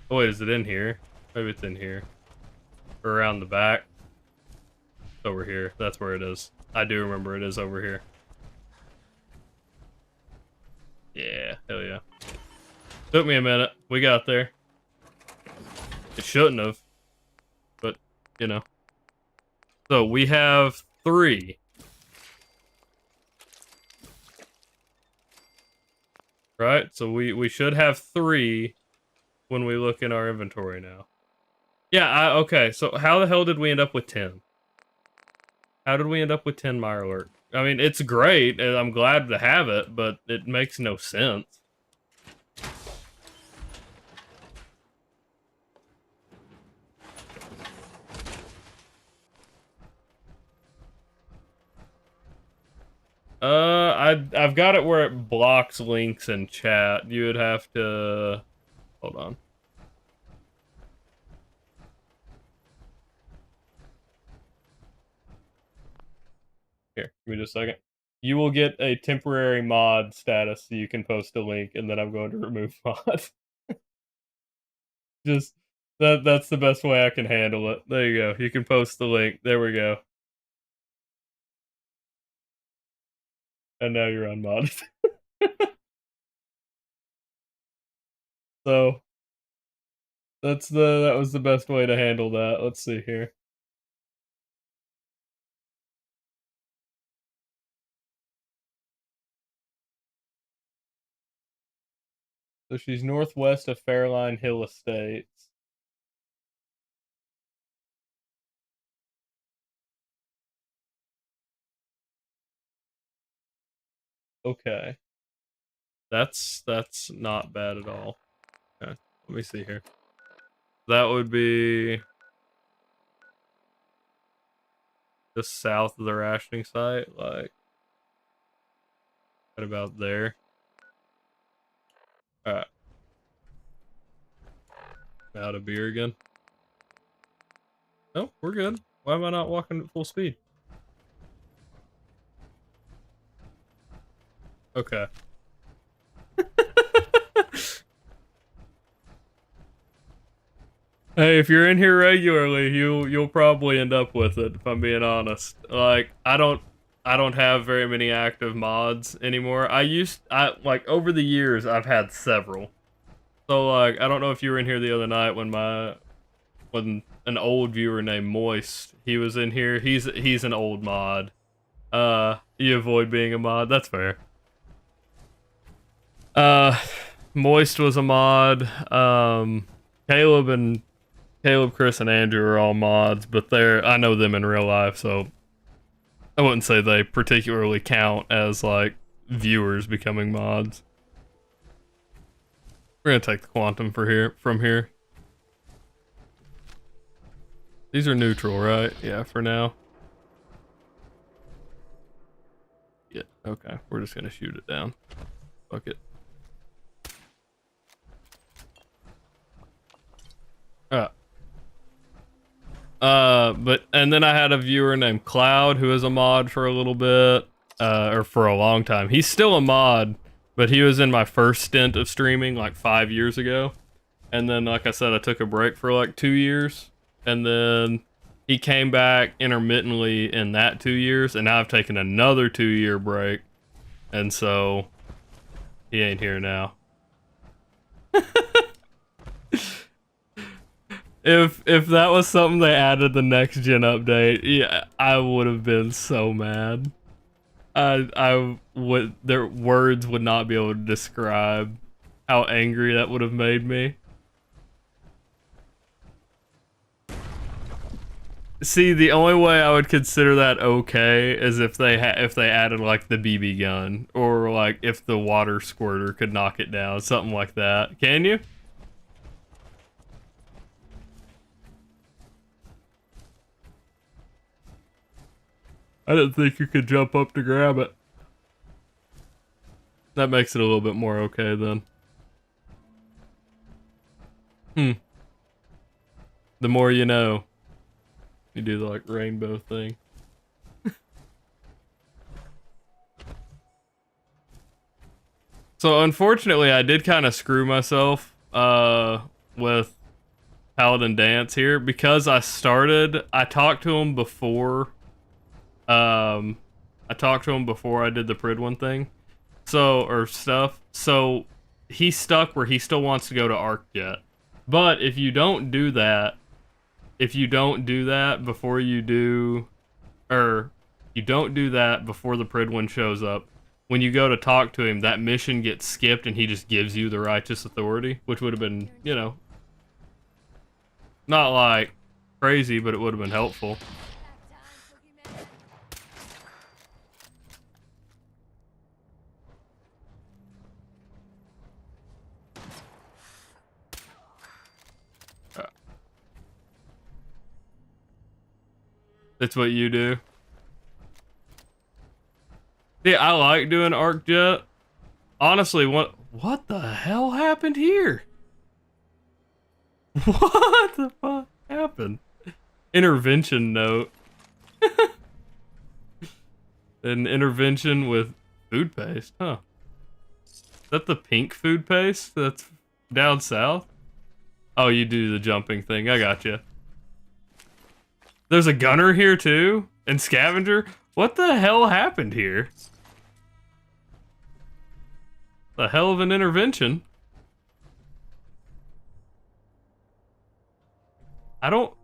A: Oh wait, is it in here? Maybe it's in here. Or around the back. It's over here. That's where it is. I do remember it is over here. Yeah, hell yeah. Took me a minute. We got there. It shouldn't have. But, you know. So, we have 3. Right? So, we should have 3 when we look in our inventory now. Yeah, okay. So, how the hell did we end up with 10? How did we end up with 10 Mirelurk I mean, it's great, and I'm glad to have it, but it makes no sense. I've got it where it blocks links in chat. You would have to hold on. Here, give me just a second. You will get a temporary mod status so you can post a link, and then I'm going to remove mods. Just that's the best way I can handle it. There you go. You can post the link. There we go. And now you're unmodded. So that was the best way to handle that. Let's see here. So she's northwest of Fairline Hill Estates. Okay. That's not bad at all. Okay, let me see here. That would be just south of the rationing site, like right about there. Alright. Out of beer again. No, we're good. Why am I not walking at full speed? Okay. Hey, if you're in here regularly, you'll probably end up with it, if I'm being honest. Like, I don't have very many active mods anymore. Like over the years I've had several. So like, I don't know if you were in here the other night when an old viewer named Moist, he was in here. He's an old mod. You avoid being a mod, that's fair. Moist was a mod. Caleb, Chris, and Andrew are all mods, but I know them in real life, so I wouldn't say they particularly count as like viewers becoming mods. We're gonna take the quantum from here. These are neutral, right? Yeah, for now. Yeah, okay. We're just gonna shoot it down. Fuck it. And then I had a viewer named Cloud who was a mod for a little bit, or for a long time. He's still a mod, but he was in my first stint of streaming like 5 years ago. And then, like I said, I took a break for like 2 years, and then he came back intermittently in that 2 years, and now I've taken another 2-year break, and so he ain't here now. If that was something they added the next gen update, yeah, I would have been so mad. Their words would not be able to describe how angry that would have made me. See, the only way I would consider that okay is if they added like the BB gun, or like if the water squirter could knock it down, something like that. Can you? I didn't think you could jump up to grab it. That makes it a little bit more okay then. The more you know. You do the like rainbow thing. So unfortunately I did kind of screw myself with Paladin Dance here, because I talked to him before I did the Pridwin thing. So he's stuck where he still wants to go to ArcJet. But if you don't do that before you do the Pridwin shows up, when you go to talk to him, that mission gets skipped and he just gives you the Righteous Authority, which would have been, you know, not like crazy, but it would have been helpful. That's what you do. Yeah, I like doing ArcJet. Honestly, what the hell happened here? What the fuck happened? Intervention note. An intervention with food paste, huh? Is that the pink food paste that's down south? Oh, you do the jumping thing. I got you. There's a gunner here too, and scavenger. What the hell happened here? The hell of an intervention. I don't.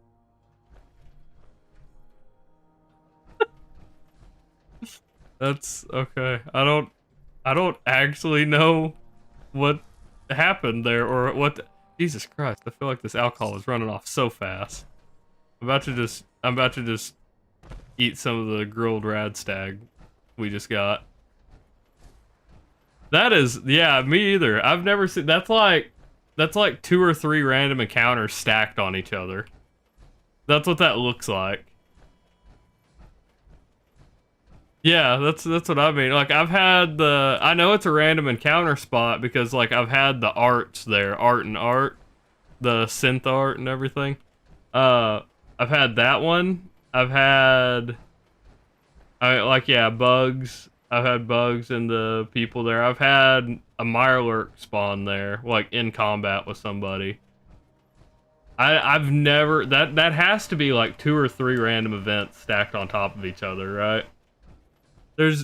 A: That's okay. I don't actually know what happened there or what. Jesus Christ! I feel like this alcohol is running off so fast. I'm about to just eat some of the grilled radstag we just got. That is, yeah, me either. I've never seen. That's like 2 or 3 random encounters stacked on each other. That's what that looks like. Yeah, that's what I mean. Like, I've had I know it's a random encounter spot because, like, I've had the arts there, art, the synth art and everything. I've had that one. I've had, bugs. I've had bugs and the people there. I've had a Mirelurk spawn there, like, in combat with somebody. I've never, that has to be, like, 2 or 3 random events stacked on top of each other, right?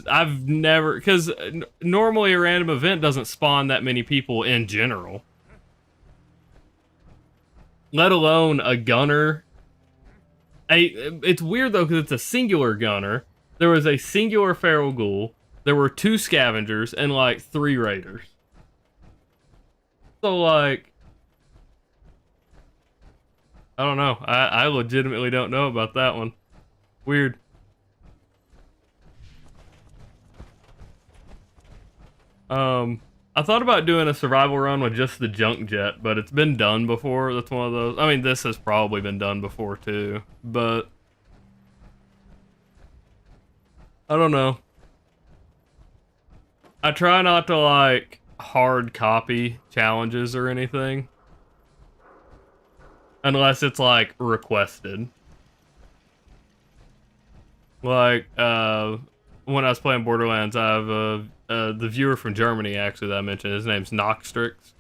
A: I've never, because normally a random event doesn't spawn that many people in general. Let alone a gunner. It's weird though, because it's a singular gunner. There was a singular feral ghoul. There were 2 scavengers and like 3 raiders. So like, I don't know. I legitimately don't know about that one. Weird. I thought about doing a survival run with just the junk jet, but it's been done before. That's one of those. I mean, this has probably been done before too, but I don't know. I try not to like hard copy challenges or anything unless it's like requested. Like, when I was playing Borderlands, I have the viewer from Germany actually that I mentioned. His name's Noxtrix.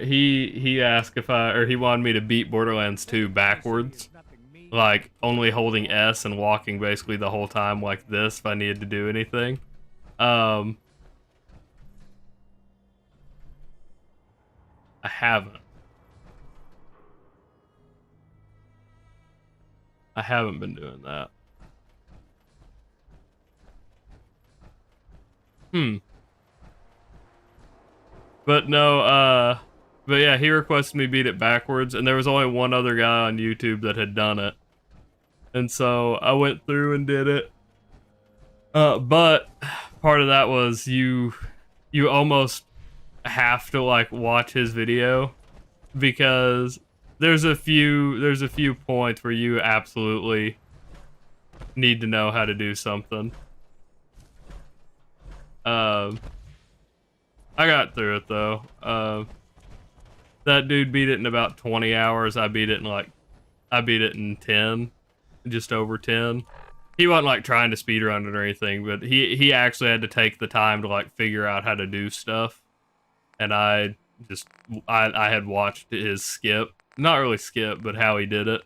A: He asked he wanted me to beat Borderlands 2 backwards, like only holding S and walking basically the whole time like this if I needed to do anything. I haven't been doing that. But no, but yeah, he requested me beat it backwards, and there was only one other guy on YouTube that had done it. And so I went through and did it. But part of that was you almost have to like watch his video because there's a few points where you absolutely need to know how to do something. I got through it though. That dude beat it in about 20 hours. I beat it in 10, just over 10. He wasn't like trying to speedrun it or anything, but he actually had to take the time to like figure out how to do stuff. And I had watched his skip, not really skip, but how he did it.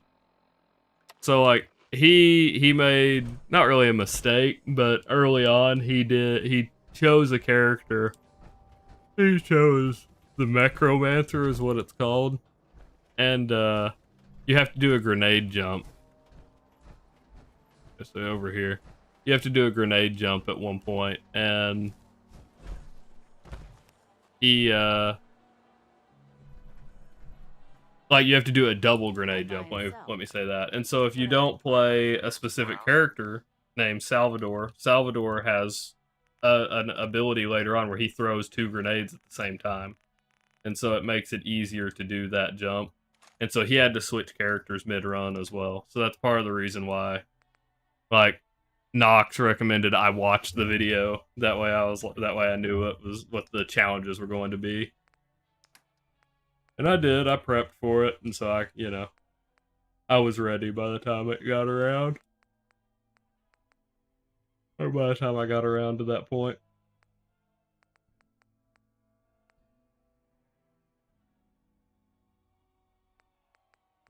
A: So like he made not really a mistake, but early on he chose a character. He chose the Necromancer is what it's called. And you have to do a grenade jump. Just over here. You have to do a grenade jump at one point, and he like you have to do a double grenade jump, let me say that. And so if you don't play a specific character named Salvador has an ability later on where he throws 2 grenades at the same time. And so it makes it easier to do that jump. And so he had to switch characters mid-run as well. So that's part of the reason why Like, Knox recommended I watch the video. That way I knew what the challenges were going to be. And I did. I prepped for it, and so I was ready by the time it got around. Or by the time I got around to that point.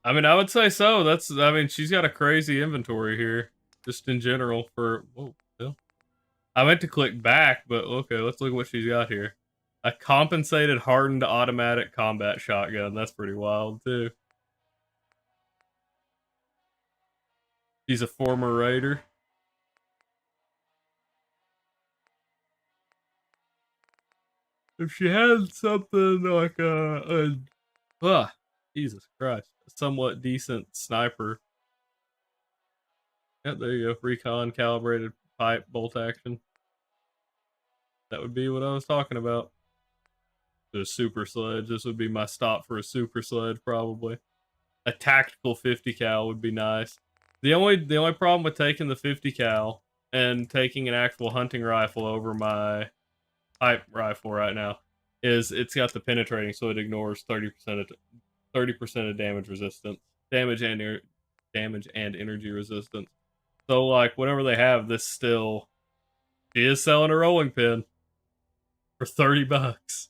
A: I mean, I would say so. I mean, she's got a crazy inventory here. Just in general for... Whoa, hell. I meant to click back, but okay, let's look at what she's got here. A compensated hardened automatic combat shotgun. That's pretty wild, too. She's a former raider. If she had something like Jesus Christ, a somewhat decent sniper. Yeah, there you go. Recon calibrated pipe bolt action. That would be what I was talking about. The super sledge. This would be my stop for a super sledge, probably. A tactical 50 cal would be nice. The only problem with taking the 50 cal and taking an actual hunting rifle over my pipe rifle right now is it's got the penetrating, so it ignores 30% of damage resistance, damage and energy resistance. So like whatever they have, she is selling a rolling pin for $30.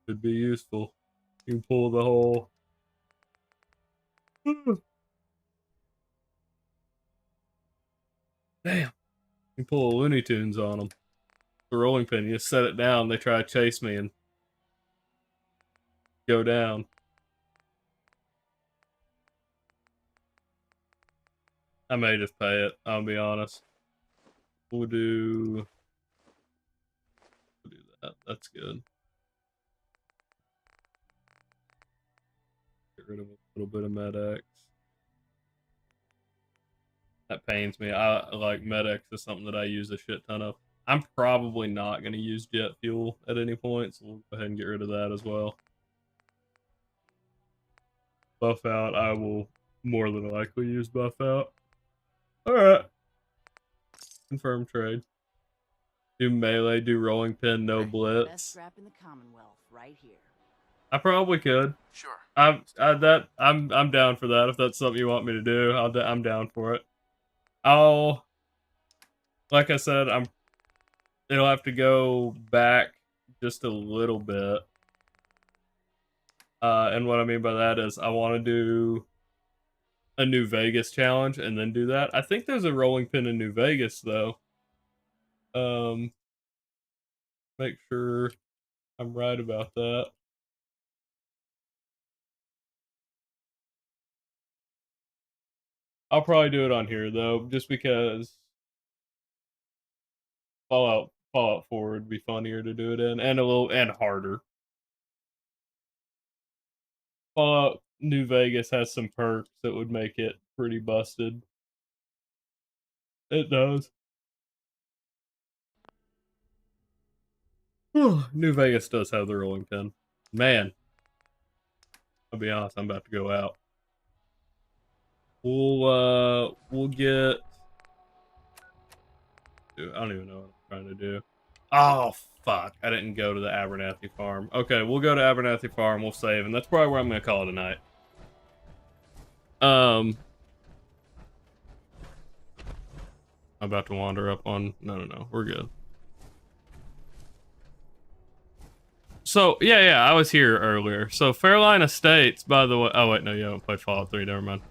A: Could be useful. You can pull the whole. Damn. You can pull Looney Tunes on them. The rolling pin, you just set it down, they try to chase me and go down. I may just pay it, I'll be honest. We'll do that. That's good. Get rid of a little bit of Med-X. That pains me. I like Med-X is something that I use a shit ton of. I'm probably not going to use jet fuel at any point, so we'll go ahead and get rid of that as well. Buff out, I will more than likely use buff out. Alright. Confirm trade. Do melee, do rolling pin, no blitz.
R: Best strap in the Commonwealth, right here.
A: I probably could.
E: Sure.
A: I'm down for that. If that's something you want me to do, I'm down for it. Like I said, it'll have to go back just a little bit. And what I mean by that is I want to do a New Vegas challenge and then do that. I think there's a rolling pin in New Vegas though. Make sure I'm right about that. I'll probably do it on here though, just because Fallout 4 would be funnier to do it in, and harder. Fallout New Vegas has some perks that would make it pretty busted. It does. New Vegas does have the rolling pin. Man, I'll be honest, I'm about to go out. We'll get. I don't even know what I'm trying to do. Oh fuck! I didn't go to the Abernathy farm. Okay, we'll go to Abernathy farm. We'll save, and that's probably where I'm gonna call it a night. I'm about to wander up on. No, we're good. So yeah, I was here earlier. So Fairline Estates, by the way. Oh wait, no, you haven't played Fallout 3. Never mind.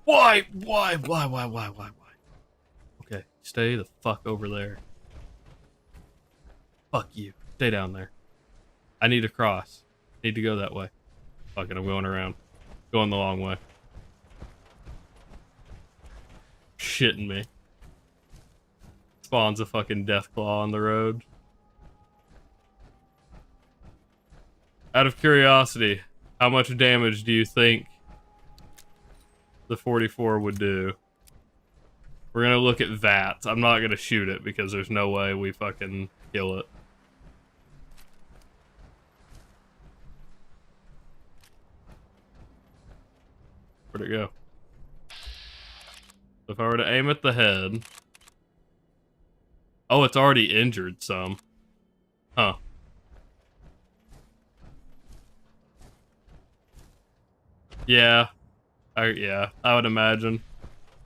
A: Why? Okay, stay the fuck over there. Fuck you. Stay down there. I need to cross. Need to go that way. Fuck it, I'm going around. Going the long way. Shitting me. Spawns a fucking Deathclaw on the road. Out of curiosity, how much damage do you think the 44 would do? We're gonna look at VATS. I'm not gonna shoot it because there's no way we fucking kill it. Where'd it go? If I were to aim at the head... Oh, it's already injured some. Huh. Yeah. Yeah, I would imagine.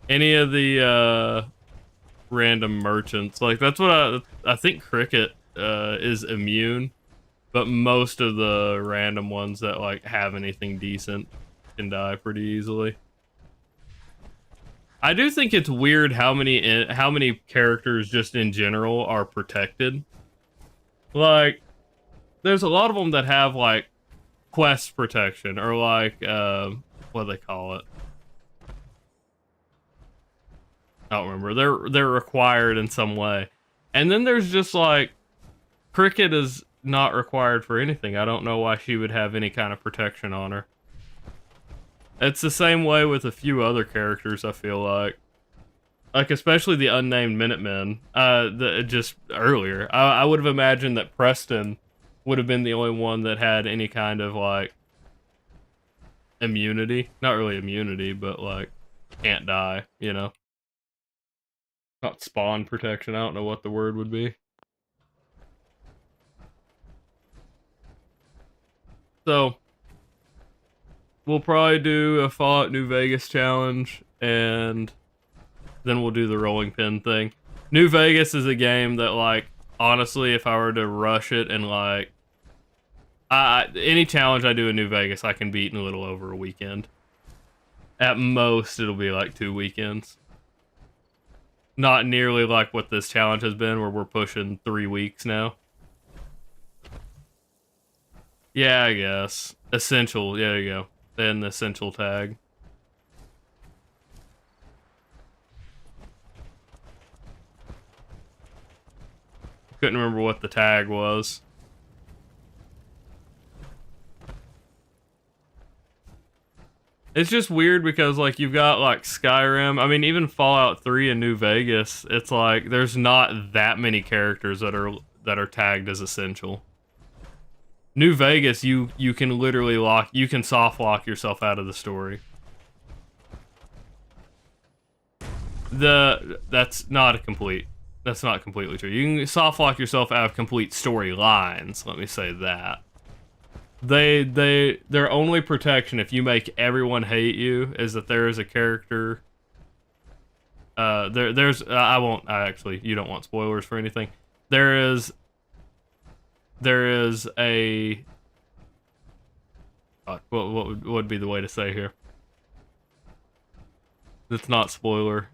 A: Any of the, random merchants. Like, that's what I think Cricket, is immune. But most of the random ones that, like, have anything decent can die pretty easily. I do think it's weird how many characters just in general are protected. Like, there's a lot of them that have, like, quest protection, or like, what do they call it? I don't remember. They're required in some way. And then there's just like, Cricket is not required for anything. I don't know why she would have any kind of protection on her. It's the same way with a few other characters, I feel like. Like, especially the unnamed Minutemen. Just earlier. I would have imagined that Preston would have been the only one that had any kind of, like, immunity. Not really immunity, but, like, can't die, you know? Not spawn protection, I don't know what the word would be. So, we'll probably do a Fallout New Vegas challenge, and then we'll do the rolling pin thing. New Vegas is a game that, like, honestly, if I were to rush it and, like, any challenge I do in New Vegas, I can beat in a little over a weekend. At most, it'll be like 2 weekends. Not nearly like what this challenge has been, where we're pushing 3 weeks now. Yeah, I guess. Essential, yeah, there you go. Then the essential tag. Couldn't remember what the tag was. It's just weird because, like, you've got, like, Skyrim. I mean, even Fallout 3 and New Vegas, it's like, there's not that many characters that are tagged as essential. New Vegas, you can literally you can soft lock yourself out of the story. That's not completely true. You can soft lock yourself out of complete storylines, let me say that. Their only protection if you make everyone hate you is that there is a character. There's actually, you don't want spoilers for anything. There is a what would be the way to say here? That's not spoiler.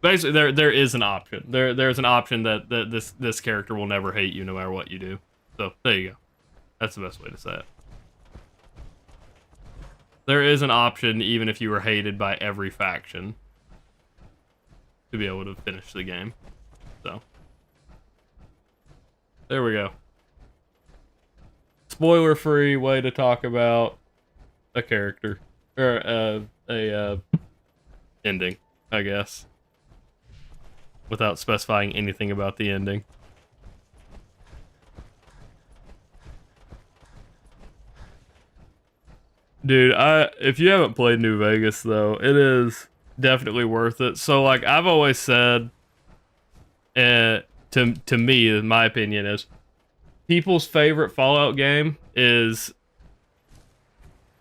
A: Basically, there is an option. There's an option that this character will never hate you no matter what you do. So there you go. That's the best way to say it. There is an option, even if you were hated by every faction, to be able to finish the game. So, there we go. Spoiler-free way to talk about a character. Or, a ending, I guess. Without specifying anything about the ending. Dude, if you haven't played New Vegas, though, it is definitely worth it. So, like, I've always said, to me, my opinion is, people's favorite Fallout game is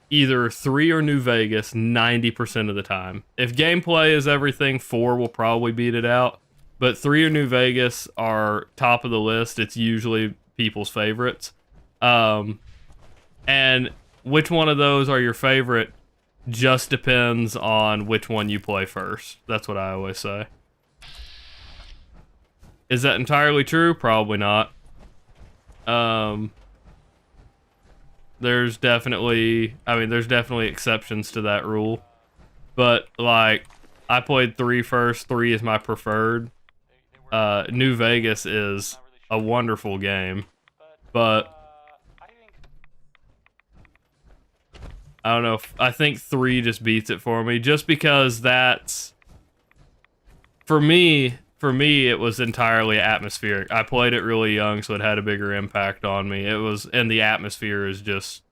A: either 3 or New Vegas 90% of the time. If gameplay is everything, 4 will probably beat it out. But 3 or New Vegas are top of the list. It's usually people's favorites. And which one of those are your favorite just depends on which one you play first. That's what I always say. Is that entirely true? Probably not. There's definitely exceptions to that rule. But, like, I played 3 first. 3 is my preferred. New Vegas is a wonderful game. But I don't know. I think 3 just beats it for me, just because that's, for me, it was entirely atmospheric. I played it really young, so it had a bigger impact on me. And the atmosphere is just,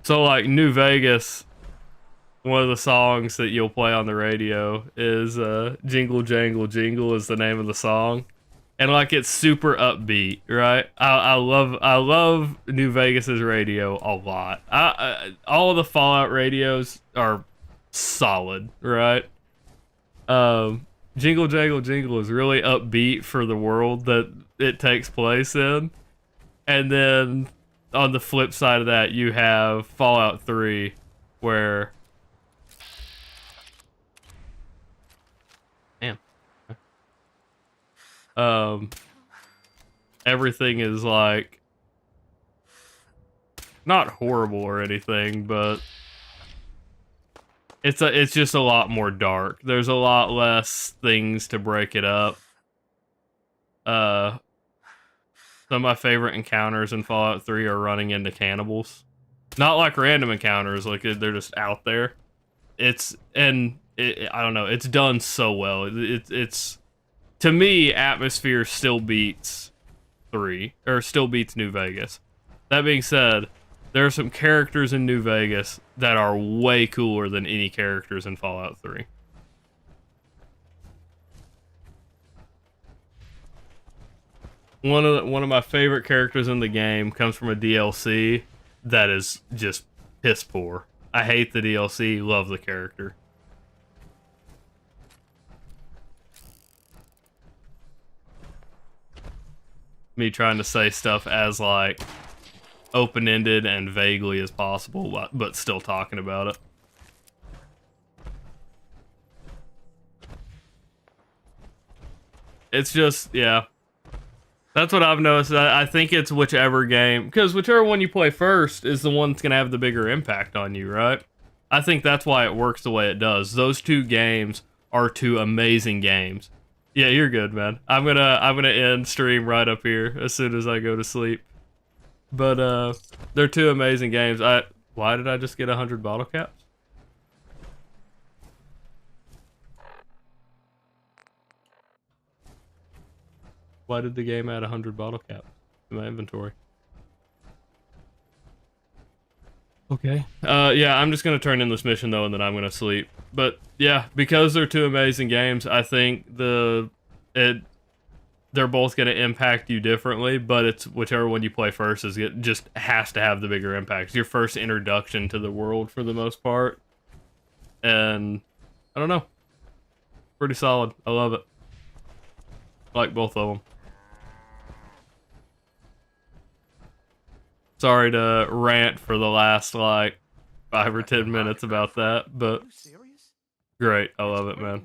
A: so like New Vegas, one of the songs that you'll play on the radio is Jingle Jangle Jingle is the name of the song. And like it's super upbeat, right? I love New Vegas's radio a lot. All of the Fallout radios are solid, right? Jingle Jangle Jingle is really upbeat for the world that it takes place in. And then on the flip side of that, you have Fallout 3, where everything is like not horrible or anything, but it's just a lot more dark. There's a lot less things to break it up. Some of my favorite encounters in Fallout 3 are running into cannibals. Not like random encounters, like they're just out there. I don't know, it's done so well. It's to me, Atmosphere still beats 3, or still beats New Vegas. That being said, there are some characters in New Vegas that are way cooler than any characters in Fallout 3. One of my favorite characters in the game comes from a DLC that is just piss poor. I hate the DLC, love the character. Me trying to say stuff as like open-ended and vaguely as possible, but still talking about it. It's just, yeah. That's what I've noticed. I think it's whichever game, because whichever one you play first is the one that's going to have the bigger impact on you, right? I think that's why it works the way it does. Those two games are two amazing games. Yeah, you're good, man. I'm gonna end stream right up here as soon as I go to sleep. But they're two amazing games. Why did I just get 100 bottle caps? Why did the game add 100 bottle caps to my inventory? Okay. Yeah, I'm just gonna turn in this mission though, and then I'm gonna sleep. But yeah, because they're two amazing games, I think they're both gonna impact you differently. But it's whichever one you play first just has to have the bigger impact. It's your first introduction to the world for the most part, and I don't know, pretty solid. I love it. I like both of them. Sorry to rant for the last, like, 5 or 10 minutes about that, but great. I love it, man.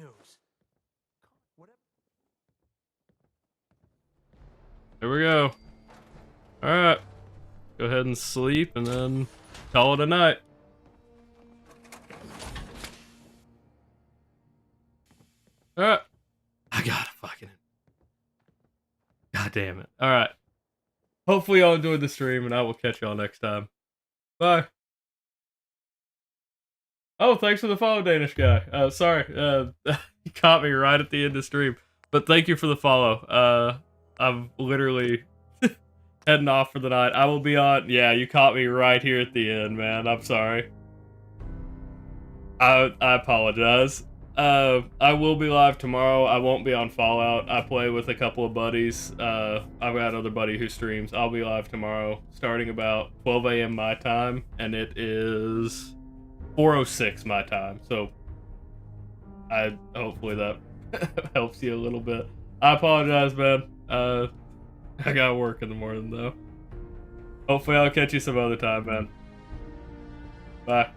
A: There we go. Alright. Go ahead and sleep, and then call it a night. Alright. I gotta fucking... God damn it. Alright. Hopefully y'all enjoyed the stream, and I will catch y'all next time. Bye. Oh, thanks for the follow, Danish guy. Sorry, you caught me right at the end of the stream. But thank you for the follow. I'm literally heading off for the night. I will be on... Yeah, you caught me right here at the end, man. I'm sorry. I apologize. I will be live tomorrow. I won't be on Fallout. I play with a couple of buddies. I've got another buddy who streams. I'll be live tomorrow, starting about 12 a.m. my time, and it is 4:06 my time. So, hopefully that helps you a little bit. I apologize, man. I gotta work in the morning though. Hopefully I'll catch you some other time, man. Bye.